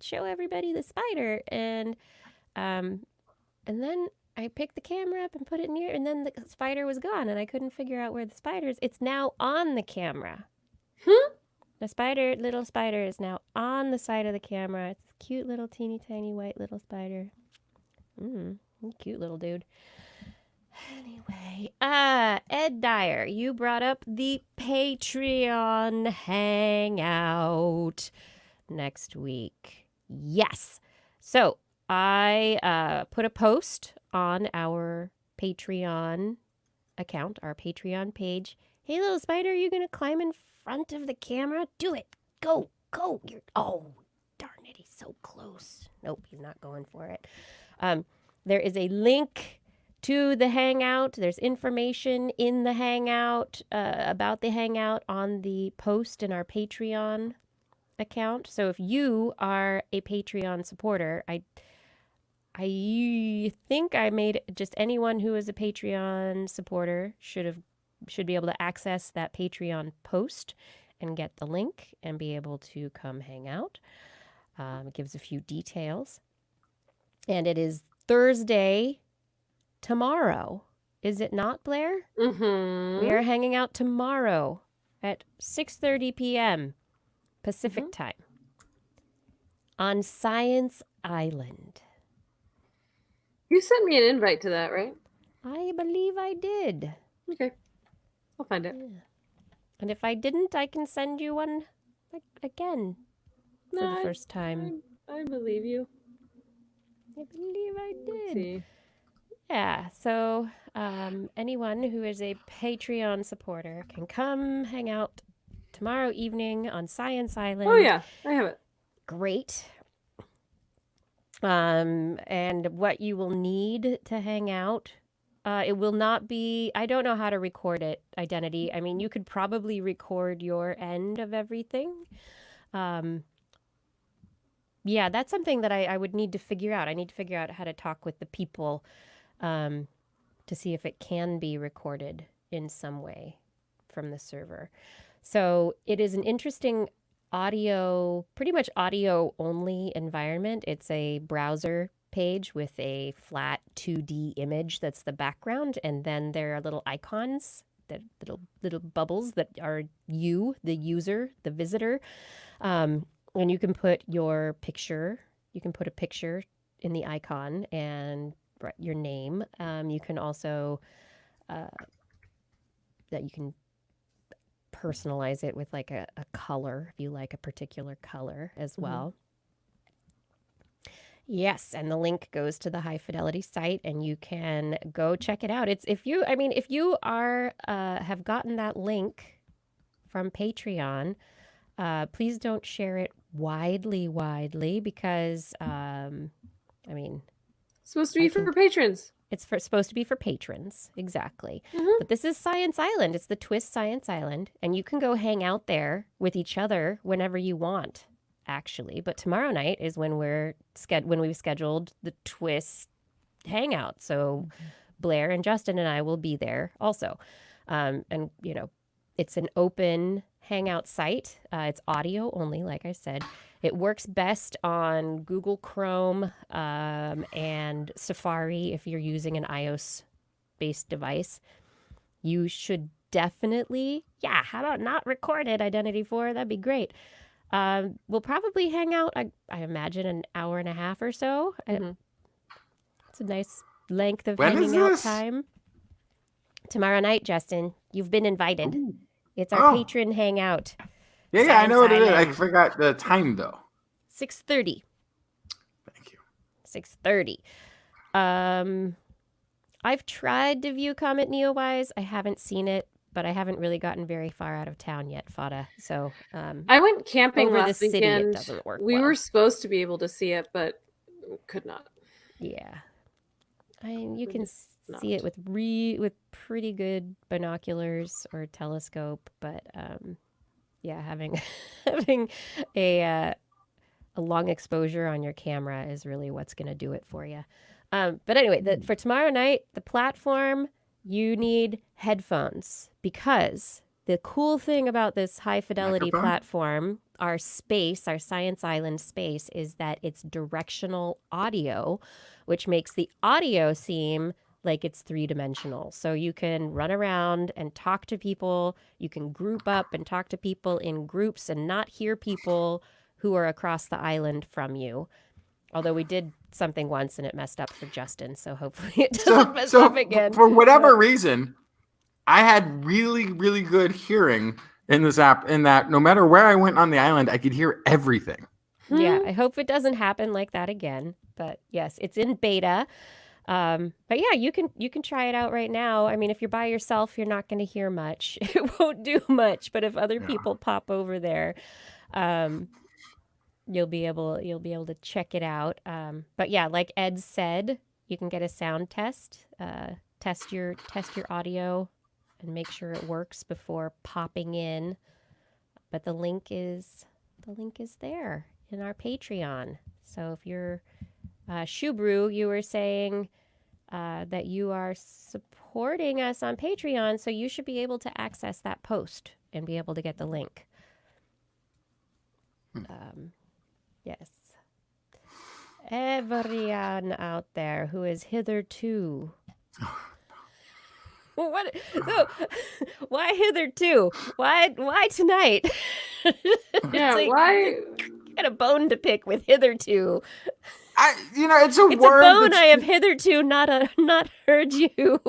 show everybody the spider. And then I picked the camera up and put it near, and then the spider was gone, and I couldn't figure out where the spider is. It's now on the camera. The little spider is now on the side of the camera. It's a cute little teeny tiny white little spider. Cute little dude. Anyway, Ed Dyer, you brought up the Patreon hangout next week. Yes. So I put a post on our Patreon account, our Patreon page. Hey, little spider, are you going to climb in front of the camera? Do it. Go. Oh, darn it. He's so close. Nope, he's not going for it. There is a link to the Hangout. There's information in the Hangout about the Hangout on the post in our Patreon account. So if you are a Patreon supporter, I think I made just anyone who is a Patreon supporter should be able to access that Patreon post and get the link and be able to come hang out. It gives a few details. And it is Thursday tomorrow. Is it not, Blair? Mm-hmm. We are hanging out tomorrow at 6:30 p.m. Pacific time on Science Island. You sent me an invite to that, right? I believe I did. Okay. I'll find it. Yeah. And if I didn't, I can send you one again. for the first time. I believe you. I believe I Let's did. see. Yeah, so anyone who is a Patreon supporter can come hang out tomorrow evening on Science Island. Oh yeah, I have it. Great. And what you will need to hang out, it will not be, I don't know how to record it, Identity. I mean, you could probably record your end of everything. Yeah, that's something that I would need to figure out. I need to figure out how to talk with the people to see if it can be recorded in some way from the server. So it is an interesting pretty much audio only environment. It's a browser page with a flat 2D image that's the background, and then there are little icons, that little bubbles that are you, the user, the visitor. And you can put your picture, you can put a picture in the icon and write your name. You can also that you can personalize it with like a color if you like a particular color as well. Yes, and the link goes to the High Fidelity site, and you can go check it out. It's if you are have gotten that link from Patreon, please don't share it widely because It's supposed to be for patrons. it's supposed to be for patrons, exactly. But this is Science Island. It's the TWIS Science Island, and you can go hang out there with each other whenever you want, actually. But tomorrow night is when we've scheduled the TWIS hangout. So Blair and Justin and I will be there also. And it's an open hangout site. It's audio only, like I said. It works best on Google Chrome and Safari if you're using an iOS-based device. You should definitely, how about not record it, Identity 4? That'd be great. We'll probably hang out, I imagine, an hour and a half or so. It's a nice length of hanging out time. Tomorrow night, Justin. You've been invited. Ooh. It's our patron hangout. Yeah, I know what it is. I forgot the time, though. 6:30. Thank you. 6:30. I've tried to view Comet Neowise. I haven't seen it, but I haven't really gotten very far out of town yet, Fada. So I went camping over last the city. weekend. It doesn't work. We were supposed to be able to see it, but could not. Yeah, you can see it with pretty good binoculars or telescope, but having a long exposure on your camera is really what's going to do it for you. But anyway, for tomorrow night, the platform, you need headphones, because the cool thing about this high fidelity platform, our Science Island space, is that it's directional audio, which makes the audio seem like it's three-dimensional. So you can run around and talk to people. You can group up and talk to people in groups and not hear people who are across the island from you. Although we did something once and it messed up for Justin, so hopefully it doesn't mess up again. For whatever reason, I had really, really good hearing in this app, in that no matter where I went on the island, I could hear everything. Yeah, I hope it doesn't happen like that again. But yes, it's in beta. But yeah, you can try it out right now. I mean, if you're by yourself, you're not going to hear much. It won't do much. But if other people pop over there, you'll be able to check it out. But yeah, like Ed said, you can get a sound test, test your audio, and make sure it works before popping in. But the link is there in our Patreon. So if you're Shubru, you were saying that you are supporting us on Patreon, so you should be able to access that post and be able to get the link. Yes. Everyone out there who is hitherto. What? So, why hitherto? Why tonight? Yeah, like, why? Got a bone to pick with hitherto. It's a It's word. A bone I have hitherto not heard you.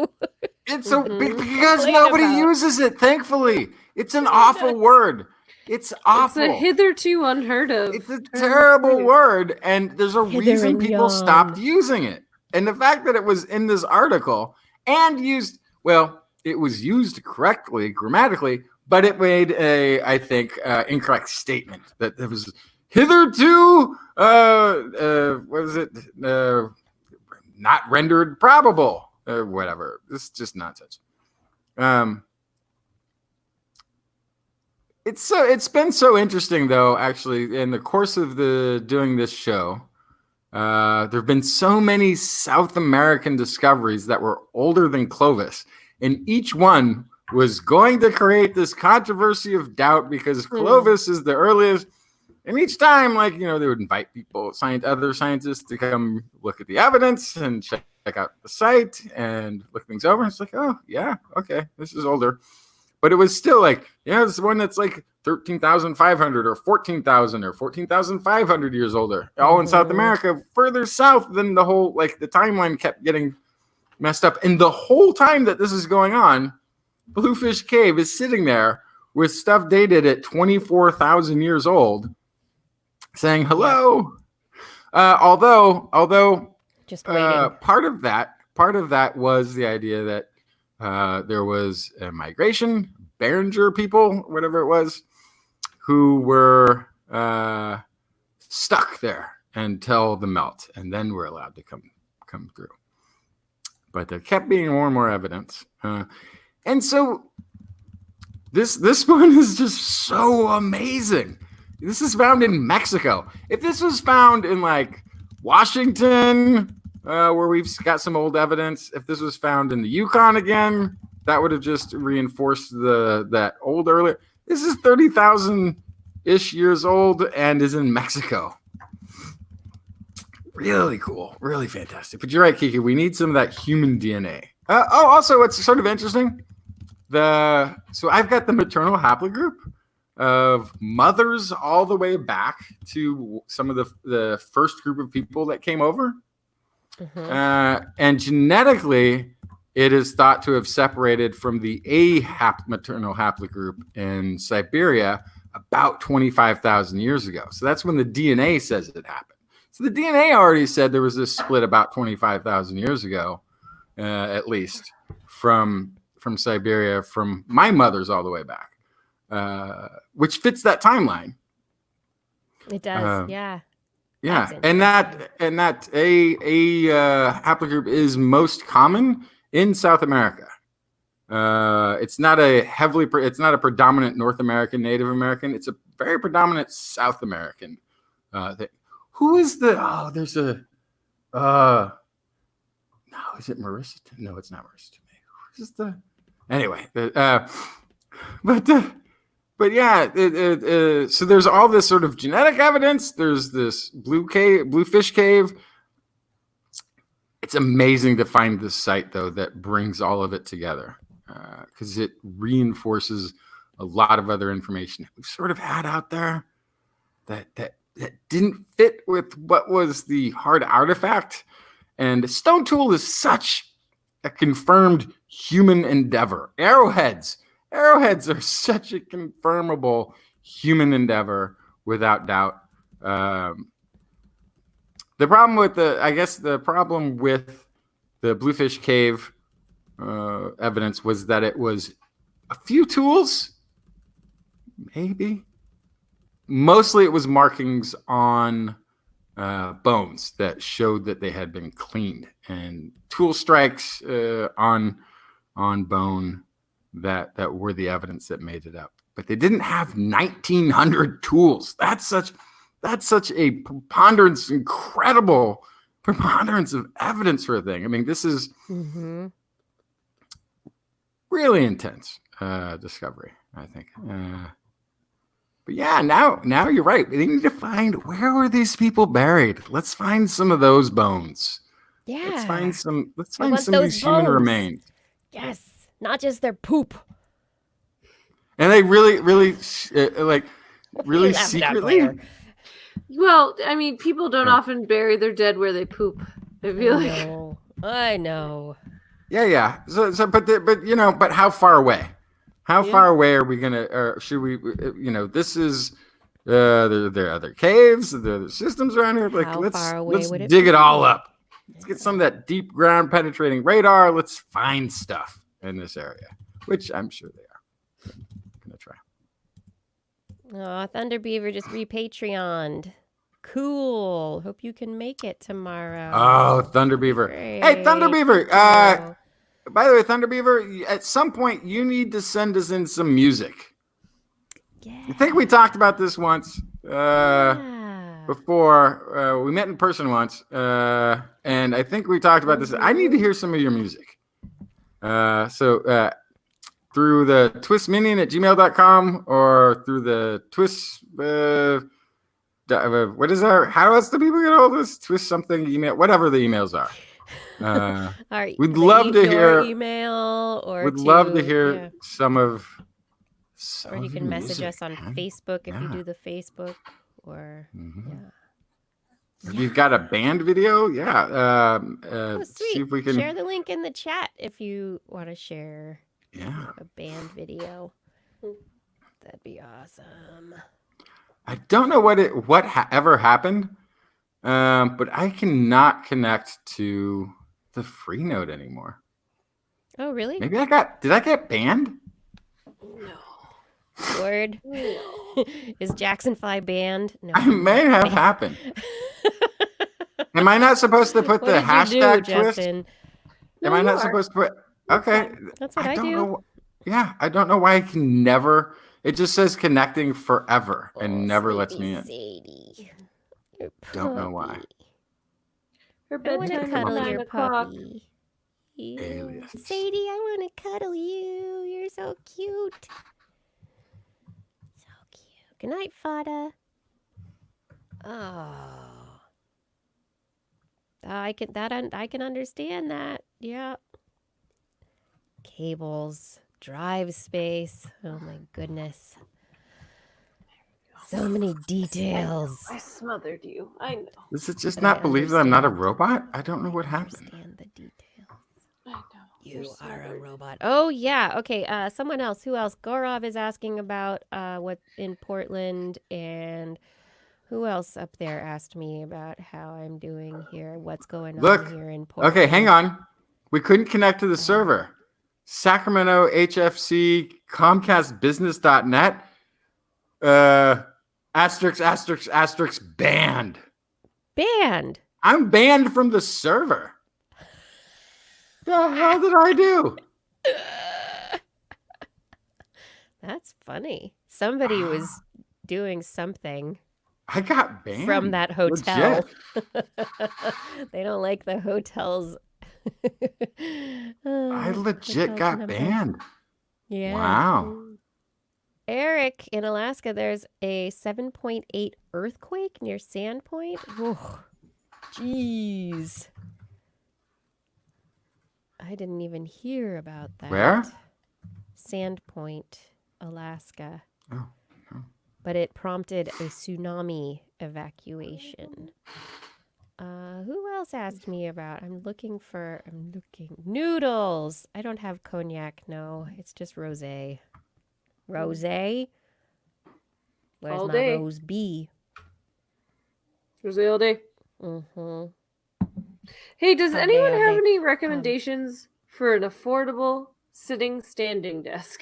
It's because nobody uses it. Thankfully, it's an awful word. It's awful. It's a hitherto unheard of. It's a terrible word, and there's a Hither reason and people yon. stopped using it. And the fact that it was in this article and used, well, it was used correctly grammatically, but it made a, I think, incorrect statement that it was hitherto, what was it? Not rendered probable, or whatever. It's just nonsense. It's been so interesting though, actually, in the course of doing this show. There have been so many South American discoveries that were older than Clovis, and each one was going to create this controversy of doubt because Clovis is the earliest. And each time, like, they would invite people, other scientists to come look at the evidence and check out the site and look things over. It's like, oh, yeah, okay, this is older. But it was still like, this one that's like 13,500 or 14,000 or 14,500 years older, all in South America, further south than the whole, like, the timeline kept getting messed up. And the whole time that this is going on, Bluefish Cave is sitting there with stuff dated at 24,000 years old, saying hello. Although Just waiting. part of that was the idea that there was a migration, Beringer people, whatever it was, who were stuck there until the melt, and then were allowed to come through. But there kept being more and more evidence, and so this one is just so amazing. This is found in Mexico. If this was found in like Washington, where we've got some old evidence, if this was found in the Yukon again, that would have just reinforced that old earlier. This is 30,000-ish years old and is in Mexico. Really cool, really fantastic. But you're right, Kiki. We need some of that human DNA. Also, what's sort of interesting, so I've got the maternal haplogroup of mothers all the way back to some of the first group of people that came over. And genetically, it is thought to have separated from the maternal haplogroup in Siberia about 25,000 years ago. So that's when the DNA says it happened. So the DNA already said there was this split about 25,000 years ago, at least, from Siberia, from my mother's all the way back, which fits that timeline. It does, yeah. Yeah, and that a haplogroup is most common in South America. It's not a predominant North American, Native American. It's a very predominant South American thing. Who is there's a no, is it Marissa? No, it's not Marissa. Who's the anyway? But yeah, so there's all this sort of genetic evidence. There's this bluefish cave. It's amazing to find this site, though, that brings all of it together, because it reinforces a lot of other information that we've sort of had out there that didn't fit with what was the hard artifact. And Stone Tool is such a confirmed human endeavor. Arrowheads are such a confirmable human endeavor, without doubt. The problem with the Bluefish Cave evidence was that it was a few tools, maybe. Mostly it was markings on bones that showed that they had been cleaned, and tool strikes on bone that were the evidence that made it up. But they didn't have 1,900 tools. That's such a preponderance, incredible preponderance of evidence for a thing. I mean, this is really intense discovery, I think. But yeah, now you're right. We need to find, where were these people buried? Let's find some of those bones. Yeah. Let's find some of those these human bones. remains. Yes. Not just their poop. And they really You laugh at that, secretly. Blair. Well, I mean, people don't often bury their dead where they poop. I feel like I know. Yeah. So but how far away? How Yeah. far away are we gonna, or should we? This is. There are other caves. There are other systems around here. Like, How let's far away let's would it dig it all be? up. Let's get some of that deep ground penetrating radar. Let's find stuff in this area, which I'm sure they are. I'm gonna try. Oh, Thunder Beaver just repatreoned. Cool. Hope you can make it tomorrow. Oh, Thunder Beaver. Hey, Thunder Great. Beaver. Thank you. By the way, Thunder Beaver, at some point you need to send us in some music. Yeah. I think we talked about this once Yeah. before. We met in person once, and I think we talked about this. I need to hear some of your music. So through the TWISminion@gmail.com or through the TWIS. What is our? How else do people get all this? TWIS something email, whatever the emails are. All right. We'd love to your hear. email, or We'd love to yeah. hear some of. Or you can message us on Facebook if you Yeah. do the Facebook, or If you've got a band video, yeah. oh, See sweet. if we can. Share the link in the chat if you want to share Yeah. a band video. That'd be awesome. I don't know ever happened, but I cannot connect to the Freenode anymore. Oh, really? Maybe did I get banned? Word. Is Jacksonfly banned? No. I may have happened. Am I not supposed to put What the did you hashtag do, twist? Justin? Am I not supposed to put? Okay. That's what I don't do. know. Yeah, I don't know why I can never. It just says connecting forever and never lets me in. Sadie. Don't know why. Her I want to bedtime cuddle at your 9 o'clock. puppy. Ew. Alias. Sadie, I want to cuddle you. You're so cute. So cute. Good night, Fada. Oh. I can understand that. Yeah. Cables, drive space. Oh my goodness. So many details. I smothered you. I know. Does it just But I not believe that I'm not a understand. robot? I don't know what happened. Understand the details. I know. You You're are a smothered. robot. Oh yeah. Okay. Someone else. Who else? Gorov is asking about what in Portland, and who else up there asked me about how I'm doing here. What's going Look. on here in Portland? Okay, hang on. We couldn't connect to the server. Sacramento HFC Comcast Business.net. Asterisk banned. Banned. I'm banned from the server. The hell did I do? That's funny. Somebody was doing something I got banned from that hotel. Legit. They don't like the hotels. I legit Hotels got number. banned. Yeah. Wow. Eric, in Alaska, there's a 7.8 earthquake near Sandpoint. Oh, jeez. I didn't even hear about that. Where? Sandpoint, Alaska. Oh, oh. But it prompted a tsunami evacuation. Who else asked me about? I'm looking. Noodles. I don't have cognac. No, it's just rosé. Rosé? Where's All my day. rose bee? Rosé all day. Mm-hmm. Hey, does All anyone day, all have day. any recommendations for an affordable sitting standing desk?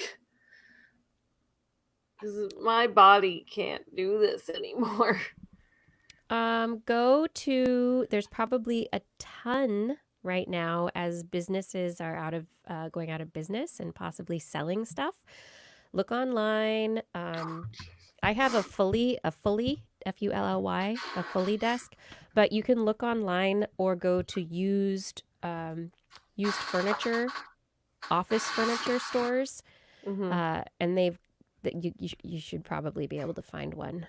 Because my body can't do this anymore. There's probably a ton right now as businesses are going out of business and possibly selling stuff. Look online. I have a fully Fully, a fully desk, but you can look online or go to used furniture, office furniture stores, Mhm. and you should probably be able to find one.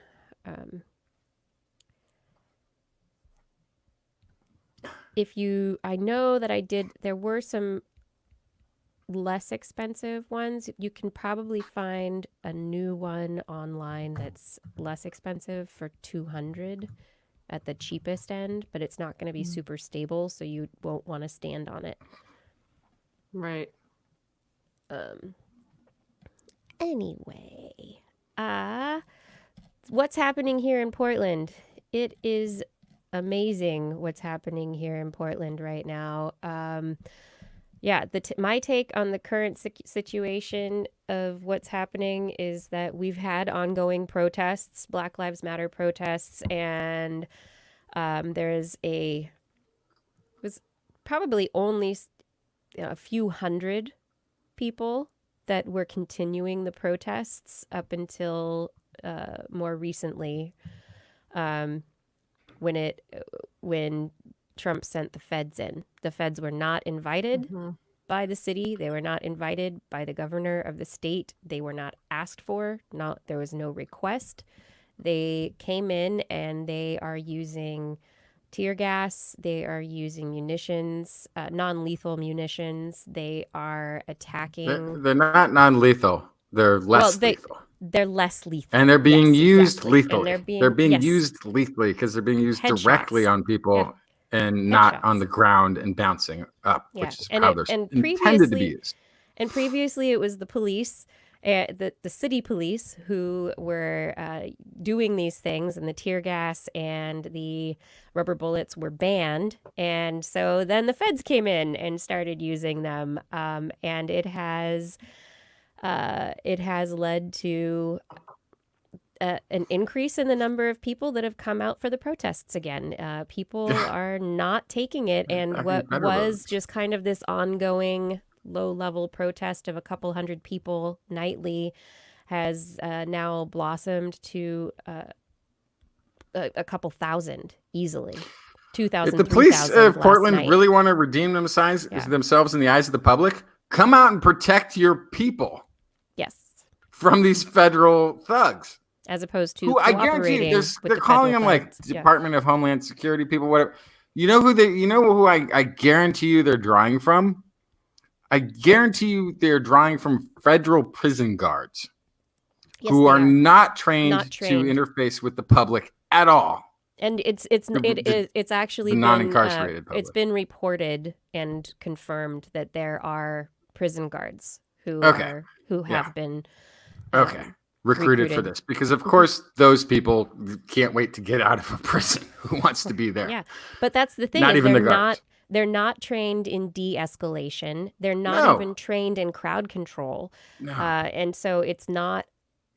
I know that there were some less expensive ones. You can probably find a new one online that's less expensive for $200 at the cheapest end, but it's not going to be super stable, so you won't want to stand on it. Right. Anyway, what's happening here in Portland? It is amazing what's happening here in Portland right now. Yeah, my take on the current situation of what's happening is that we've had ongoing protests, Black Lives Matter protests, and was probably only a few hundred people that were continuing the protests up until more recently, when Trump sent the feds in. The feds were not invited by the city. They were not invited by the governor of the state. They were not asked for. There was no request. They came in and they are using tear gas. They are using munitions, non-lethal munitions. They are attacking. They're not non-lethal. They're less lethal. They're less lethal. And they're being used exactly. lethally. They're being used lethally because they're being used directly on people and not on the ground and bouncing up, which is how they're intended to be used. And previously it was the police, the city police, who were doing these things, and the tear gas and the rubber bullets were banned. And so then the feds came in and started using them, and it has led to an increase in the number of people that have come out for the protests again. People are not taking it, and what was just kind of this ongoing low-level protest of a couple hundred people nightly has now blossomed to a couple thousand easily. 2,000. If the police of Portland really want to redeem themselves in the eyes of the public, come out and protect your people. Yes. From these federal thugs. As opposed to I guarantee you, they're calling them like Department of Homeland Security people, whatever. You know who I guarantee you they're drawing from? I guarantee you they're drawing from federal prison guards who are not trained to interface with the public at all. And it's actually non-incarcerated public. It's been reported and confirmed that there are prison guards who have been recruited for this, because of course those people can't wait to get out of a prison. Who wants to be there? Yeah, but that's the thing. They're not trained in de-escalation. They're not even trained in crowd control. No. And so it's not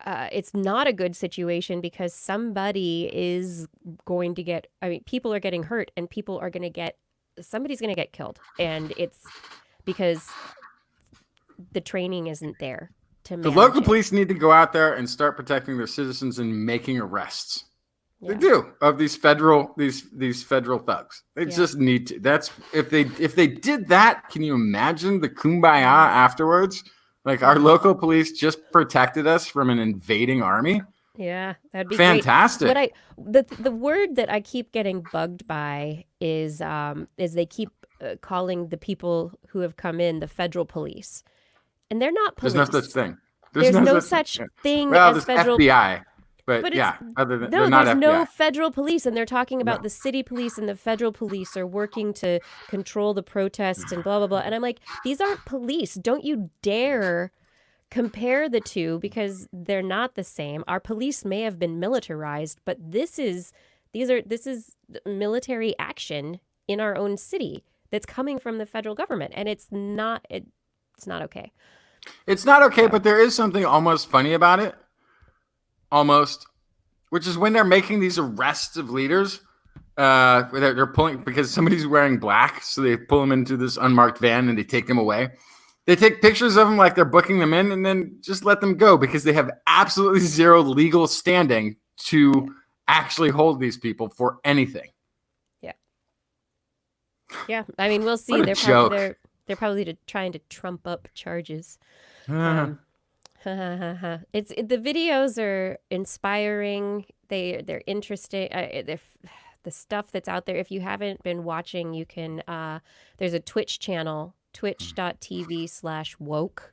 a good situation, because somebody is going to get, people are getting hurt, and somebody's going to get killed. And it's because the training isn't there to manage. The local police need to go out there and start protecting their citizens and making arrests. They do, of these federal thugs. They just need to. That's if they did that. Can you imagine the kumbaya afterwards? Like, our local police just protected us from an invading army. Yeah, that'd be fantastic. Great. The word that I keep getting bugged by is they keep calling the people who have come in the federal police, and they're not police. There's no such thing. There's no such thing as federal FBI. But yeah, there's no federal police, and they're talking about the city police and the federal police are working to control the protests and blah, blah, blah. And I'm like, these aren't police. Don't you dare compare the two, because they're not the same. Our police may have been militarized, but this is military action in our own city that's coming from the federal government, and it's not okay. It's not okay, but there is something almost funny about it. Almost, which is when they're making these arrests of leaders, they're pulling, because somebody's wearing black, so they pull them into this unmarked van and they take them away. They take pictures of them like they're booking them in, and then just let them go, because they have absolutely zero legal standing to actually hold these people for anything. Yeah. I mean, we'll see. They're probably trying to trump up charges. The videos are inspiring. They're interesting. The stuff that's out there. If you haven't been watching, you can. There's a Twitch channel, twitch.tv/woke.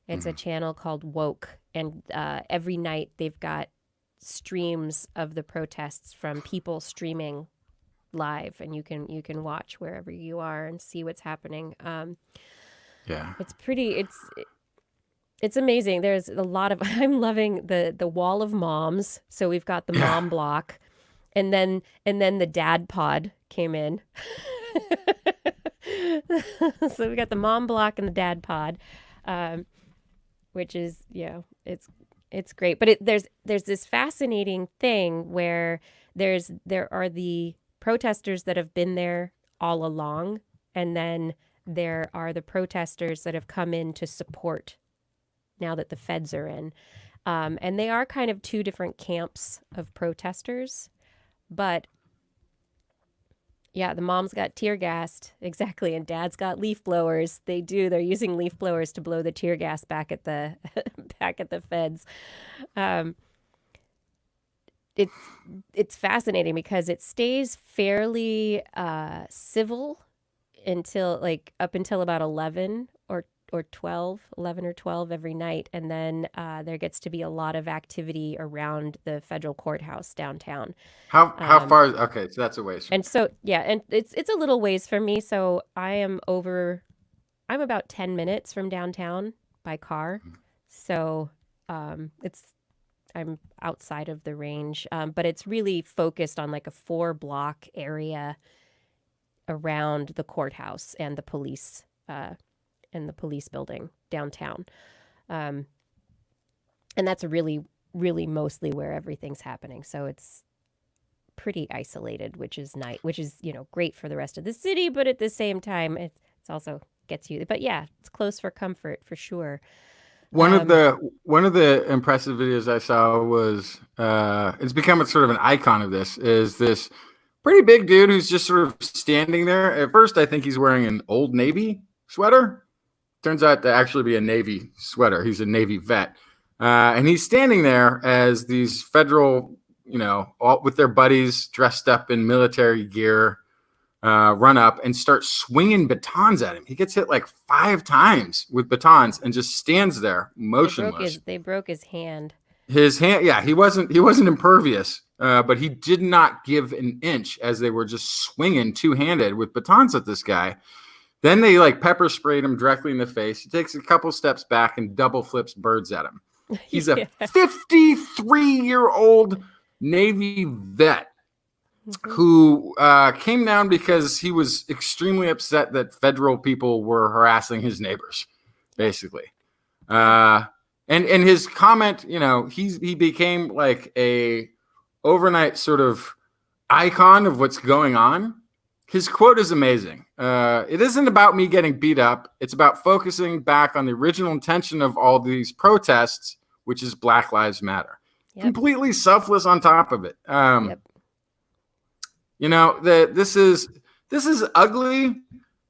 It's a channel called Woke, and every night they've got streams of the protests from people streaming live, and you can watch wherever you are and see what's happening. It's pretty. It's amazing. There's a lot of I'm loving the wall of moms. So we've got the mom block, and then the dad pod came in. So we got the mom block and the dad pod, which is it's great. But there's this fascinating thing where there are the protesters that have been there all along, and then there are the protesters that have come in to support now that the feds are in. And they are kind of two different camps of protesters. But yeah, the moms got tear gassed. Exactly. And dad's got leaf blowers. They do. They're using leaf blowers to blow the tear gas back at the back at the feds. It's fascinating because it stays fairly civil until up until about 11 or 12, 11 or 12 every night. And then there gets to be a lot of activity around the federal courthouse downtown. How far is, okay, so that's a ways. And so, yeah, and it's a little ways from me. So I'm about 10 minutes from downtown by car. So I'm outside of the range, but it's really focused on like a 4-block area around the courthouse and the police building downtown. And that's really, really mostly where everything's happening. So it's pretty isolated, which is nice, which is, great for the rest of the city. But at the same time, it's also gets you. But yeah, it's close for comfort for sure. One of the impressive videos I saw was it's become a sort of an icon of this, is this pretty big dude who's just sort of standing there. At first, I think he's wearing an Old Navy sweater. Turns out to actually be a Navy sweater. He's a Navy vet. And he's standing there as these federal, all with their buddies dressed up in military gear, run up and start swinging batons at him. He gets hit like 5 times with batons and just stands there motionless. They broke his hand. His hand, yeah, he wasn't impervious, but he did not give an inch as they were just swinging 2-handed with batons at this guy. Then they pepper sprayed him directly in the face. He takes a couple steps back and double flips birds at him. He's a 53-year-old Navy vet who came down because he was extremely upset that federal people were harassing his neighbors, basically. And his comment, he became like a overnight sort of icon of what's going on. His quote is amazing. It isn't about me getting beat up. It's about focusing back on the original intention of all these protests, which is Black Lives Matter. Yep. Completely selfless on top of it. Yep. This is ugly.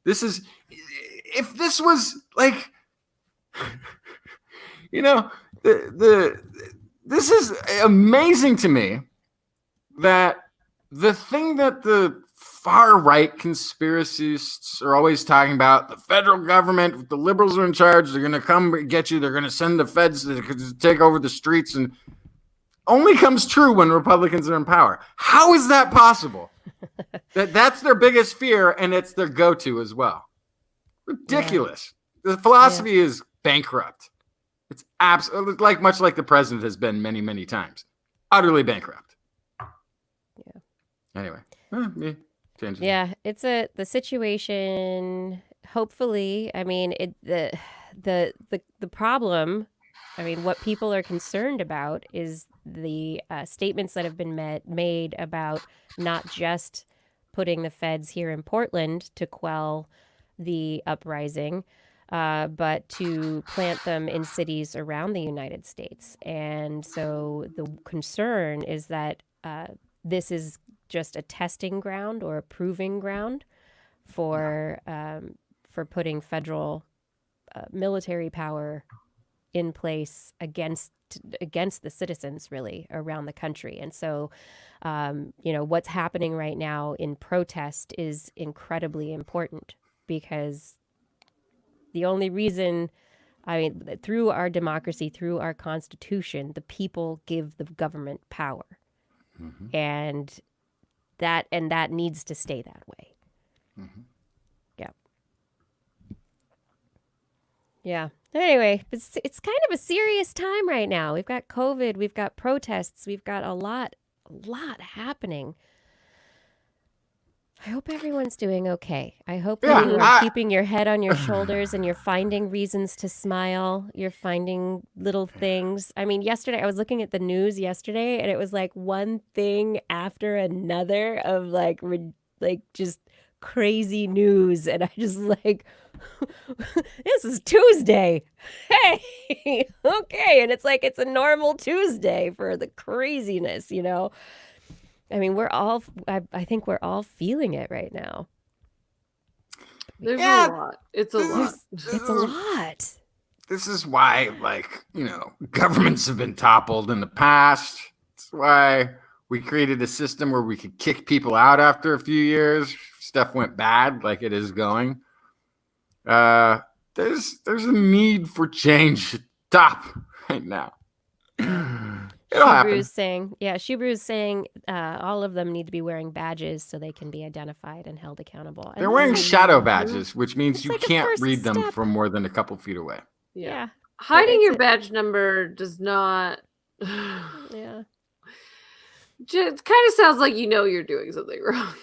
This is, if this was like, this is amazing to me that the thing that the far right conspiracists are always talking about, the federal government, the liberals are in charge, they're going to come get you, they're going to send the feds to take over the streets, and only comes true when Republicans are in power. How is that possible? That's their biggest fear, and it's their go-to as well. Ridiculous. Yeah. The philosophy is bankrupt. It's absolutely much like the president has been many, many times. Utterly bankrupt. Yeah. Anyway. Yeah, it's the situation. Hopefully, I mean, the problem. I mean, what people are concerned about is the statements that have been made about not just putting the feds here in Portland to quell the uprising, but to plant them in cities around the United States. And so the concern is that this is just a testing ground or a proving ground for putting federal military power in place against the citizens really around the country. And so, what's happening right now in protest is incredibly important, because the only reason, through our democracy, through our Constitution, the people give the government power. Mm-hmm. And that needs to stay that way. Mm-hmm. Yeah. Anyway, it's kind of a serious time right now. We've got COVID, we've got protests, we've got a lot happening. I hope everyone's doing okay. I hope that you are keeping your head on your shoulders and you're finding reasons to smile. You're finding little things. I mean, yesterday, I was looking at the news yesterday and it was like one thing after another of like just crazy news. And I just like, this is Tuesday. Hey, okay. And it's like, it's a normal Tuesday for the craziness, you know? I mean, I think we're all feeling it right now. There's a lot. It's a lot. It's a lot. This is why, governments have been toppled in the past. It's why we created a system where we could kick people out after a few years. Stuff went bad, like it is going. There's a need for change to stop right now. Shubru's saying all of them need to be wearing badges so they can be identified and held accountable. They're wearing shadow badges, which means you like a can't first read them step. from more than a couple feet away. Yeah. Hiding your badge number does not. Yeah. It kind of sounds like you know you're doing something wrong.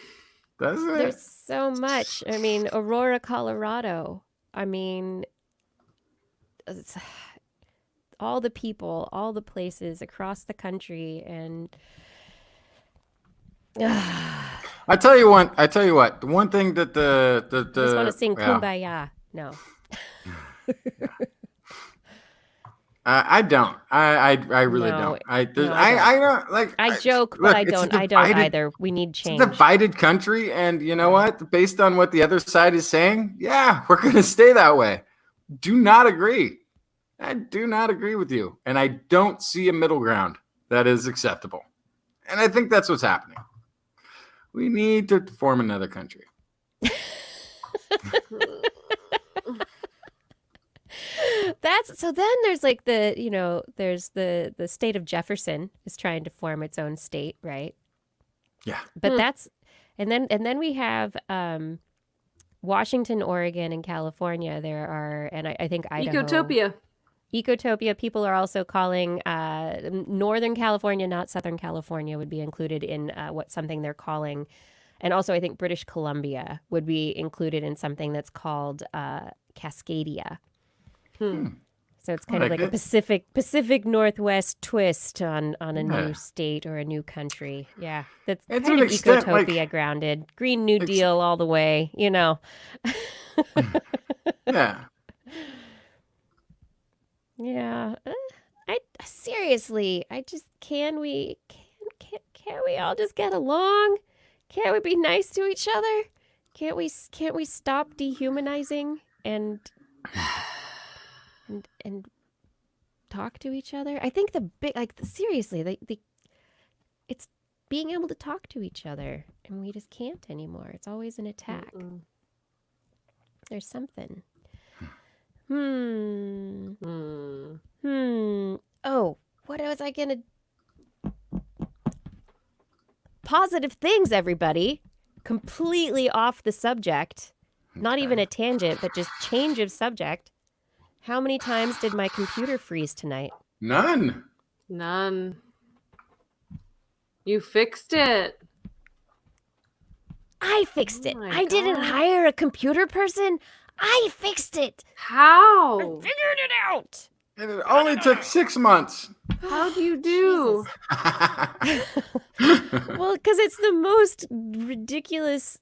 Does it? There's so much. I mean, Aurora, Colorado. I mean, all the people, all the places across the country, and I tell you what. The one thing that the I just want to sing Kumbaya. No. I don't. I really No, don't. I no, don't like. I joke, but I don't either. We need change. It's a divided country, and you know what? Based on what the other side is saying, yeah, we're going to stay that way. Do not agree. I do not agree with you, and I don't see a middle ground that is acceptable. And I think that's what's happening. We need to form another country. Then there's like there's the state of Jefferson is trying to form its own state, right? Yeah. But and then we have Washington, Oregon, and California. There are, and I think Idaho. Ecotopia. People are also calling Northern California, not Southern California, would be included in something they're calling, and also I think British Columbia would be included in something that's called Cascadia. So it's kind of like a Pacific Northwest twist on a new state or a new country. Yeah, that's It's kind an of extent, Ecotopia grounded. Green New Deal all the way, you know. Yeah. Yeah. I seriously, can we all just get along? Can't we be nice to each other? Can't we stop dehumanizing and talk to each other? I think seriously, it's being able to talk to each other, and we just can't anymore. It's always an attack. There's something. Oh, what was I gonna? Positive things, everybody. Completely off the subject. Not even a tangent, but just change of subject. How many times did my computer freeze tonight? None. You fixed it. I fixed it. my I didn't God. hire a computer person. I fixed it. How? I figured it out. And it only took 6 months. How do you do? Well, because it's the most ridiculous,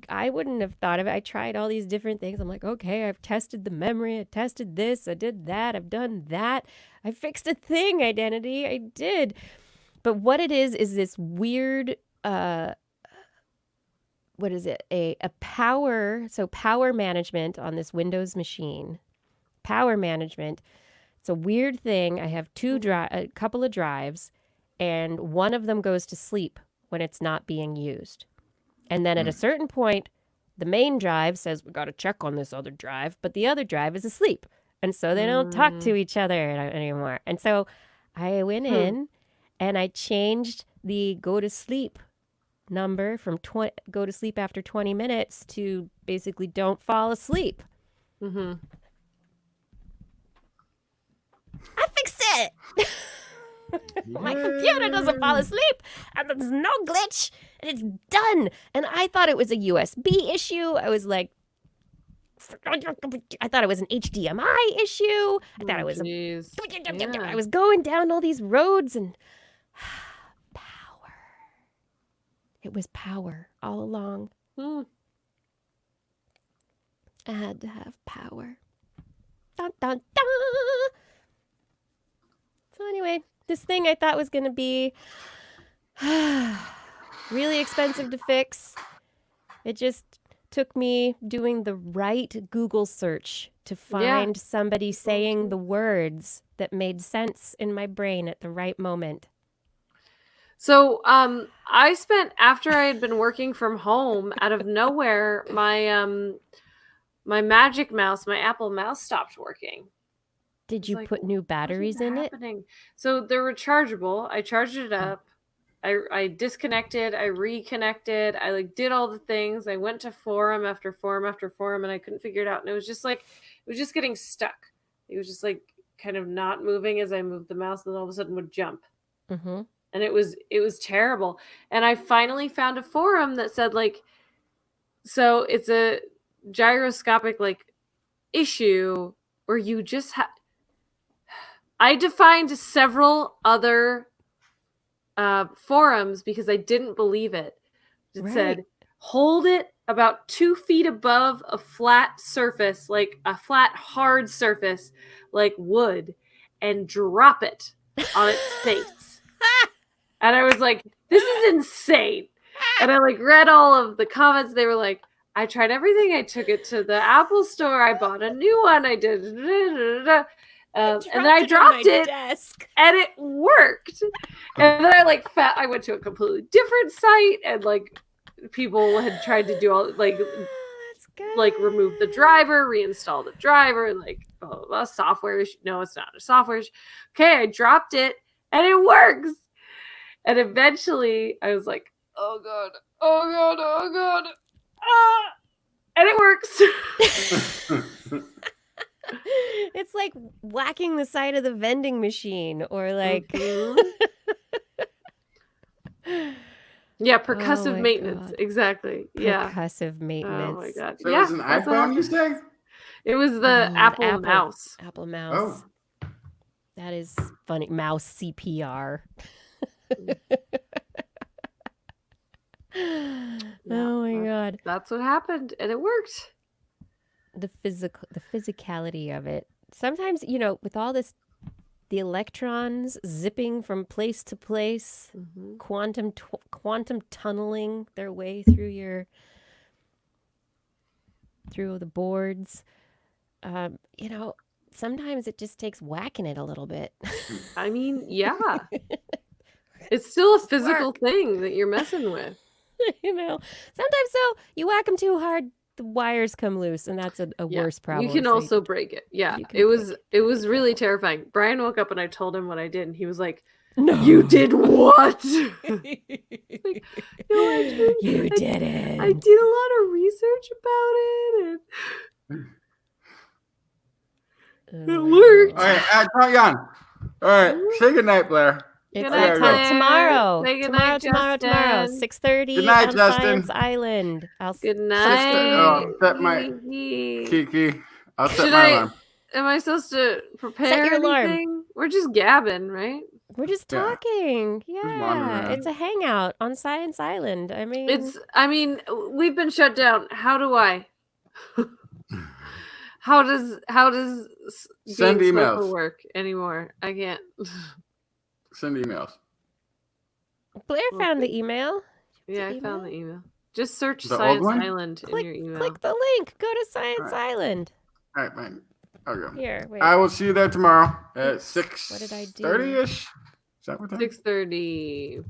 I wouldn't have thought of it. I tried all these different things. I'm like, okay, I've tested the memory. I tested this. I did that. I've done that. I fixed a thing identity. I did. But what it is this weird, what is it? A power management on this Windows machine. Power management. It's a weird thing. I have a couple of drives, and one of them goes to sleep when it's not being used. And then at a certain point, the main drive says, we got to check on this other drive, but the other drive is asleep. And so they don't talk to each other anymore. And so I went in and I changed the go to sleep number from go to sleep after 20 minutes to basically don't fall asleep. it. My computer doesn't fall asleep, and there's no glitch, and it's done. And I thought it was a USB issue. I was like, I thought it was an HDMI issue. I thought it was I was going down all these roads and power. It was power all along. I had to have power. Dun, dun, dun. So anyway, this thing I thought was going to be really expensive to fix. It just took me doing the right Google search to find somebody saying the words that made sense in my brain at the right moment. So I spent, after I had been working from home, out of nowhere, my my Magic Mouse, my Apple mouse stopped working. Did you put new batteries in it? So they're rechargeable. I charged it up. I disconnected. I reconnected. I like did all the things. I went to forum after forum after forum, and I couldn't figure it out. And it was just like, it was just getting stuck. It was just like kind of not moving as I moved the mouse, and then all of a sudden would jump. Mm-hmm. And it was terrible. And I finally found a forum that said like, so it's a gyroscopic like issue where you just have. I defined several other forums because I didn't believe it. It said, hold it about 2 feet above a flat surface, like a flat, hard surface, like wood, and drop it on its face. And I was like, this is insane. And I like read all of the comments. They were like, I tried everything. I took it to the Apple store. I bought a new one. I did. And then I dropped it, and it worked. And then I I went to a completely different site, and like people had tried to do all like remove the driver, reinstall the driver, like blah, blah, blah, software issue. No, it's not a software issue. Okay, I dropped it, and it works. And eventually, I was like, oh god, and it works. It's like whacking the side of the vending machine or like... Yeah, percussive maintenance. God. Exactly. Yeah. Percussive maintenance. Oh my god. So it was an iPhone, you say? It was the Apple mouse. Apple mouse. Oh. That is funny. Mouse CPR. Oh my god. That's what happened, and it worked. The physicality of it. Sometimes, with all this, the electrons zipping from place to place, quantum tunneling their way through the boards. Sometimes it just takes whacking it a little bit. I mean, yeah. It's still a physical thing that you're messing with. Sometimes so you whack them too hard, the wires come loose, and that's a worse problem. You can also break it. Yeah, it was really terrifying. Brian woke up and I told him what I did, and he was like, "No, you did what?" Like, no, you did it. I did a lot of research about it, and it worked. All right, all right, say goodnight, Blair. It's that time tomorrow. Say good night, tomorrow. 6:30 good night, on Justin. Science Island. Good night. I'll set my Kiki. I'll set my alarm. Am I supposed to prepare your alarm. anything? We're just gabbing, right? We're just talking. Yeah. It's a hangout on Science Island. I mean, we've been shut down. How do I? How does send emails work anymore? I can't. Send emails. Blair found the email. Yeah, I found the email. Just search Science Island in your email. Click the link. Go to Science Island. All right, fine. Okay. Here, wait. I will see you there tomorrow at 6:30ish. What did I do? 30ish? Is that what time? 6:30.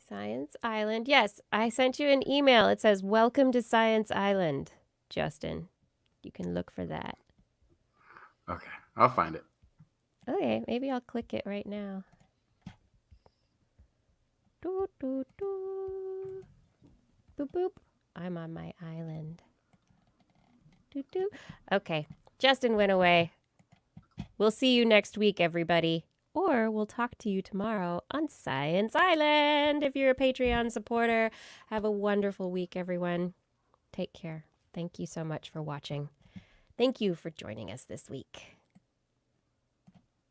Science Island. Yes, I sent you an email. It says, "Welcome to Science Island," Justin. You can look for that. Okay, I'll find it. Okay, maybe I'll click it right now. Doo, doo, doo. Boop, boop. I'm on my island. Doo, doo. Okay, Justin went away. We'll see you next week, everybody. Or we'll talk to you tomorrow on Science Island. If you're a Patreon supporter, have a wonderful week, everyone. Take care. Thank you so much for watching. Thank you for joining us this week.